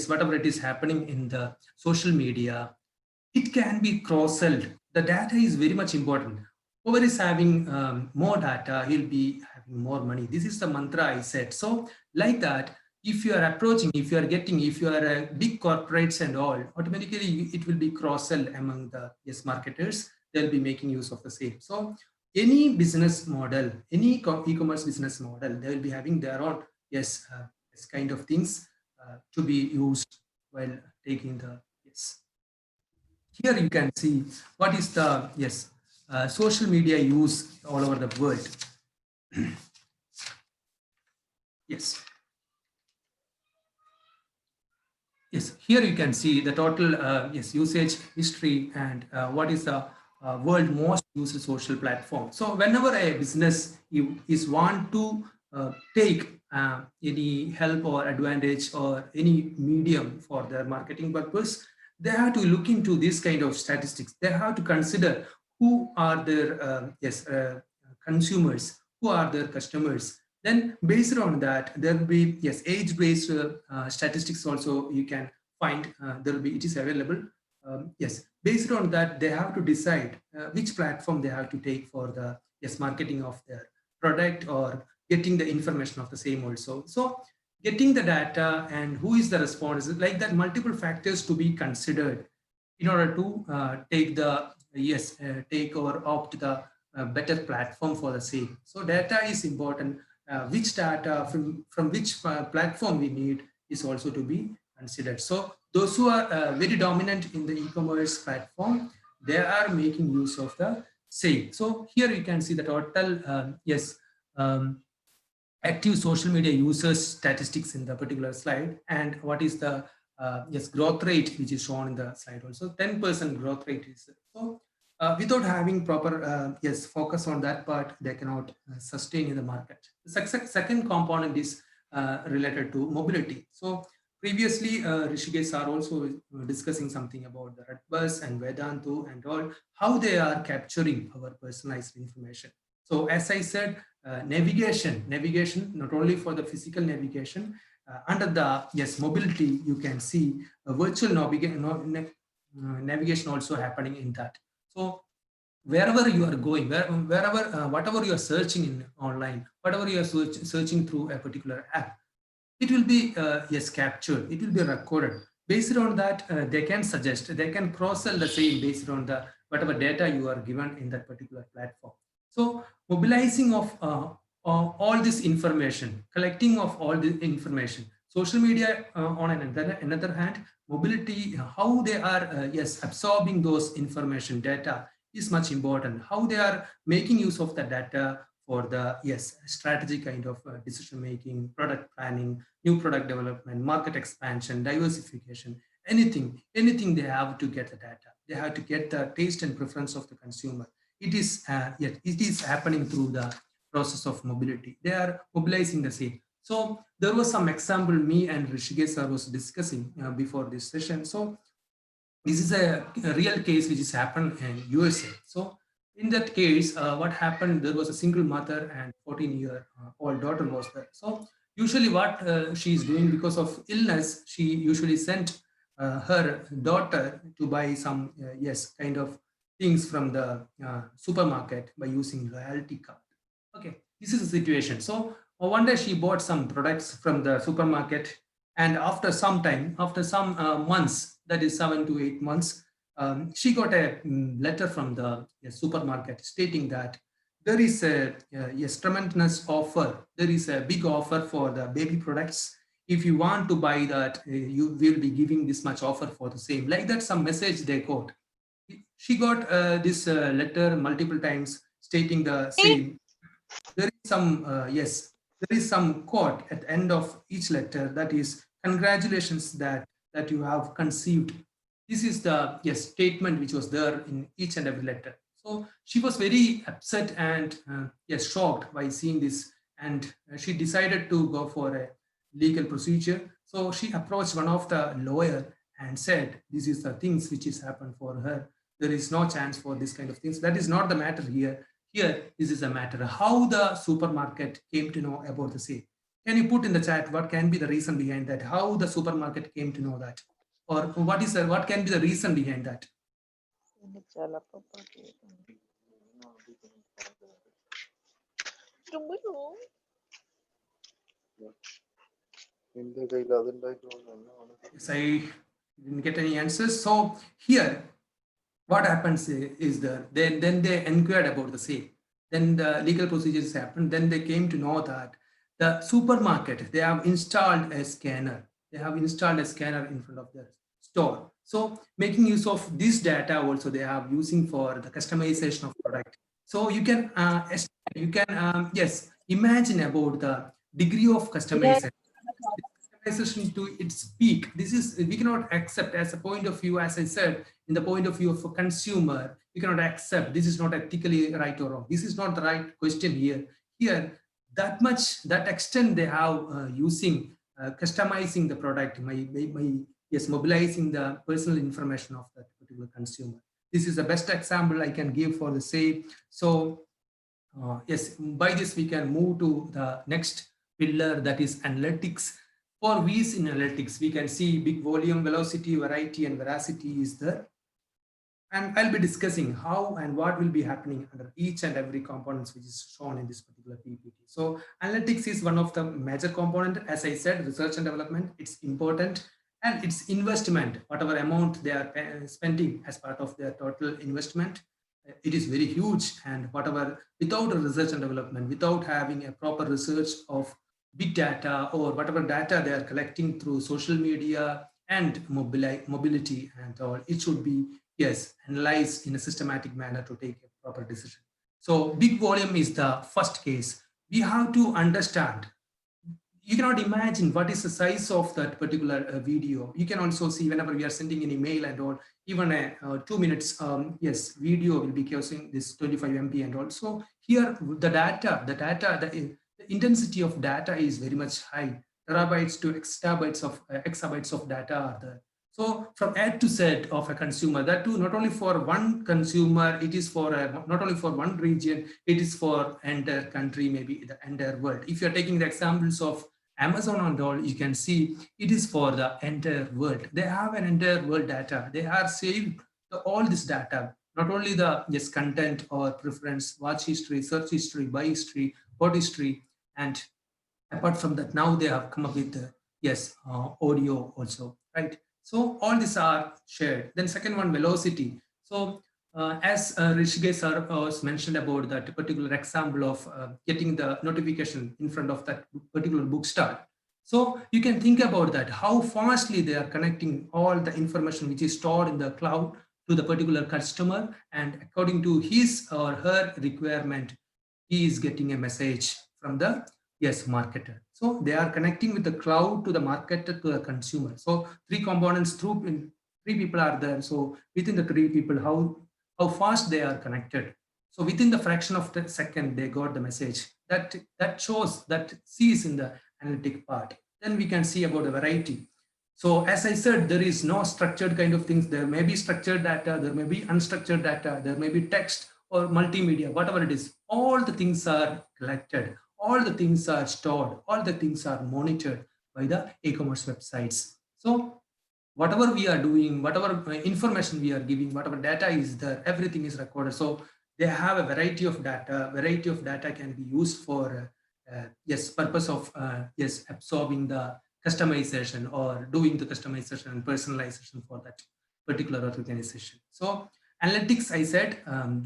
whatever it is happening in the social media, it can be cross-sold. The data is very much important. Whoever is having more data, he'll be having more money. This is the mantra I said. So like that, if you are approaching, if you are big corporates and all, automatically it will be cross-sell among the marketers. They'll be making use of the same. So any business model, any e-commerce business model, they will be having their own this kind of things to be used while taking the Here you can see what is the social media use all over the world. Here you can see the total usage history and what is the world most used social platform. So whenever a business is want to take any help or advantage or any medium for their marketing purpose, they have to look into this kind of statistics. They have to consider who are their consumers, who are their customers. Then based on that, there will be age-based statistics also you can find. There will be, it is available. Based on that, they have to decide which platform they have to take for the marketing of their product or getting the information of the same also. So getting the data and who is the responsible, like that, multiple factors to be considered in order to take the take or opt the better platform for the same. So data is important. Which data from which platform we need is also to be considered. So those who are very dominant in the e-commerce platform, they are making use of the same. So here you can see the total active social media users statistics in the particular slide, and what is the growth rate which is shown in the slide also. 10% growth rate is so. Without having proper focus on that part, they cannot sustain in the market. The second component is related to mobility. So previously, Rishikesh are also discussing something about the Redbus and Vedantu and all, how they are capturing our personalized information. So as I said, navigation, not only for the physical navigation, under the mobility, you can see a virtual navigation also happening in that. So wherever you are going, whatever you are searching in online, whatever you are searching through a particular app, it will be captured, it will be recorded. Based on that, they can suggest, they can cross-sell the same based on the whatever data you are given in that particular platform. So mobilizing of all this information, collecting of all the information, social media on another hand, mobility, how they are absorbing those information data is much important. How they are making use of the data for the strategic kind of decision making, product planning, new product development, market expansion, diversification, anything they have to get the data. They have to get the taste and preference of the consumer. It is it is happening through the process of mobility. They are mobilizing the same. So there was some example me and Rishikesh sir was discussing before this session. So this is a real case which has happened in USA. So in that case, what happened, there was a single mother and 14-year-old daughter was there. So usually what she is doing, because of illness, she usually sent her daughter to buy some kind of things from the supermarket by using loyalty card. Okay, this is the situation. So one day she bought some products from the supermarket, and after some time, after some months, that is 7 to 8 months, she got a letter from the supermarket stating that there is a tremendous offer. There is a big offer for the baby products. If you want to buy that, you will be giving this much offer for the same. Like that, some message they got. She got this letter multiple times stating the same. There is some, there is some quote at the end of each letter that is, congratulations that you have conceived. This is the statement which was there in each and every letter. So she was very upset and shocked by seeing this, and she decided to go for a legal procedure. So she approached one of the lawyer and said, this is the things which has happened for her. There is no chance for this kind of things. That is not the matter here. Here, this is a matter how the supermarket came to know about the sale. Can you put in the chat what can be the reason behind that? How the supermarket came to know that, or what can be the reason behind that? Yes, I didn't get any answers. So here, what happens is that then they inquired about the sale. Then the legal procedures happened. Then they came to know that the supermarket, they have installed a scanner. They have installed a scanner in front of the store. So making use of this data also they are using for the customization of product. So you can imagine about the degree of customization. Customization to its peak. This is, we cannot accept as a point of view, as I said, in the point of view of a consumer, we cannot accept this is not ethically right or wrong. This is not the right question here. Here, that extent they have using customizing the product by mobilizing the personal information of that particular consumer. this is the best example I can give for the same. So yes, by this we can move to the next pillar, that is analytics. For V's in analytics, we can see big volume, velocity, variety, and veracity is there. And I'll be discussing how and what will be happening under each and every components which is shown in this particular PPT. So analytics is one of the major component. As I said, research and development, it's important, and it's investment, whatever amount they are spending as part of their total investment, it is very huge. And whatever, without a research and development, without having a proper research of big data or whatever data they are collecting through social media and mobility and all, it should be, yes, analyzed in a systematic manner to take a proper decision. So big volume is the first case. We have to understand, you cannot imagine what is the size of that particular video. You can also see whenever we are sending an email and all, even a 2 minutes, yes, video will be causing this 25 MB. And also here, the intensity of data is very much high. Terabytes to exabytes of data are there. So from A to Z of a consumer, that too, not only for one consumer, it is for not only for one region, it is for entire country, maybe the entire world. If you're taking the examples of Amazon and all, you can see it is for the entire world. They have an entire world data. They have saved all this data, not only the content or preference, watch history, search history, buy history, bought history, and apart from that, now they have come up with audio also, right? So all these are shared. Then second one, velocity. So as Rishikesh sir was mentioned about that particular example of getting the notification in front of that particular bookstore. So you can think about that, how fastly they are connecting all the information which is stored in the cloud to the particular customer, and according to his or her requirement, he is getting a message from the marketer. So they are connecting with the cloud to the marketer to the consumer. So three components, three people are there. So within the three people, how fast they are connected. So within the fraction of the second, they got the message. That shows, that sees in the analytic part. Then we can see about the variety. So as I said, there is no structured kind of things. There may be structured data, there may be unstructured data, there may be text or multimedia, whatever it is. All the things are collected. All the things are stored, all the things are monitored by the e-commerce websites. So whatever we are doing, whatever information we are giving, whatever data is there, everything is recorded. So they have a variety of data. Variety of data can be used for purpose of absorbing the customization or doing the customization and personalization for that particular organization. So analytics, I said,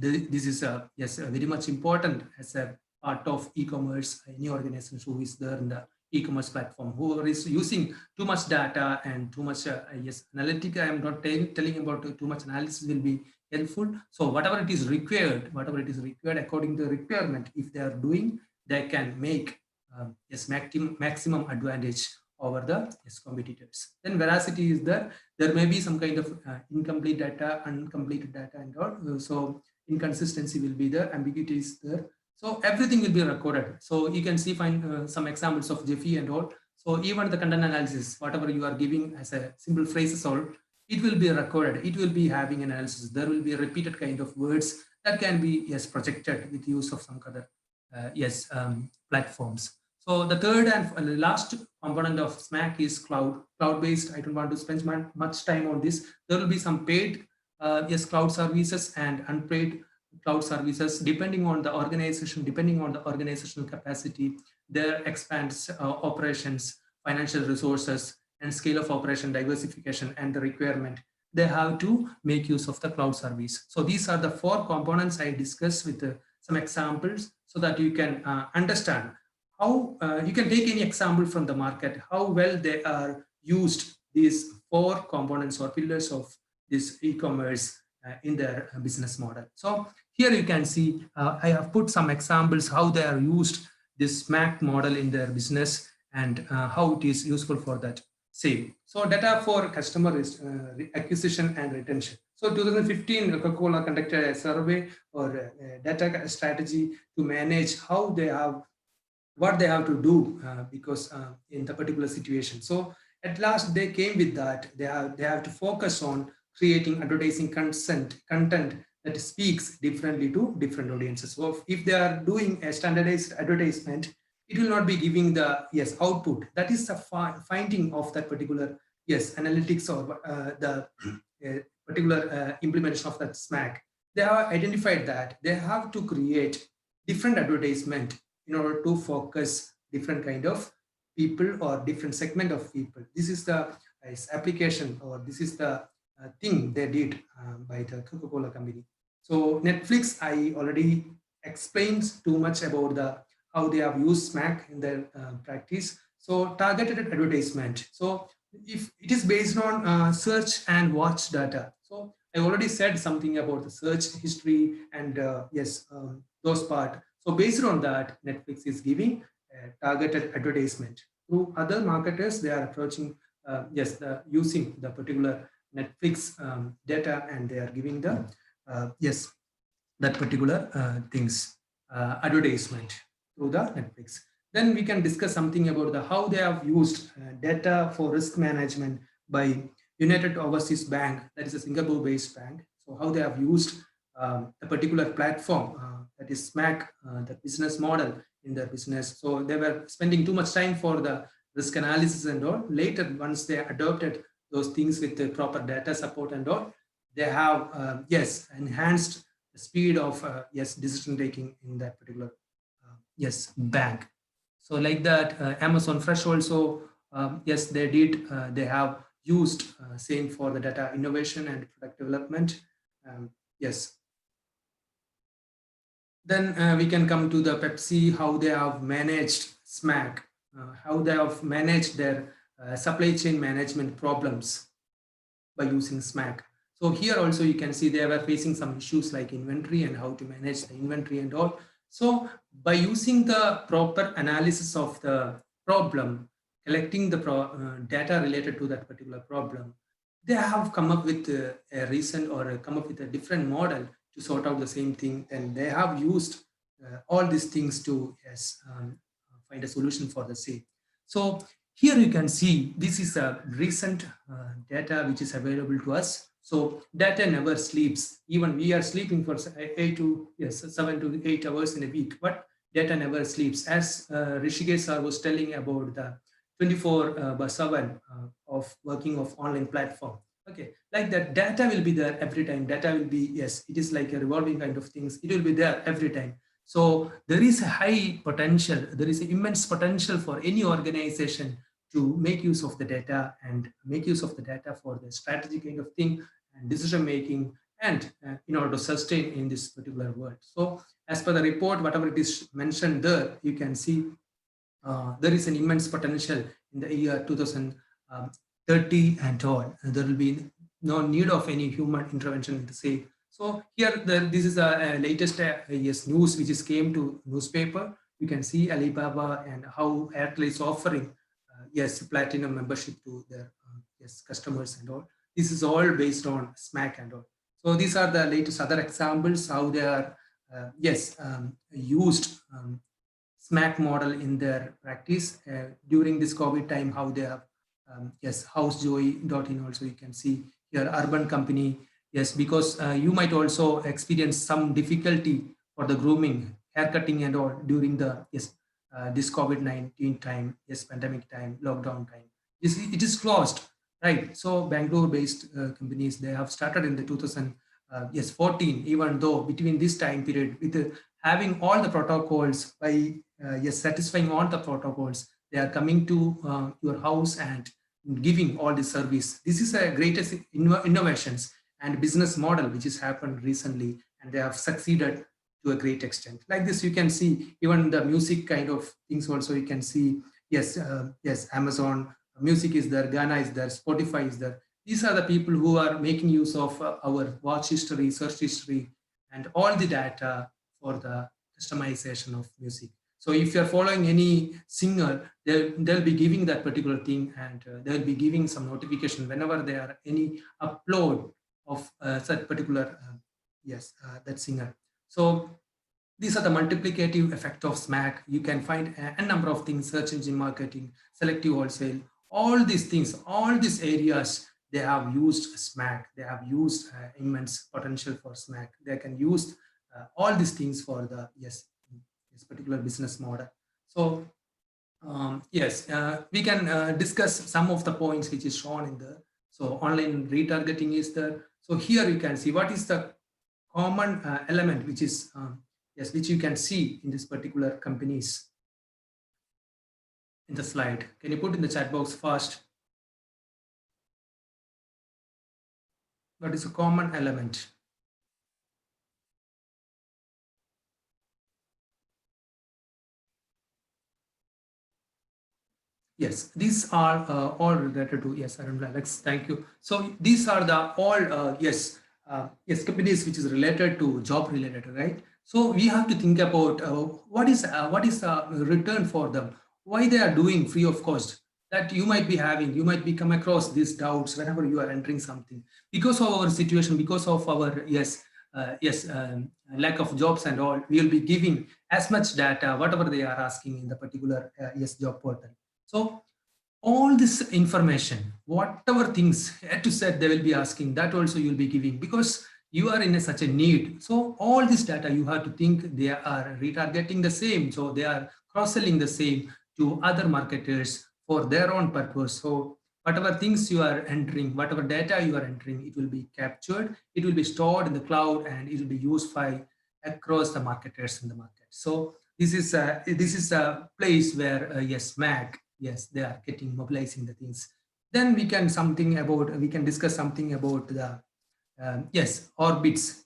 this is very much important as a part of e-commerce. Any organization who is there in the e-commerce platform, who is using too much data and too much analytic, I am not telling about too much analysis will be helpful. So whatever it is required according to the requirement, if they are doing, they can make maximum advantage over the competitors. Then veracity is there. There may be some kind of incomplete data, uncompleted data, and all. So inconsistency will be there, ambiguity is there. So everything will be recorded. So you can see, find some examples of Jeffy and all. So even the content analysis, whatever you are giving as a simple phrase all, it will be recorded. It will be having analysis. There will be a repeated kind of words that can be projected with use of some other platforms. So the third and last component of SMAC is cloud-based. I don't want to spend much time on this. There will be some paid cloud services and unpaid cloud services, depending on the organization, depending on the organizational capacity, their expands operations, financial resources, and scale of operation, diversification, and the requirement. They have to make use of the cloud service. So these are the four components I discussed with some examples so that you can understand how you can take any example from the market, how well they are used, these four components or pillars of this e-commerce in their business model. So here you can see, I have put some examples how they are used this SMAC model in their business and how it is useful for that. Same. So data for customer acquisition and retention. So 2015, Coca-Cola conducted a survey or a data strategy to manage how they have, what they have to do because in the particular situation. So at last they came with that they have to focus on creating advertising content that speaks differently to different audiences. So if they are doing a standardized advertisement, it will not be giving the output. That is the finding of that particular analytics or the particular implementation of that SMAC. They have identified that they have to create different advertisement in order to focus different kind of people or different segment of people. This is the application, or this is the thing they did by the Coca-Cola company. So Netflix, I already explained too much about how they have used SMAC in their practice. So targeted advertisement. So if it is based on search and watch data. So I already said something about the search history and those part. So based on that, Netflix is giving targeted advertisement. Through other marketers, they are approaching using the particular Netflix data, and they are giving the that particular things advertisement through the Netflix. Then we can discuss something about how they have used data for risk management by United Overseas Bank, that is a Singapore-based bank. So how they have used a particular platform that is SMAC, the business model in their business. So they were spending too much time for the risk analysis and all. Later, once they adopted those things with the proper data support and all, they have enhanced the speed of decision taking in that particular bank. So like that, Amazon Fresh also they did. They have used same for the data innovation and product development. Then we can come to the Pepsi, how they have managed SMAC, how they have managed their supply chain management problems by using SMAC. So here also you can see they were facing some issues like inventory and how to manage the inventory and all. So by using the proper analysis of the problem, collecting the data related to that particular problem, they have come up with a reason or come up with a different model to sort out the same thing. And they have used all these things to find a solution for the same. So here you can see this is a recent data which is available to us. So data never sleeps. Even we are sleeping for 7 to 8 hours in a week, but data never sleeps. As Rishikesh sir was telling about the 24/7 of working of online platform. Okay, like that data will be there every time. Data will be, it is like a revolving kind of things. It will be there every time. So there is a high potential, there is an immense potential for any organization to make use of the data and make use of the data for the strategy kind of thing and decision making, and in order to sustain in this particular world. So as per the report, whatever it is mentioned there, you can see there is an immense potential in the year 2030 and all. There will be no need of any human intervention to say. So here, this is a latest news which is came to newspaper. You can see Alibaba and how Airtel is offering platinum membership to their customers and all. This is all based on SMAC and all. So these are the latest other examples how they are used SMAC model in their practice during this COVID time. How they have housejoy.in also you can see here, urban company. Yes, because you might also experience some difficulty for the grooming, haircutting and all during the this COVID-19 time, pandemic time, lockdown time. It is closed, right? So Bangalore-based companies, they have started in the 2014, even though between this time period, with having all the protocols, by satisfying all the protocols, they are coming to your house and giving all the service. This is a greatest innovations and business model which has happened recently, and they have succeeded to a great extent. Like this, you can see even the music kind of things also. You can see Amazon Music is there, Ghana is there, Spotify is there. These are the people who are making use of our watch history, search history, and all the data for the customization of music. So if you're following any singer, they'll be giving that particular thing, and they'll be giving some notification whenever there are any upload of such particular that singer. So these are the multiplicative effect of SMAC. You can find a number of things: search engine marketing, selective wholesale, all these things, all these areas they have used SMAC, they have used immense potential for SMAC. They can use all these things for the this particular business model. So yes, we can discuss some of the points which is shown in the. So online retargeting is there. So here you can see what is the common element which is which you can see in this particular companies in the slide. Can you put in the chat box first? What is a common element? Yes, these are all related to, yes, Arun Alex, thank you. So these are the all, yes, companies which is related to job related, right? So we have to think about what is the return for them, why they are doing free of cost, that you might be having, you might be come across these doubts whenever you are entering something. Because of our situation, because of our, lack of jobs and all, we will be giving as much data, whatever they are asking in the particular, job portal. So all this information, whatever things to said they will be asking, that also you'll be giving because you are in such a need. So all this data you have to think they are retargeting the same. So they are cross-selling the same to other marketers for their own purpose. So whatever things you are entering, whatever data you are entering, it will be captured, it will be stored in the cloud, and it will be used by across the marketers in the market. So this is a place where yes, MAC, yes, they are getting mobilizing the things. Then we can discuss something about the orbits.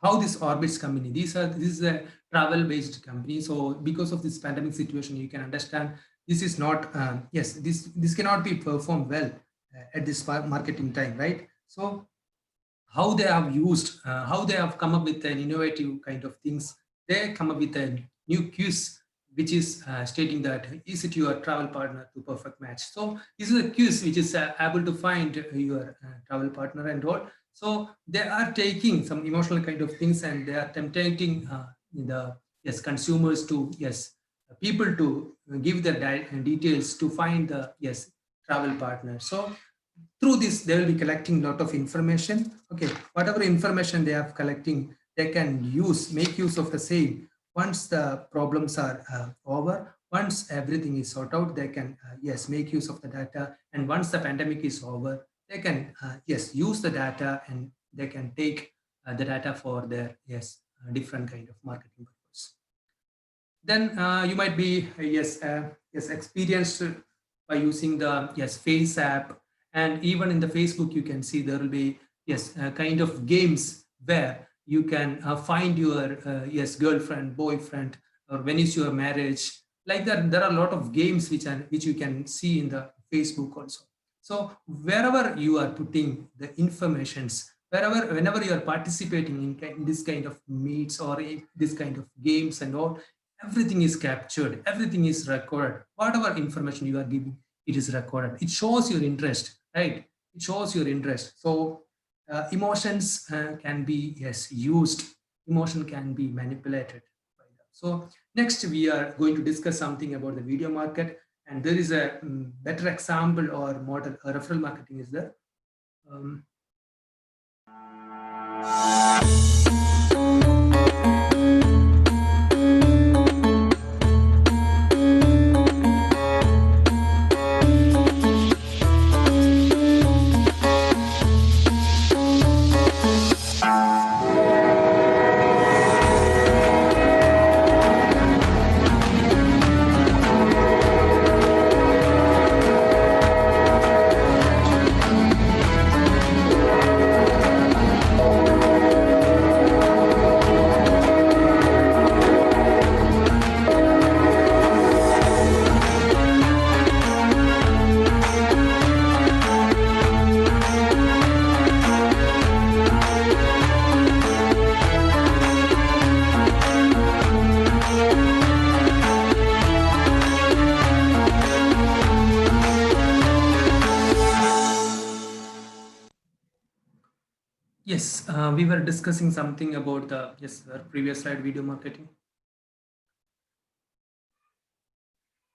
How this orbits company, this is a travel based company. So because of this pandemic situation, you can understand this is not this cannot be performed well at this marketing time, right? So how they have used, how they have come up with an innovative kind of things. They come up with a new quiz, which is stating that, is it your travel partner to perfect match? So this is a quiz which is able to find your travel partner and all. So they are taking some emotional kind of things and they are tempting the consumers to people to give their details to find the travel partner. So through this they will be collecting a lot of information. Okay, whatever information they are collecting, they can make use of the same. Once the problems are over, once everything is sorted out, they can make use of the data. And once the pandemic is over, they can use the data, and they can take the data for their different kind of marketing purpose. Then you might be experienced by using the Face app, and even in the Facebook you can see there will be kind of games where you can find your girlfriend, boyfriend, or when is your marriage. Like that, there are a lot of games which you can see in the Facebook also. So wherever you are putting the informations, whenever you are participating in this kind of meets or in this kind of games and all, everything is captured, everything is recorded. Whatever information you are giving, it is recorded. It shows your interest, right? It shows your interest. So emotions can be used. Emotion can be manipulated. So next we are going to discuss something about the video market, and there is a better example or model. Referral marketing is there. Yes, we were discussing something about the previous slide, video marketing.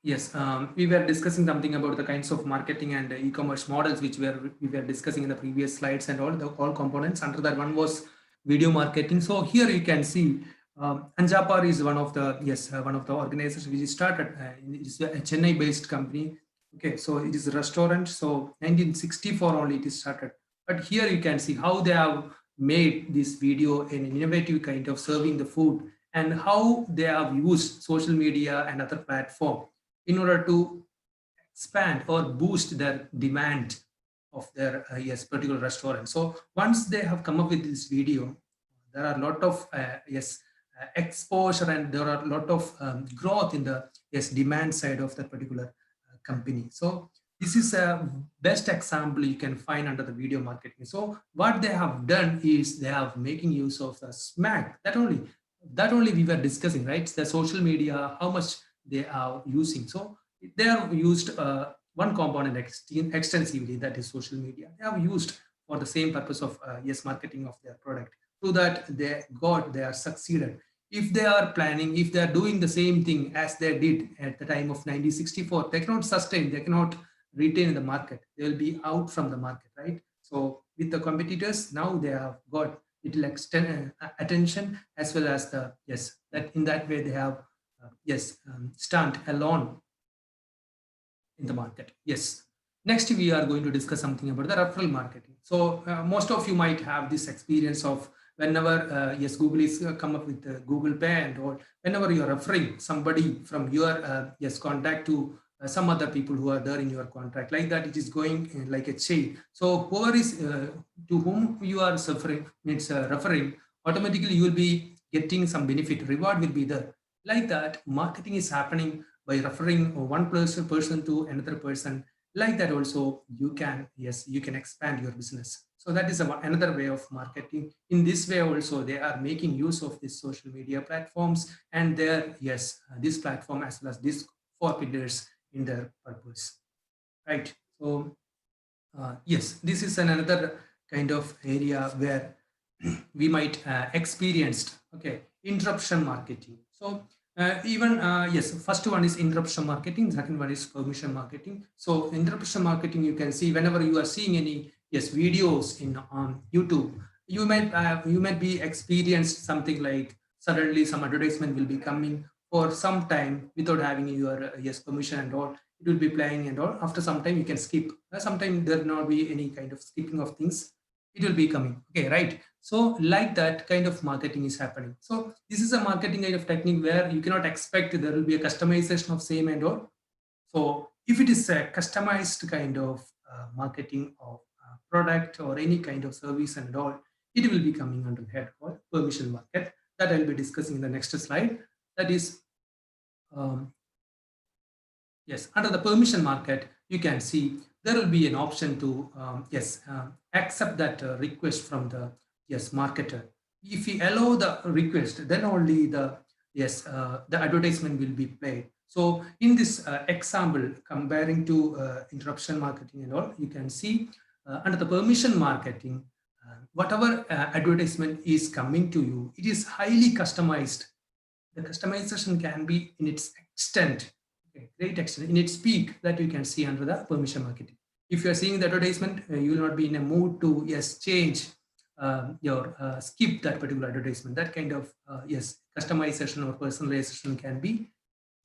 Yes, we were discussing something about the kinds of marketing and e-commerce models which we were discussing in the previous slides, and all components. Under that one was video marketing. So here you can see Anjapar is one of the one of the organizations which is started. It's a Chennai-based company. Okay, so it is a restaurant. So 1964 only it is started. But here you can see how they have made this video in an innovative kind of serving the food, and how they have used social media and other platform in order to expand or boost their demand of their particular restaurant. So once they have come up with this video, there are a lot of exposure, and there are a lot of growth in the demand side of that particular company. So this is a best example you can find under the video marketing. So what they have done is they have making use of the smack that only we were discussing, right? The social media, how much they are using. So they have used one component extensively, that is social media. They have used for the same purpose of marketing of their product. So that they are succeeded. If they are planning, if they are doing the same thing as they did at the time of 1964, they cannot sustain, they cannot retain the market. They will be out from the market, right? So with the competitors, now they have got little attention, as well as the that in that way they have stand alone in the market. Yes. Next, we are going to discuss something about the referral marketing. So most of you might have this experience of whenever Google is come up with Google Pay, and or whenever you are referring somebody from your contact to some other people who are there in your contract, like that, it is going like a chain. So whoever is to whom you are referring, automatically you will be getting some benefit, reward will be there. Like that, marketing is happening by referring one person to another person. Like that also, you can expand your business. So that is another way of marketing. In this way also, they are making use of these social media platforms, and their this platform as well as these 4 pillars in their purpose, right? So this is another kind of area where we might experienced interruption marketing. So first one is interruption marketing, second one is permission marketing. So interruption marketing, you can see whenever you are seeing any videos in on YouTube, you might be experienced something like suddenly some advertisement will be coming for some time without having your permission and all. It will be playing and all. After some time you can skip. Sometimes there will not be any kind of skipping of things. It will be coming. Okay, right? So like that kind of marketing is happening. So this is a marketing kind of technique where you cannot expect there will be a customization of same and all. So if it is a customized kind of marketing of product or any kind of service and all, it will be coming under the head called permission market, that I'll be discussing in the next slide. That is, under the permission market, you can see there will be an option to accept that request from the marketer. If we allow the request, then only the advertisement will be played. So in this example, comparing to interruption marketing and all, you can see under the permission marketing, whatever advertisement is coming to you, it is highly customized. The customization can be in its extent, great extent, in its peak, that you can see under the permission marketing. If you are seeing the advertisement, you will not be in a mood to change skip that particular advertisement. That kind of customization or personalization can be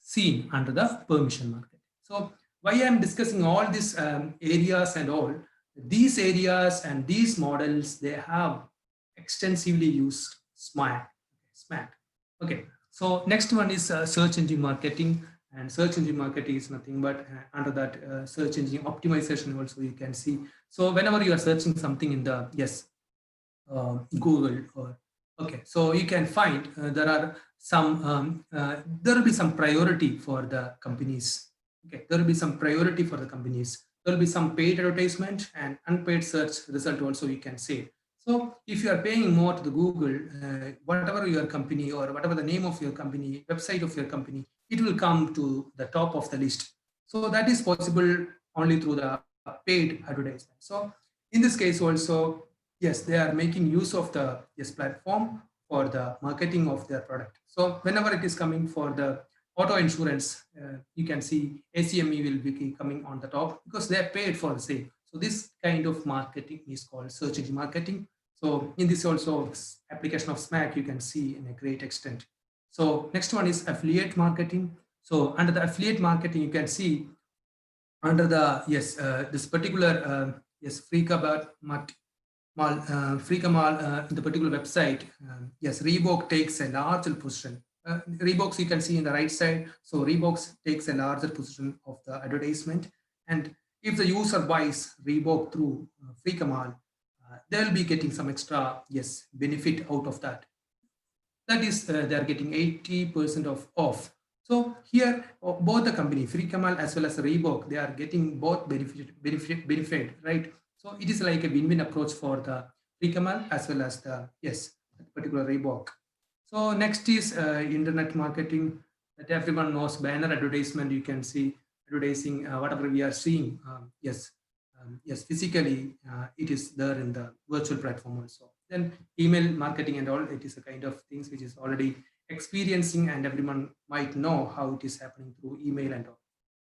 seen under the permission market. So why I am discussing all these areas and all, these areas and these models, they have extensively used SMART. Okay, so next one is search engine marketing. And search engine marketing is nothing but under that search engine optimization also you can see. So whenever you are searching something in the Google, or so you can find there are some there will be some priority for the companies. There will be some priority for the companies. There will be some paid advertisement and unpaid search result also you can say. So if you are paying more to the Google, whatever your company or whatever the name of your company, website of your company, it will come to the top of the list. So that is possible only through the paid advertisement. So in this case also, they are making use of the platform for the marketing of their product. So whenever it is coming for the auto insurance, you can see ACME will be coming on the top because they are paid for the same. So this kind of marketing is called search engine marketing. So in this also application of SMAC, you can see in a great extent. So next one is affiliate marketing. So under the affiliate marketing, you can see under the, this particular, Freaka Mall, in the particular website, Reebok takes a larger position. Reeboks you can see in the right side. So Reeboks takes a larger position of the advertisement. And if the user buys Reebok through Freaka Mall, they will be getting some extra, benefit out of that. That is, they are getting 80% of off. So here, both the company, Freaka Mall as well as Reebok, they are getting both benefit, right? So it is like a win-win approach for the Freaka Mall as well as the, particular Reebok. So next is internet marketing that everyone knows, banner advertisement. You can see advertising whatever we are seeing. Physically it is there in the virtual platform also. Then email marketing and all, it is a kind of things which is already experiencing and everyone might know how it is happening through email and all.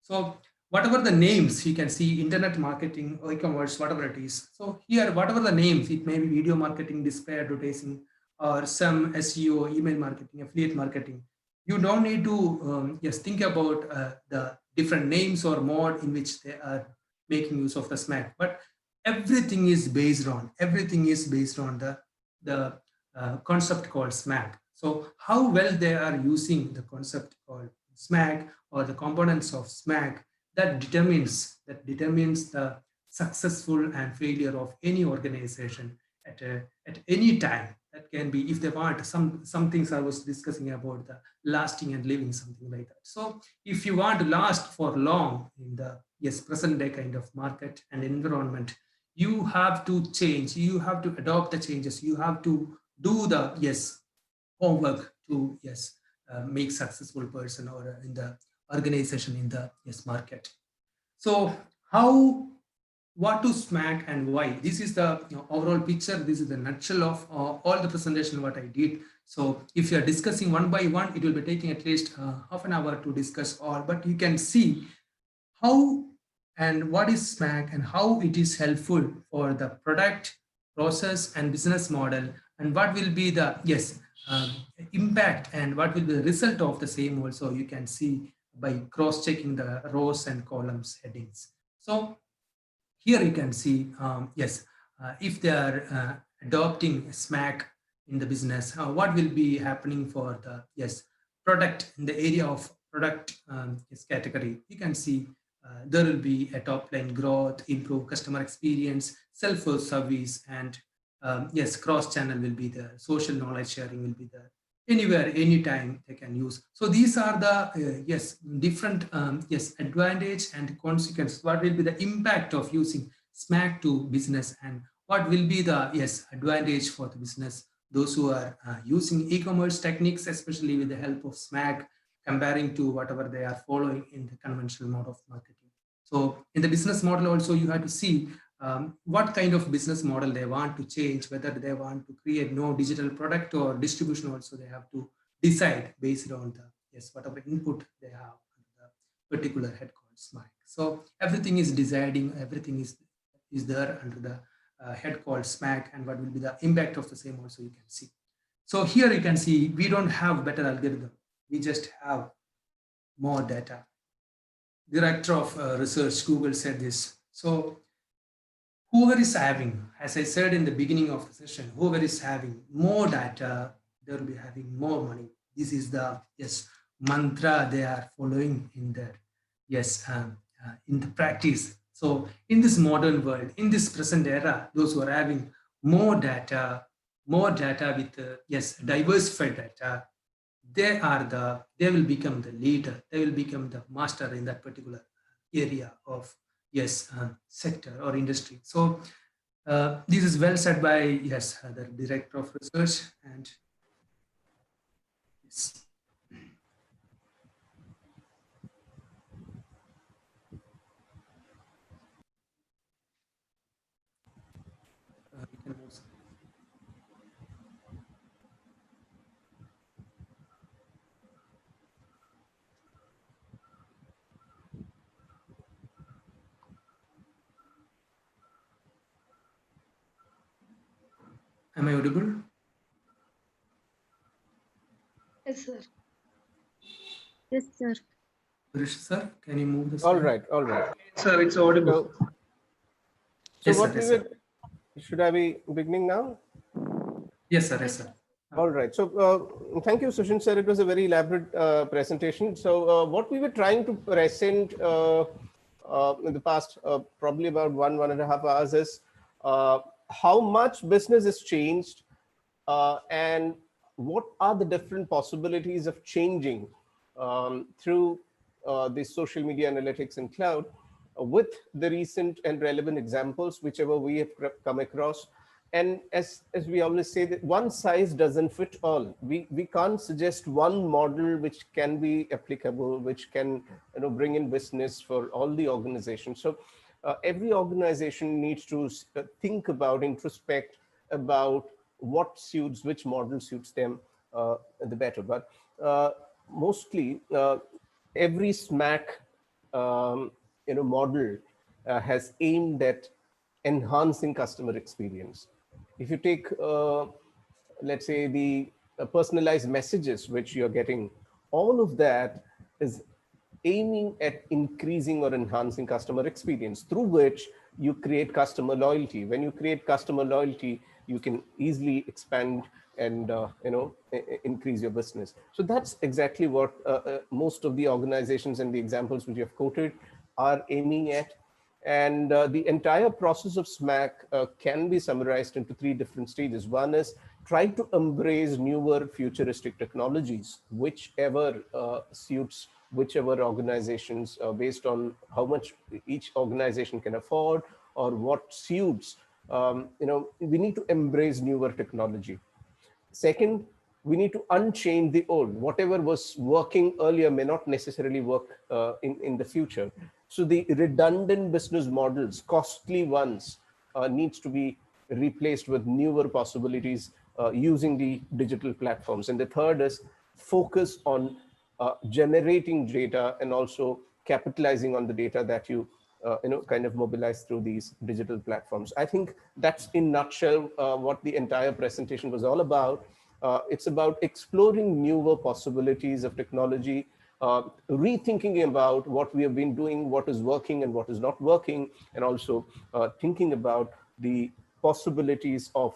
So whatever the names you can see, internet marketing, e-commerce, whatever it is. So here, whatever the names, it may be video marketing, display advertising, or some SEO, email marketing, affiliate marketing. You don't need to think about the different names or mode in which they are making use of the SMAC, but everything is based on the concept called SMAC. So how well they are using the concept called SMAC or the components of SMAC, that determines the successful and failure of any organization at any time. That can be, if they want, some things I was discussing about the lasting and living, something like that. So if you want to last for long in the present day kind of market and environment, you have to change, you have to adopt the changes, you have to do the homework to make successful person or in the organization in the market. So what to SMAC and why? This is the overall picture. This is the nutshell of all the presentation what I did. So if you are discussing one by one, it will be taking at least half an hour to discuss all, but you can see how and what is SMAC and how it is helpful for the product, process and business model, and what will be the impact and what will be the result of the same also you can see by cross-checking the rows and columns headings. So here you can see, if they are adopting SMAC in the business, what will be happening for the product in the area of product category. You can see there will be a top line growth, improve customer experience, self-service, and cross-channel will be there, social knowledge sharing will be there. Anywhere, anytime they can use. So these are the different advantage and consequence. What will be the impact of using SMAC to business, and what will be the advantage for the business? Those who are using e-commerce techniques, especially with the help of SMAC, comparing to whatever they are following in the conventional mode of marketing. So in the business model also, you have to see what kind of business model they want to change, whether they want to create no digital product or distribution also, they have to decide based on the whatever input they have on the particular head called SMAC. So everything is deciding, everything is there under the head called SMAC, and what will be the impact of the same also you can see. So here you can see we don't have better algorithm, we just have more data. Director of research, Google said this. So whoever is having, as I said in the beginning of the session, whoever is having more data, they will be having more money. This is the mantra they are following in their in the practice. So in this modern world, in this present era, those who are having more data with diversified data, they will become the leader, they will become the master in that particular area of sector or industry. So this is well said by the director of research. And we can move. Am I audible? Yes, sir. Yes, sir. Rishi sir, can you move the All slide? right, all right. Sir, it's audible. So Yes, sir. what we Yes, were, sir. should I be beginning now? Yes, sir. Yes, sir. All right. So thank you, Sushin sir. It was a very elaborate presentation. So what we were trying to present in the past probably about 1.5 hours is how much business has changed and what are the different possibilities of changing through the social media analytics and cloud with the recent and relevant examples, whichever we have come across. And as we always say, that one size doesn't fit all. We can't suggest one model which can be applicable, which can bring in business for all the organizations. So every organization needs to think about, introspect about what suits, which model suits them the better. But mostly every SMAC model has aimed at enhancing customer experience. If you take, let's say, the personalized messages which you're getting, all of that is aiming at increasing or enhancing customer experience, through which you create customer loyalty. When you create customer loyalty, you can easily expand and increase your business. So that's exactly what most of the organizations and the examples which you have quoted are aiming at. And the entire process of SMAC can be summarized into 3 different stages. One is try to embrace newer futuristic technologies, whichever suits whichever organizations based on how much each organization can afford or what suits. We need to embrace newer technology. Second, we need to unchain the old. Whatever was working earlier may not necessarily work in the future. So the redundant business models, costly ones, needs to be replaced with newer possibilities using the digital platforms. And the third is focus on generating data and also capitalizing on the data that you kind of mobilize through these digital platforms. I think that's in nutshell what the entire presentation was all about. It's about exploring newer possibilities of technology, rethinking about what we have been doing, what is working and what is not working, and also thinking about the possibilities of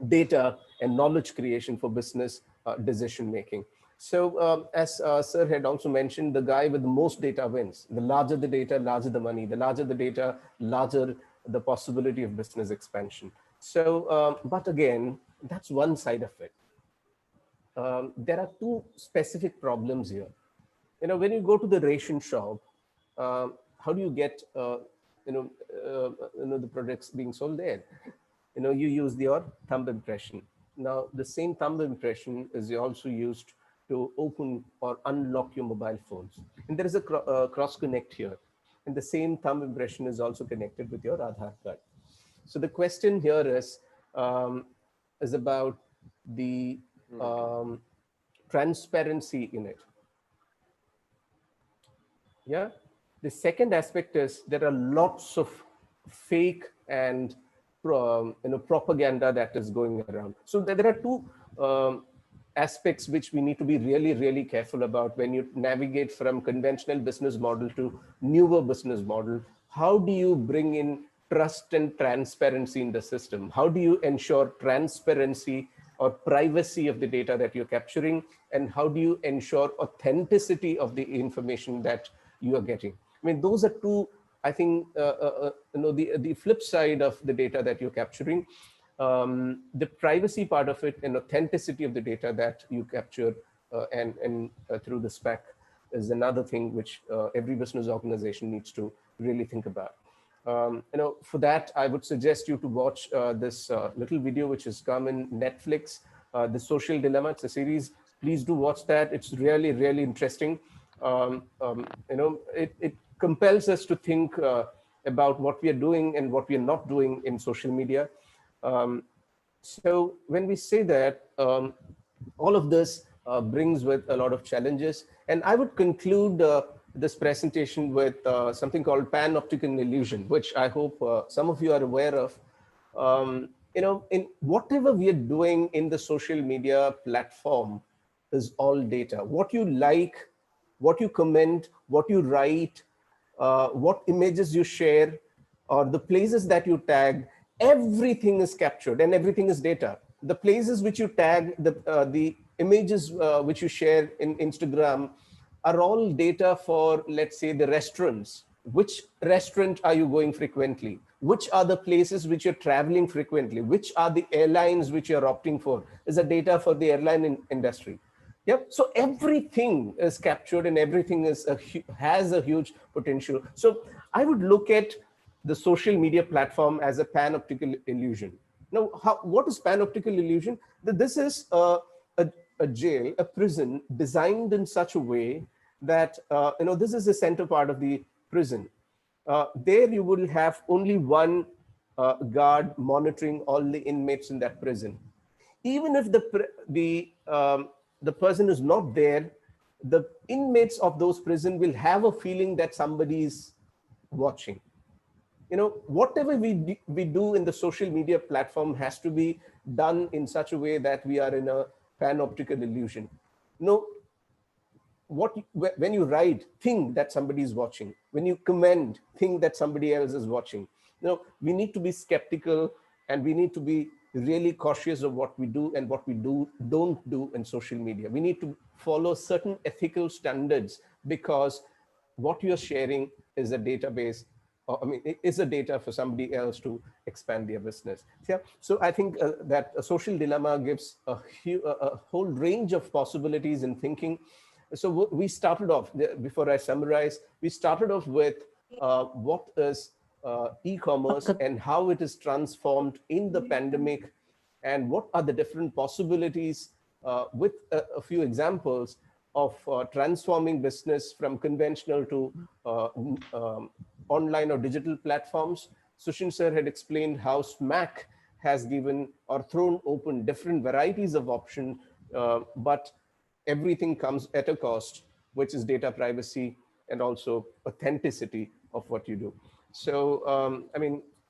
data and knowledge creation for business decision making. So as Sir had also mentioned, the guy with the most data wins. The larger the data, larger the money. The larger the data, larger the possibility of business expansion. So, but again, that's one side of it. There are 2 specific problems here. When you go to the ration shop, how do you get the products being sold there? You use your thumb impression. Now, the same thumb impression is also used to open or unlock your mobile phones. And there is a cross connect here. And the same thumb impression is also connected with your Aadhaar card. So the question here is about the transparency in it. Yeah. The second aspect is there are lots of fake and propaganda that is going around. So there are 2 aspects which we need to be really, really careful about when you navigate from conventional business model to newer business model. How do you bring in trust and transparency in the system? How do you ensure transparency or privacy of the data that you're capturing? And how do you ensure authenticity of the information that you are getting? I mean, those are 2, I think, the flip side of the data that you're capturing. The privacy part of it and authenticity of the data that you capture and through the spec is another thing which every business organization needs to really think about. For that, I would suggest you to watch this little video which has come in Netflix, The Social Dilemma. It's a series. Please do watch that. It's really, really interesting. It compels us to think about what we are doing and what we are not doing in social media. So when we say that, all of this brings with a lot of challenges. And I would conclude this presentation with something called panopticon illusion, which I hope some of you are aware of. in whatever we are doing in the social media platform is all data. What you like, what you comment, what you write, what images you share, or the places that you tag, everything is captured and everything is data. The places which you tag, the images which you share in Instagram are all data for, let's say, the restaurants. Which restaurant are you going frequently? Which are the places which you're traveling frequently? Which are the airlines which you're opting for? Is the data for the airline industry. Yep. So everything is captured and everything is has a huge potential. So I would look at the social media platform as a panoptical illusion. Now, what is panoptical illusion? This is a jail, a prison designed in such a way that, this is the center part of the prison. There you will have only one guard monitoring all the inmates in that prison. Even if the person is not there, the inmates of those prisons will have a feeling that somebody is watching. Whatever we do in the social media platform has to be done in such a way that we are in a panoptical illusion. When you write, think that somebody is watching. When you comment, think that somebody else is watching. We need to be skeptical, and we need to be really cautious of what we do and what we don't do in social media. We need to follow certain ethical standards, because what you're sharing is a database, it is a data for somebody else to expand their business. Yeah. So I think that a social dilemma gives a whole range of possibilities in thinking. So we started off, before I summarize, we started off with what is e-commerce and how it is transformed in the pandemic, and what are the different possibilities with a few examples of transforming business from conventional to online or digital platforms. Sushin sir had explained how SMAC has given or thrown open different varieties of option, but everything comes at a cost, which is data privacy and also authenticity of what you do. So,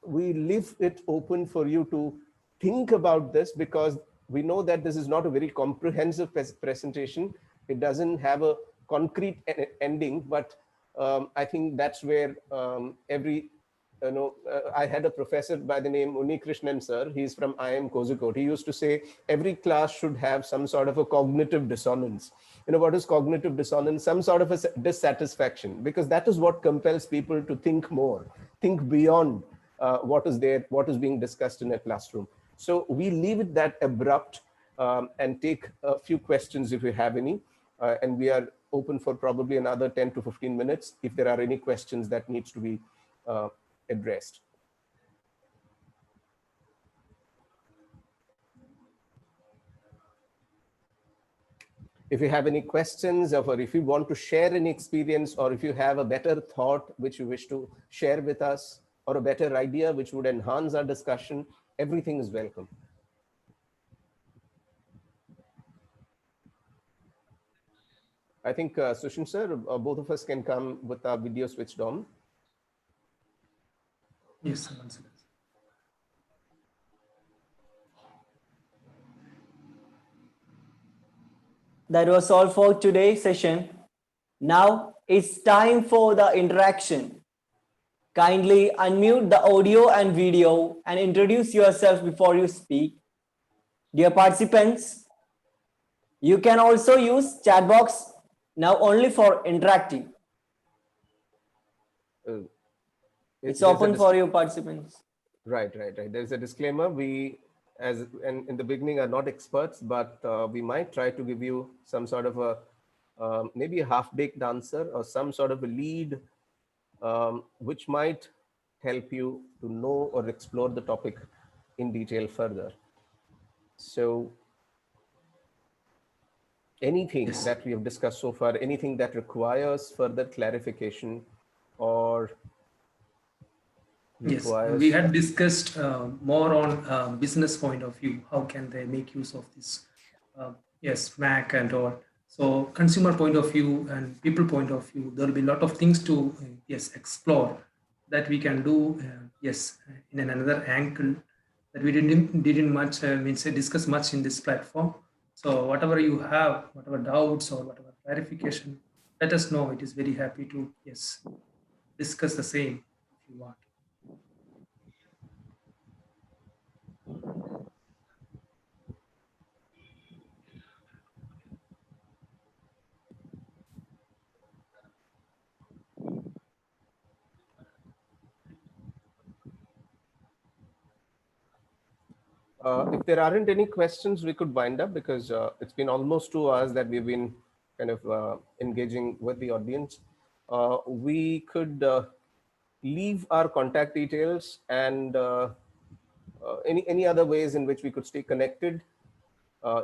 we leave it open for you to think about this, because we know that this is not a very comprehensive presentation. It doesn't have a concrete ending, but I think that's where I had a professor by the name Unikrishnan sir. He's from IIM Kozhikode. He used to say every class should have some sort of a cognitive dissonance. What is cognitive dissonance? Some sort of a dissatisfaction, because that is what compels people to think more, think beyond what is being discussed in a classroom. So we leave it that abrupt and take a few questions if you have any. And we are open for probably another 10 to 15 minutes if there are any questions that needs to be addressed. If you have any questions, or if you want to share any experience, or if you have a better thought which you wish to share with us, or a better idea which would enhance our discussion, everything is welcome. I think Sushin sir, both of us can come with our video switched on. Yes, that was all for today's session. Now it's time for the interaction. Kindly unmute the audio and video and introduce yourself before you speak. Dear participants, you can also use chat box now only for interacting. It's open for you participants. Right. There's a disclaimer. We, and in the beginning, are not experts, but we might try to give you some sort of a maybe a half-baked answer or some sort of a lead, which might help you to know or explore the topic in detail further. So anything that we have discussed so far, anything that requires further clarification or requires... Yes, we had discussed more on business point of view. How can they make use of this? Mac and all. So consumer point of view and people point of view, there will be a lot of things to explore that we can do in another angle that we didn't much discuss much in this platform. So whatever you have, whatever doubts or whatever clarification, let us know. It is very happy to discuss the same if you want. If there aren't any questions, we could wind up because it's been almost 2 hours that we've been kind of engaging with the audience. We could leave our contact details and any other ways in which we could stay connected,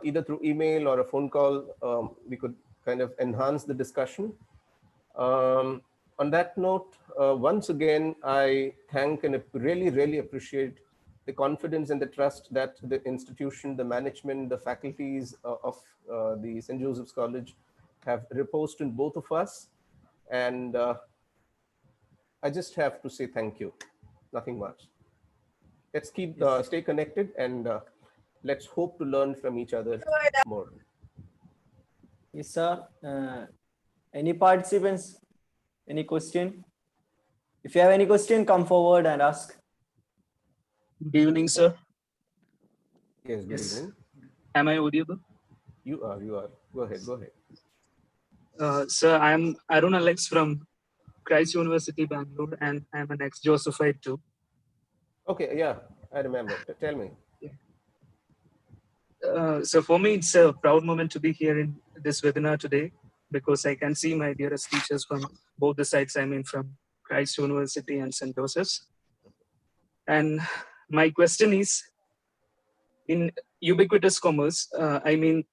either through email or a phone call. We could kind of enhance the discussion. On that note, once again, I thank and really appreciate the confidence and the trust that the institution, the management, the faculties of the St. Joseph's College have reposed in both of us. And I just have to say thank you, nothing much. Let's keep stay connected and let's hope to learn from each other more. Yes, sir. Any participants? Any question? If you have any question, come forward and ask. Good evening, sir. Yes, good evening. Am I audible? You are. Go ahead. Sir, I'm Arun Alex from Christ University, Bangalore, and I'm an ex-Josephite too. Okay, yeah, I remember. Tell me. So for me, it's a proud moment to be here in this webinar today because I can see my dearest teachers from both the sides. I mean, from Christ University and St. Joseph's. And my question is, in ubiquitous commerce, I mean,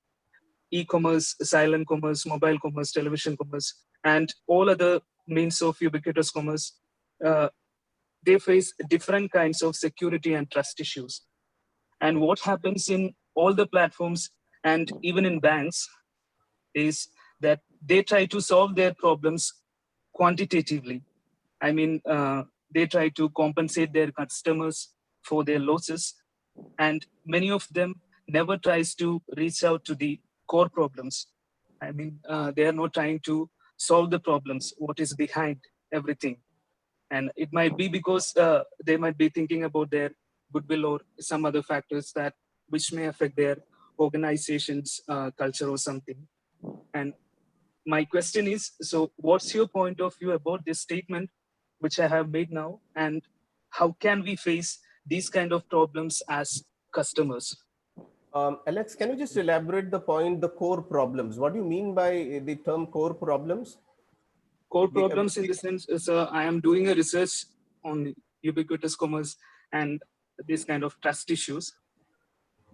e-commerce, silent commerce, mobile commerce, television commerce, and all other means of ubiquitous commerce, they face different kinds of security and trust issues. And what happens in all the platforms and even in banks is that they try to solve their problems quantitatively. I mean, they try to compensate their customers for their losses, and many of them never tries to reach out to the core problems. I mean, they are not trying to solve the problems, what is behind everything. And it might be because they might be thinking about their goodwill or some other factors that which may affect their organization's culture or something. And my question is, so what's your point of view about this statement, which I have made now, and how can we face these kind of problems as customers? Alex, can you just elaborate the point, the core problems? What do you mean by the term core problems? Core problems in the sense is I am doing a research on ubiquitous commerce and this kind of trust issues.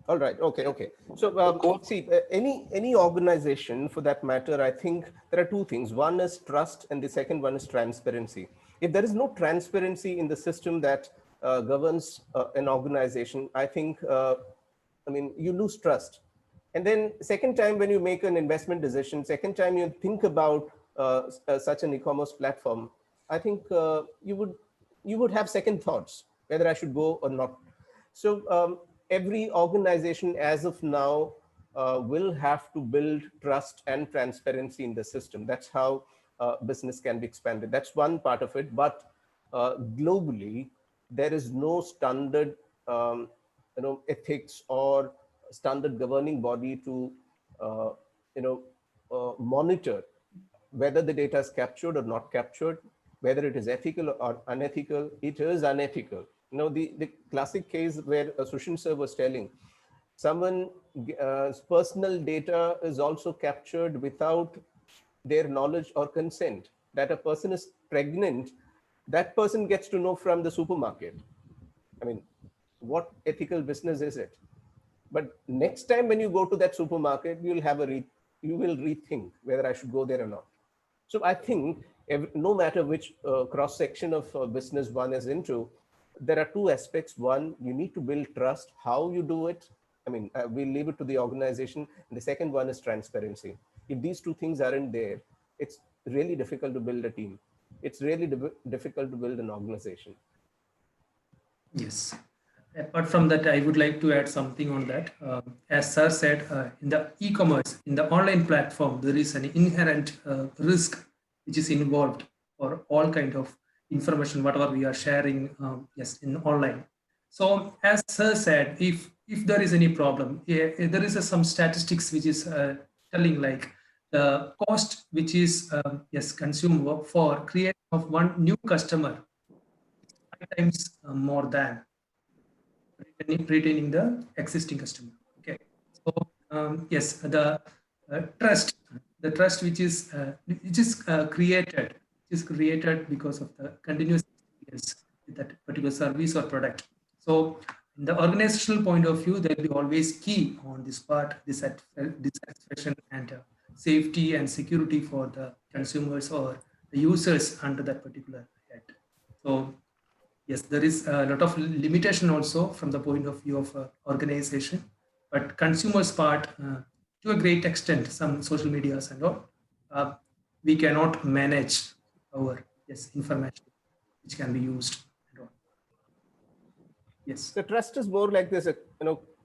All right. Okay. So see, any organization for that matter, I think there are two things. One is trust and the second one is transparency. If there is no transparency in the system that governs an organization, I think, I mean, you lose trust. And then second time when you make an investment decision, second time you think about such an e-commerce platform, I think you would have second thoughts whether I should go or not. So every organization as of now will have to build trust and transparency in the system. That's how business can be expanded. That's one part of it. But globally, there is no standard ethics or standard governing body to monitor whether the data is captured or not captured, whether it is ethical or unethical. It is unethical. The classic case where Sushin sir was telling, someone's personal data is also captured without their knowledge or consent. That a person is pregnant, that person gets to know from the supermarket. I mean, what ethical business is it? But next time when you go to that supermarket, you will rethink whether I should go there or not. So I think no matter which cross section of business one is into, there are two aspects. One, you need to build trust. How you do it, I mean, we'll leave it to the organization. And the second one is transparency. If these two things aren't there, it's really difficult to build a team. It's really difficult to build an organization. Yes. Apart from that, I would like to add something on that. As Sir said, in the e-commerce, in the online platform, there is an inherent risk which is involved for all kind of information, whatever we are sharing, yes, in online. So as Sir said, if there is any problem, there is some statistics which is telling like the cost which is yes consumed for creation of one new customer 5 times more than retaining the existing customer. Okay, so yes, the trust which is created because of the continuous experience with that particular service or product. So in the organizational point of view, there will be always key on this part, dissatisfaction and safety and security for the consumers or the users under that particular head. So yes, there is a lot of limitation also from the point of view of organization, but consumers part to a great extent, some social medias and all, we cannot manage our information which can be used and all. Yes. The trust is more like this,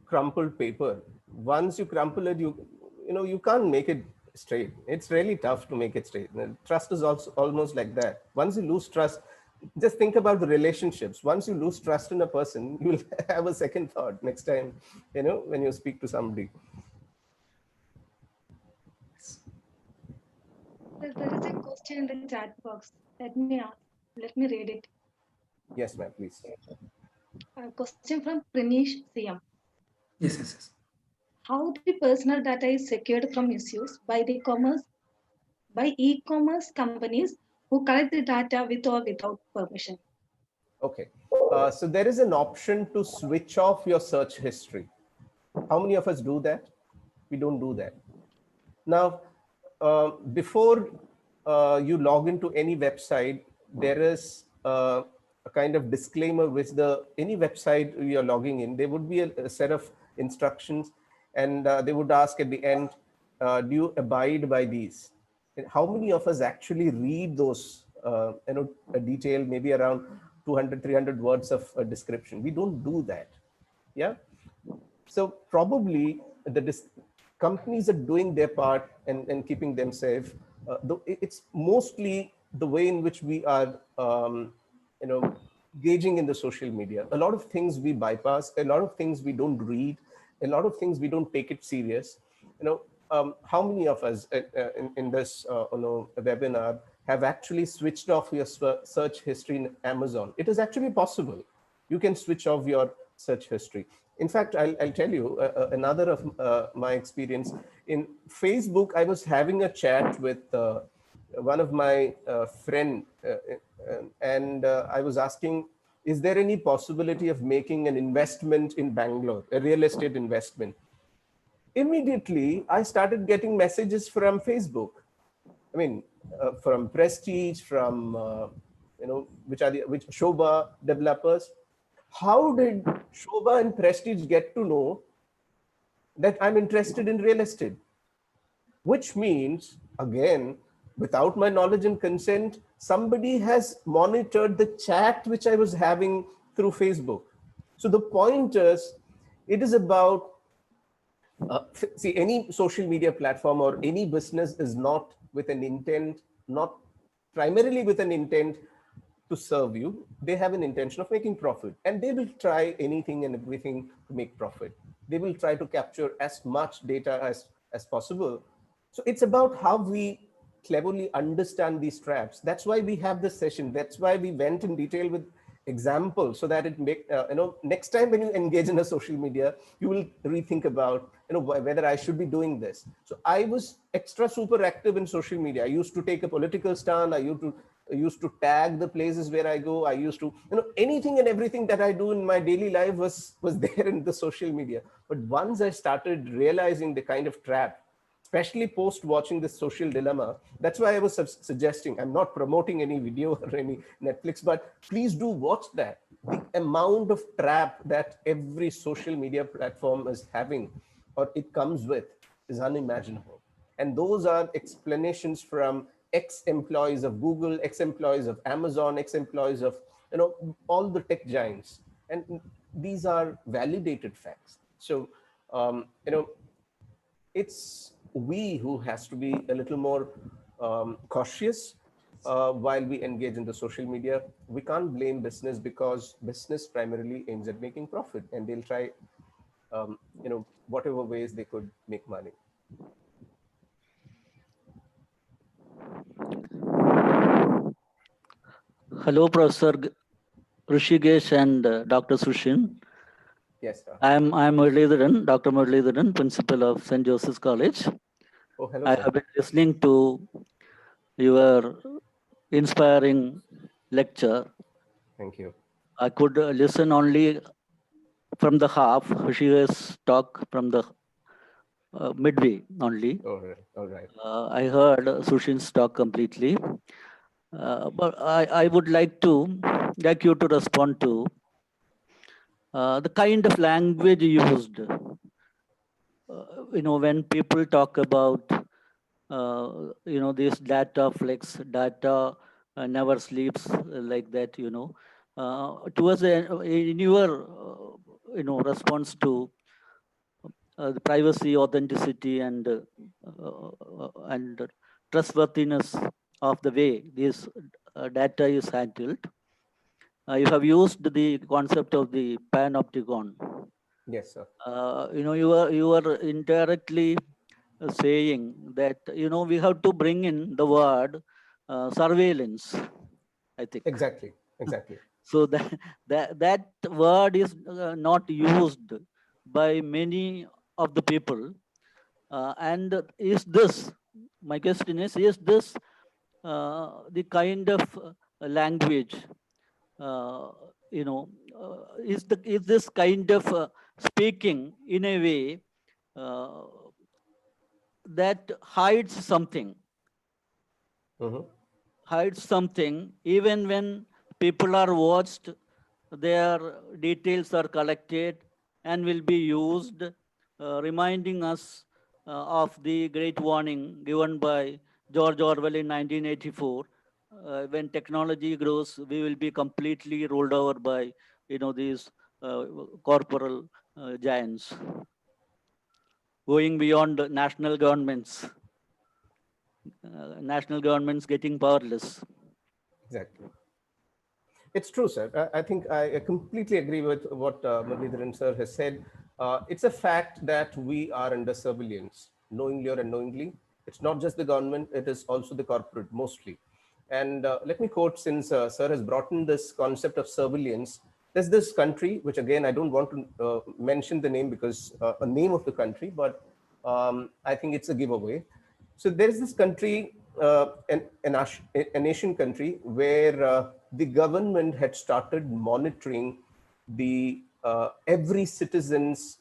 crumpled paper. Once you crumple it, you can't make it straight. It's really tough to make it straight. And trust is also almost like that. Once you lose trust, just think about the relationships. Once you lose trust in a person, you'll have a second thought next time, when you speak to somebody. There is a question in the chat box. Let me read it. Yes, ma'am, please. A question from Prinish CM. Yes. How the personal data is secured from misuse by e-commerce companies who collect the data with or without permission? Okay, so there is an option to switch off your search history. How many of us do that? We don't do that. Now, before you log into any website, there is a kind of disclaimer which any website you're logging in, there would be a set of instructions, and they would ask at the end, do you abide by these? And how many of us actually read those, a detail, maybe around 200, 300 words of description? We don't do that. Yeah. So probably companies are doing their part and keeping them safe. It's mostly the way in which we are, engaging in the social media. A lot of things we bypass, a lot of things we don't read, a lot of things we don't take it serious. How many of us in this webinar have actually switched off your search history in Amazon? It is actually possible. You can switch off your search history. In fact, I'll tell you another of my experience. In Facebook, I was having a chat with one of my friend, and I was asking, is there any possibility of making an investment in Bangalore, a real estate investment? Immediately, I started getting messages from Facebook. I mean, from Prestige, from which Shobha developers. How did Shobha and Prestige get to know that I'm interested in real estate? Which means, again, without my knowledge and consent, somebody has monitored the chat which I was having through Facebook. So the point is, it is about, see, any social media platform or any business is not with an intent, not primarily with an intent to serve you. They have an intention of making profit, and they will try anything and everything to make profit. They will try to capture as much data as possible. So it's about how we cleverly understand these traps. That's why we have this session. That's why we went in detail with examples, so that it make next time when you engage in a social media, you will rethink about whether I should be doing this. So I was extra super active in social media. I used to take a political stand. I used to tag the places where I go. I used to, anything and everything that I do in my daily life was there in the social media. But once I started realizing the kind of trap, especially post watching this Social Dilemma, that's why I was suggesting, I'm not promoting any video or any Netflix, but please do watch that. The amount of trap that every social media platform is having, or it comes with, is unimaginable. And those are explanations from ex-employees of Google, ex-employees of Amazon, ex-employees of all the tech giants. And these are validated facts. So, it's we who has to be a little more cautious while we engage in the social media. We can't blame business because business primarily aims at making profit, and they'll try, whatever ways they could make money. Hello, Professor Rishikesh and Dr. Sushin. Yes, sir. I'm Muralidharan, Dr. Muralidharan, principal of St. Joseph's College. Oh, hello, I sir. have been listening to your inspiring lecture. Thank you. I could listen only from the half. She has talk from the midway only. All right. I heard Sushin's talk completely. But I would like you to respond to the kind of language used. When people talk about this data flex, data never sleeps, like that. Towards in your response to the privacy, authenticity, and trustworthiness of the way this data is handled. You have used the concept of the panopticon. Yes, sir. You are indirectly saying that we have to bring in the word surveillance, I think. Exactly. So that word is not used by many of the people. And is this, my question is this the kind of language, is this kind of speaking in a way that hides something? Hides something, even when people are watched, their details are collected and will be used, reminding us of the great warning given by George Orwell in 1984. When technology grows, we will be completely rolled over by these corporal giants, going beyond national governments. National governments getting powerless. Exactly. It's true, sir. I think I completely agree with what Muralidharan sir has said. It's a fact that we are under surveillance, knowingly or unknowingly. It's not just the government, it is also the corporate, mostly. And let me quote, since sir has brought in this concept of surveillance. There's this country, which again, I don't want to mention the name because a name of the country, but I think it's a giveaway. So there is this country, an Asian country, where the government had started monitoring the every citizen's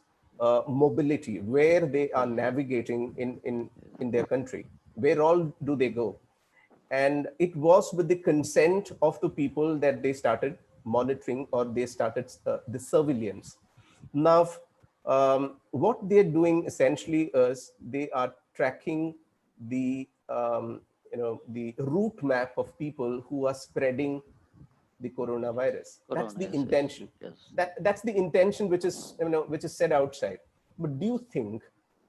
mobility, where they are navigating in their country, where all do they go. And it was with the consent of the people that they started monitoring, or they started the surveillance. Now, what they're doing essentially is they are tracking the the route map of people who are spreading the coronavirus. That's the intention. Yes. That's the intention, which is which is said outside. But do you think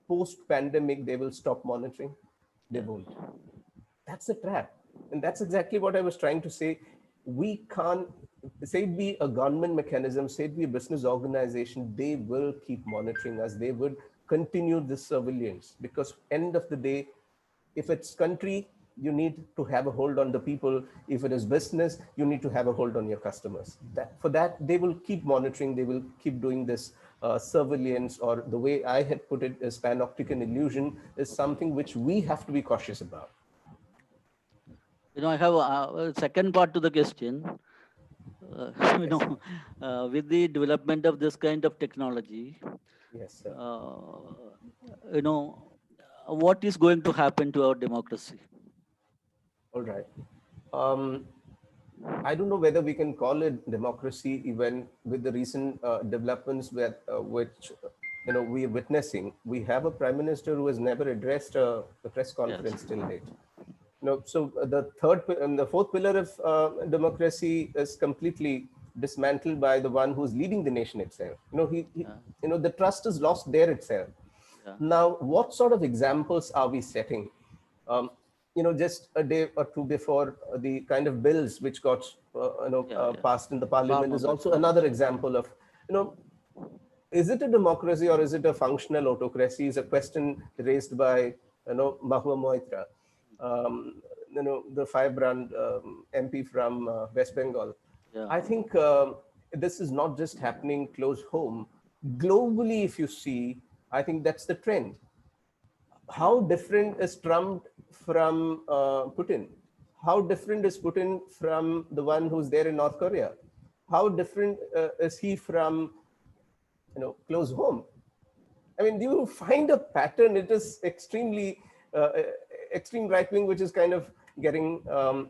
post-pandemic they will stop monitoring? They won't. That's a trap, and that's exactly what I was trying to say. We can't say it be a government mechanism, say it be a business organization, they will keep monitoring us. They would continue this surveillance, because end of the day, if it's country, you need to have a hold on the people. If it is business, you need to have a hold on your customers. For that, they will keep monitoring. They will keep doing this surveillance, or the way I had put it is panopticon illusion, is something which we have to be cautious about. I have a second part to the question. With the development of this kind of technology, yes, sir. What is going to happen to our democracy? All right. I don't know whether we can call it democracy, even with the recent developments which we are witnessing. We have a prime minister who has never addressed a press conference till date. So the fourth pillar of democracy is completely dismantled by the one who's leading the nation itself. The trust is lost there itself. Now, what sort of examples are we setting? Just a day or two before, the kind of bills which got passed in the parliament is also another example of, is it a democracy or is it a functional autocracy? Is a question raised by Mahua Moitra, the firebrand MP from West Bengal. I think this is not just happening close home. Globally, if you see, I think that's the trend. How different is Trump from Putin? How different is Putin from the one who's there in North Korea? How different is he from close home? I mean, do you find a pattern? It is extremely extreme right wing, which is kind of getting,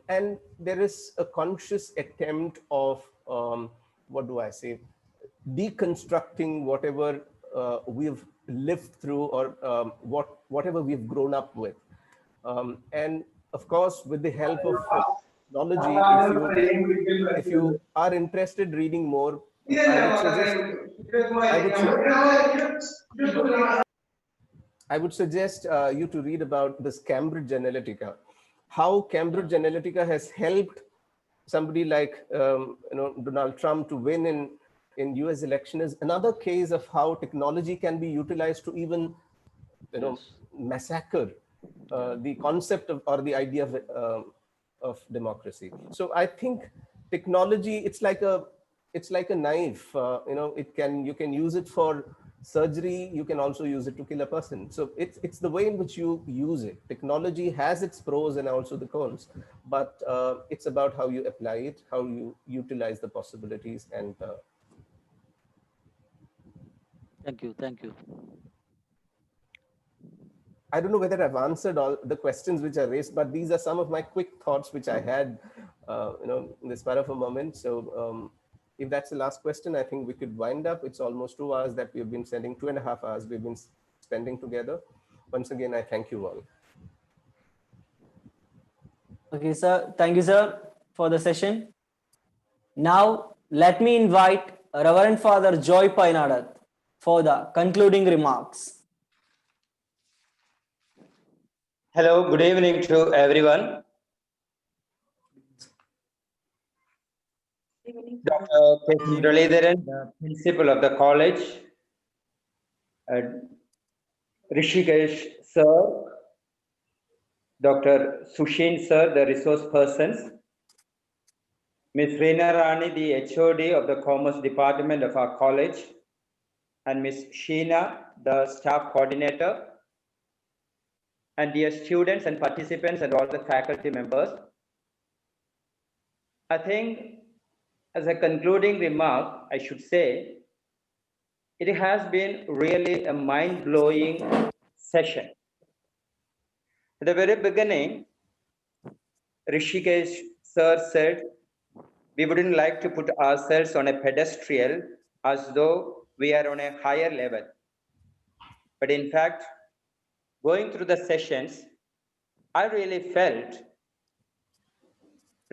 and there is a conscious attempt of, what do I say, deconstructing whatever we've lived through or whatever we've grown up with. And of course, with the help of technology, if you are interested reading more, I would suggest you to read about this Cambridge Analytica, how Cambridge Analytica has helped somebody like Donald Trump to win in US election is another case of how technology can be utilized to even massacre the concept of or the idea of democracy. So I think technology, it's like a knife. You can use it for surgery. You can also use it to kill a person. So it's the way in which you use it. Technology has its pros and also the cons, but it's about how you apply it, how you utilize the possibilities. And Thank you. I don't know whether I've answered all the questions which are raised, but these are some of my quick thoughts which I had, in this part of a moment. So if that's the last question, I think we could wind up. It's almost 2 hours that we've been spending, 2.5 hours we've been spending together. Once again, I thank you all. Okay, sir. Thank you, sir, for the session. Now, let me invite Reverend Father Joy Painadat for the concluding remarks. Hello, good evening to everyone. Dr. K.C. Muralidharan, the principal of the college, Rishikesh sir, Dr. Sushin sir, the resource persons, Ms. Reena Rani, the HOD of the Commerce Department of our college, and Ms. Sheena, the staff coordinator, and dear students and participants and all the faculty members. I think as a concluding remark, I should say, it has been really a mind-blowing session. At the very beginning, Rishikesh sir said, we wouldn't like to put ourselves on a pedestal as though we are on a higher level. But in fact, going through the sessions, I really felt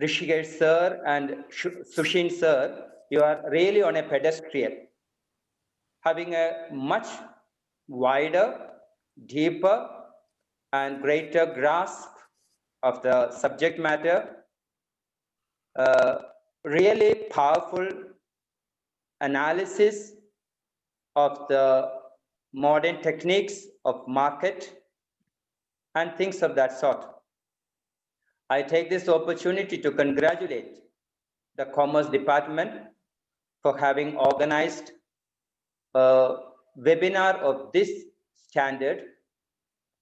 Rishikesh sir and Sushin sir, you are really on a pedestal, having a much wider, deeper, and greater grasp of the subject matter. Really powerful analysis of the modern techniques of market and things of that sort. I take this opportunity to congratulate the Commerce Department for having organized a webinar of this standard.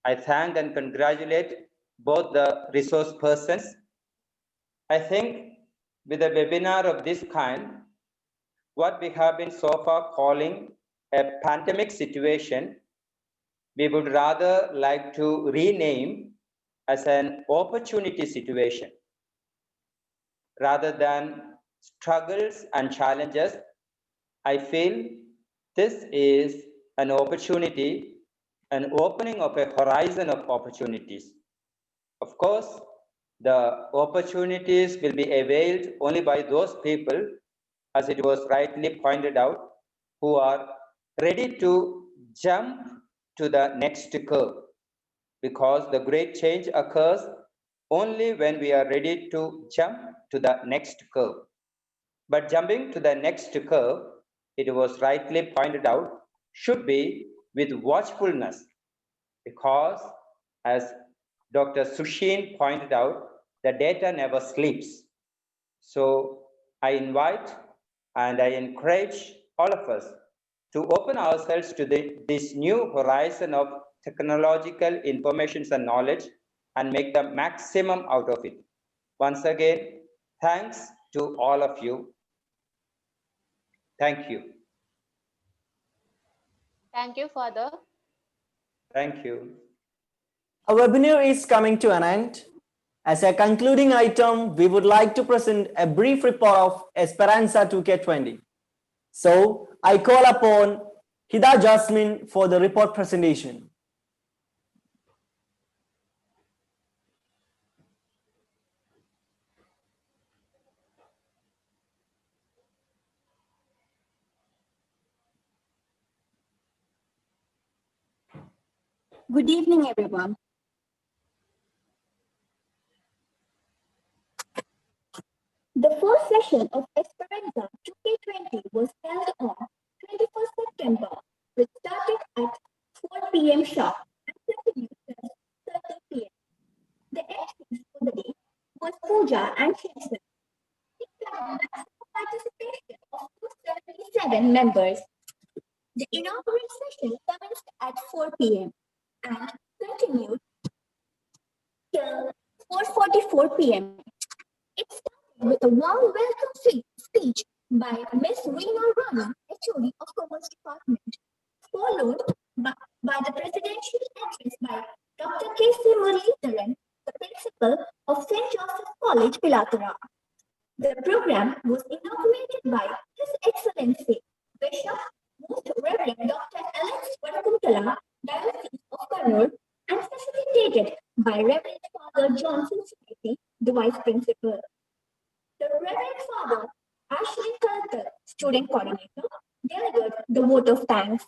I thank and congratulate both the resource persons. I think with a webinar of this kind, what we have been so far calling a pandemic situation, we would rather like to rename as an opportunity situation. Rather than struggles and challenges, I feel this is an opportunity, an opening of a horizon of opportunities. Of course, the opportunities will be availed only by those people as it was rightly pointed out, who are ready to jump to the next curve, because the great change occurs only when we are ready to jump to the next curve. But jumping to the next curve, it was rightly pointed out, should be with watchfulness, because as Dr. Sushin pointed out, the data never sleeps. So I invite and I encourage all of us to open ourselves to this new horizon of technological information and knowledge and make the maximum out of it. Once again, thanks to all of you. Thank you. Thank you, Father. Thank you. Our webinar is coming to an end. As a concluding item, we would like to present a brief report of Esperanza 2K20. So I call upon Hida Jasmine for the report presentation. Good evening, everyone. The first session of Esperanza 2K20 was held on 21st September, which started at 4 p.m. sharp and continued till 30 p.m. The MCs for the day was Pooja and Shinsen. We had a maximum participation of 277 members. The inaugural session commenced at 4 p.m. and continued till 4:44 p.m. It started with a warm welcome speech by Miss Reena Rani, HOD of Commerce Department, followed by the presidential address by Dr. K.C. Muralidharan, the principal of St. Joseph College, Pilatara. The program was inaugurated by His Excellency Bishop Most Reverend Dr. Alex Vadakuntala, Diocese of Kannur, and facilitated by Reverend Father Johnson Smith, the Vice Principal. The Reverend Father Ashley Kalkar, Student Coordinator, delivered the vote of thanks.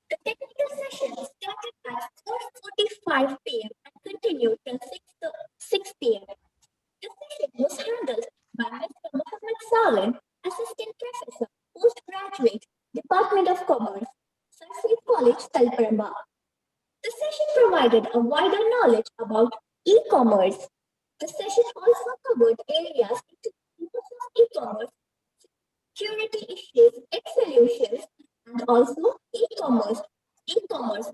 The technical session started at 4:45 p.m. and continued till 6 p.m. The session was handled by Mr. Mohammed Salim, Assistant Professor, Postgraduate, Department of Commerce, Sir College, Talparamba. The session provided a wider knowledge about e-commerce. The session also covered areas into e-commerce, security issues, its solutions, and also e-commerce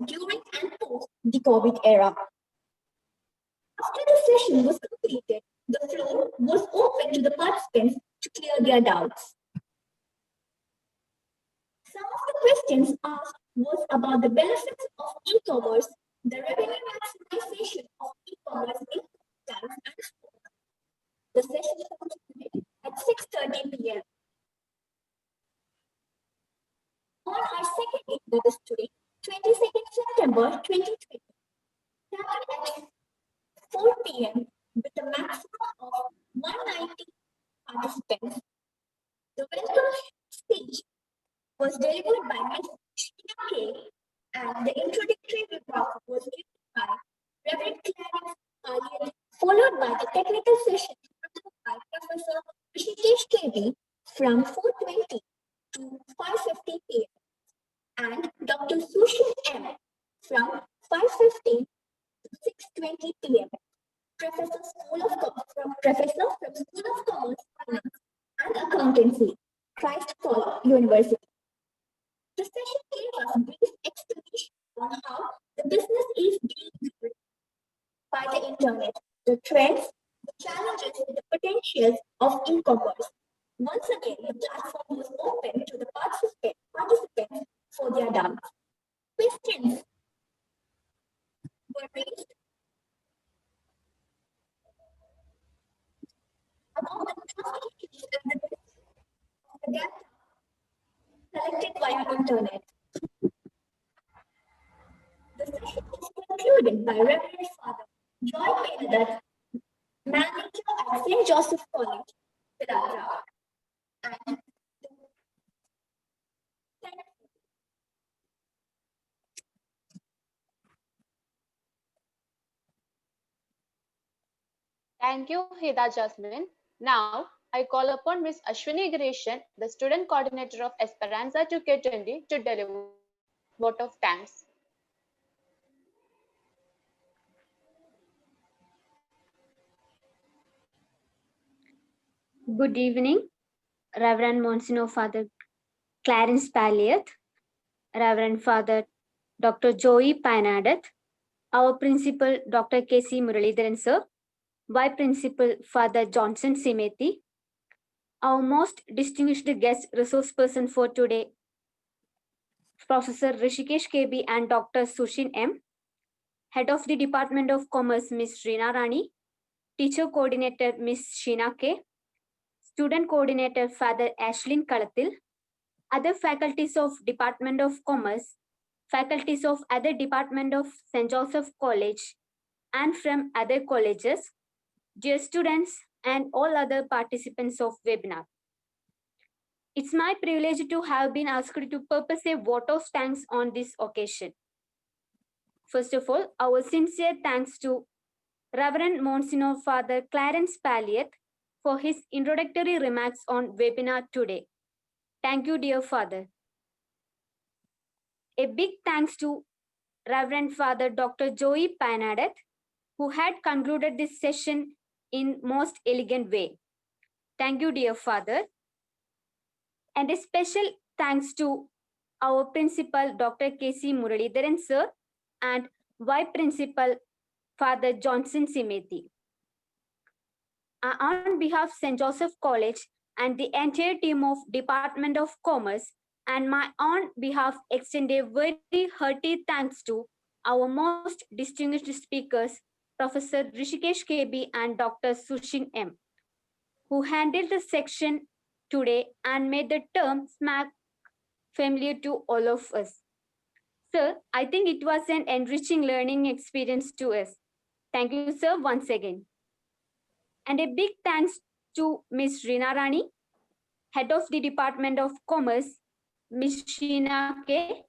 during and post the COVID era. After the session was completed, the floor was open to the participants to clear their doubts. Some of the questions asked was about the benefits of e-commerce, the revenue maximization of e-commerce income tax and stock. The session concluded at 6:30 p.m. On our second day, that is today, 22nd September 2020, started at 4 p.m. with a maximum of 190 participants. The welcome speech was delivered by Ms. Sheena K, and the introductory remark was given by Reverend Clarence Aliat, followed by the technical session by Professor Rishikesh KB from 4:20 to 5:50 p.m. and Dr. Sushin M from 5:15 to 6:20 p.m. Professor from School of Commerce, Finance and Accountancy, Christ College University. The session gave us a brief explanation on how the business is being driven by the internet, the trends, the challenges, and the potentials of e-commerce. Once again, the platform was open to the participants for their doubts. Questions were raised about the issues and the data collected via internet. The session was concluded by Reverend Father Joy Penadat, manager at St. Joseph College, Esperanza. And Thank you, Hida Jasmine. Now, I call upon Ms. Ashwini Greshan, the student coordinator of Esperanza 2K20, to deliver vote of thanks. Good evening, Reverend Monsignor Father Clarence Palliath, Reverend Father Dr. Joey Painadath, our Principal Dr. K.C. Muralidharan Sir, Vice Principal Father Johnson Simeti, our most distinguished guest resource person for today, Professor Rishikesh KB and Dr. Sushin M, Head of the Department of Commerce, Ms. Reena Rani, Teacher Coordinator, Ms. Sheena K, Student Coordinator, Father Ashlyn Kalatil, other faculties of Department of Commerce, faculties of other Department of St. Joseph College, and from other colleges, dear students, and all other participants of webinar. It's my privilege to have been asked to purpose a vote of thanks on this occasion. First of all, our sincere thanks to Reverend Monsignor Father Clarence Palliath for his introductory remarks on webinar today. Thank you, dear Father. A big thanks to Reverend Father Dr. Joey Painadath, who had concluded this session in most elegant way. Thank you, dear Father. And a special thanks to our Principal Dr. K.C. Muralidharan Sir and Vice Principal Father Johnson Simeti. On behalf of St. Joseph College and the entire team of Department of Commerce, and my own behalf, extend a very hearty thanks to our most distinguished speakers, Professor Rishikesh KB and Dr. Sushin M, who handled the section today and made the term SMAC familiar to all of us. Sir, I think it was an enriching learning experience to us. Thank you, sir, once again. And a big thanks to Ms. Reena Rani, Head of the Department of Commerce, Ms. Sheena K,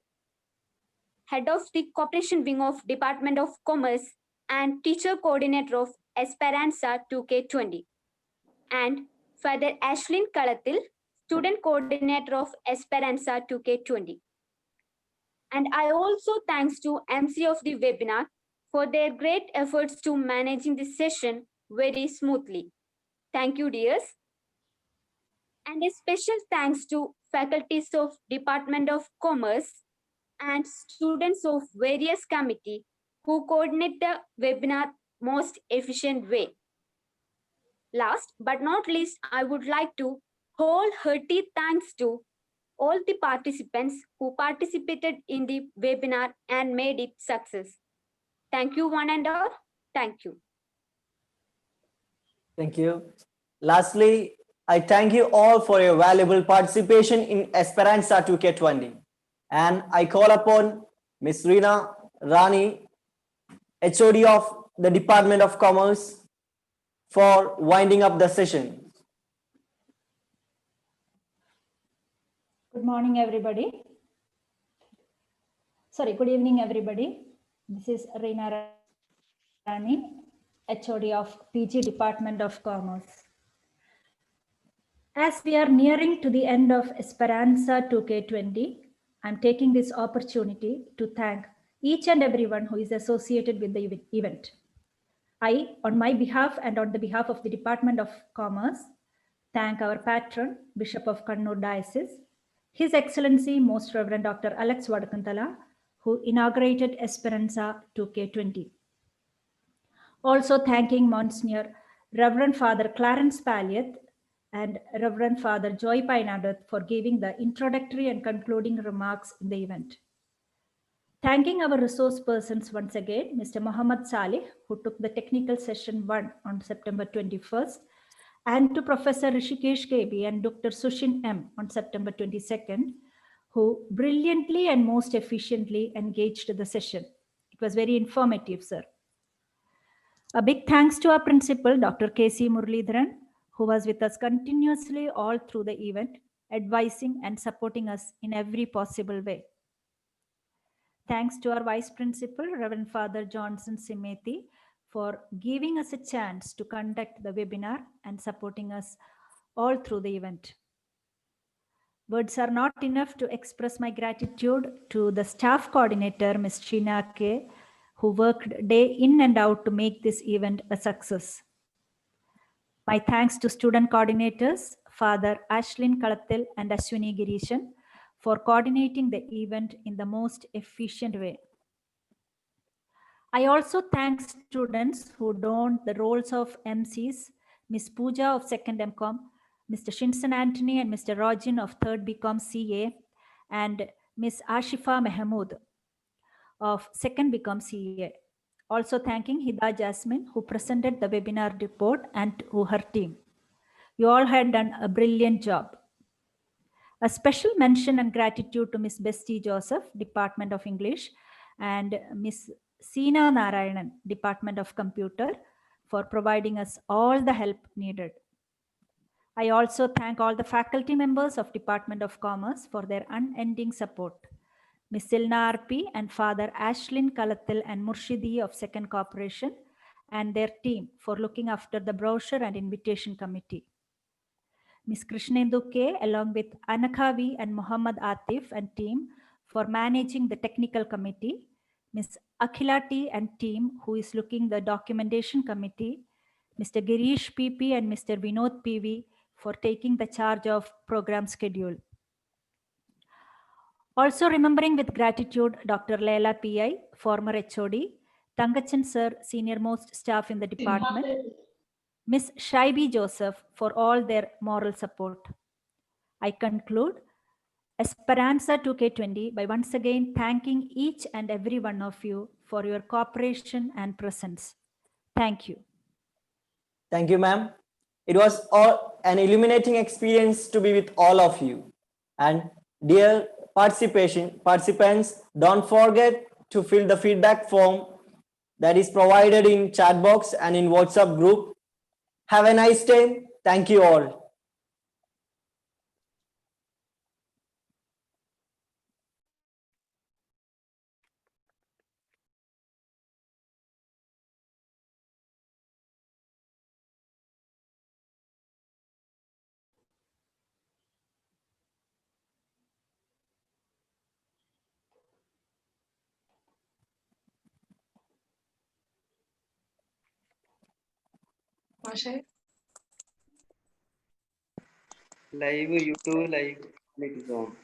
Head of the Cooperation Wing of Department of Commerce and Teacher Coordinator of Esperanza 2K20, and Father Ashlyn Kalatil, Student Coordinator of Esperanza 2K20. And I also thanks to MC of the webinar for their great efforts to managing this session very smoothly. Thank you, dears. And a special thanks to faculties of Department of Commerce and students of various committee who coordinate the webinar most efficient way. Last but not least, I would like to wholehearted thanks to all the participants who participated in the webinar and made it success. Thank you one and all. Thank you. Thank you. Lastly, I thank you all for your valuable participation in Esperanza 2K20. And I call upon Ms. Reena Rani, HOD of the Department of Commerce, for winding up the session. Good morning, everybody. Sorry, good evening, everybody. This is Reena Rani, HOD of PG Department of Commerce. As we are nearing to the end of Esperanza 2K20, I'm taking this opportunity to thank each and everyone who is associated with the event. I, on my behalf and on the behalf of the Department of Commerce, thank our patron, Bishop of Kannur Diocese, His Excellency Most Reverend Dr. Alex Vadakantala, who inaugurated Esperanza 2K20. Also thanking Monsignor Reverend Father Clarence Palliath and Reverend Father Joy Painadath for giving the introductory and concluding remarks in the event. Thanking our resource persons once again, Mr. Muhammad Salih, who took the technical session 1 on September 21st, and to Professor Rishikesh KB and Dr. Sushin M on September 22nd, who brilliantly and most efficiently engaged the session. It was very informative, sir. A big thanks to our principal, Dr. K.C. Muralidharan, who was with us continuously all through the event, advising and supporting us in every possible way. Thanks to our Vice Principal, Reverend Father Johnson Simeti, for giving us a chance to conduct the webinar and supporting us all through the event. Words are not enough to express my gratitude to the staff coordinator, Ms. Sheena K., who worked day in and out to make this event a success. My thanks to student coordinators, Father Ashlyn Kalathil and Ashwini Girishan, for coordinating the event in the most efficient way. I also thank students who donned the roles of MCs, Ms. Pooja of 2nd MCOM, Mr. Shinson Anthony and Mr. Rajin of 3rd BCom CA, and Ms. Ashifa Mahmood of 2nd BCom CA. Also thanking Hida Jasmine, who presented the webinar report, and to her team. You all had done a brilliant job. A special mention and gratitude to Ms. Bestie Joseph, Department of English, and Ms. Seena Narayanan, Department of Computer, for providing us all the help needed. I also thank all the faculty members of Department of Commerce for their unending support. Ms. Silna RP and Father Ashlyn Kalathil and Murshidi of 2nd Corporation and their team for looking after the brochure and invitation committee. Ms. Krishnendu K. along with Anakavi and Muhammad Atif and team for managing the technical committee. Ms. Akhila T. and team who is looking the documentation committee. Mr. Girish PP and Mr. Vinod PV for taking the charge of program schedule. Also remembering with gratitude Dr. Leila PI, former HOD, Tangachan Sir, senior most staff in the department, Ms. Shaibi Joseph for all their moral support. I conclude Esperanza 2K20 by once again thanking each and every one of you for your cooperation and presence. Thank you. Thank you, ma'am. It was an illuminating experience to be with all of you. And dear participants, don't forget to fill the feedback form that is provided in chat box and in WhatsApp group. Have a nice day. Thank you all. Live YouTube live it is on.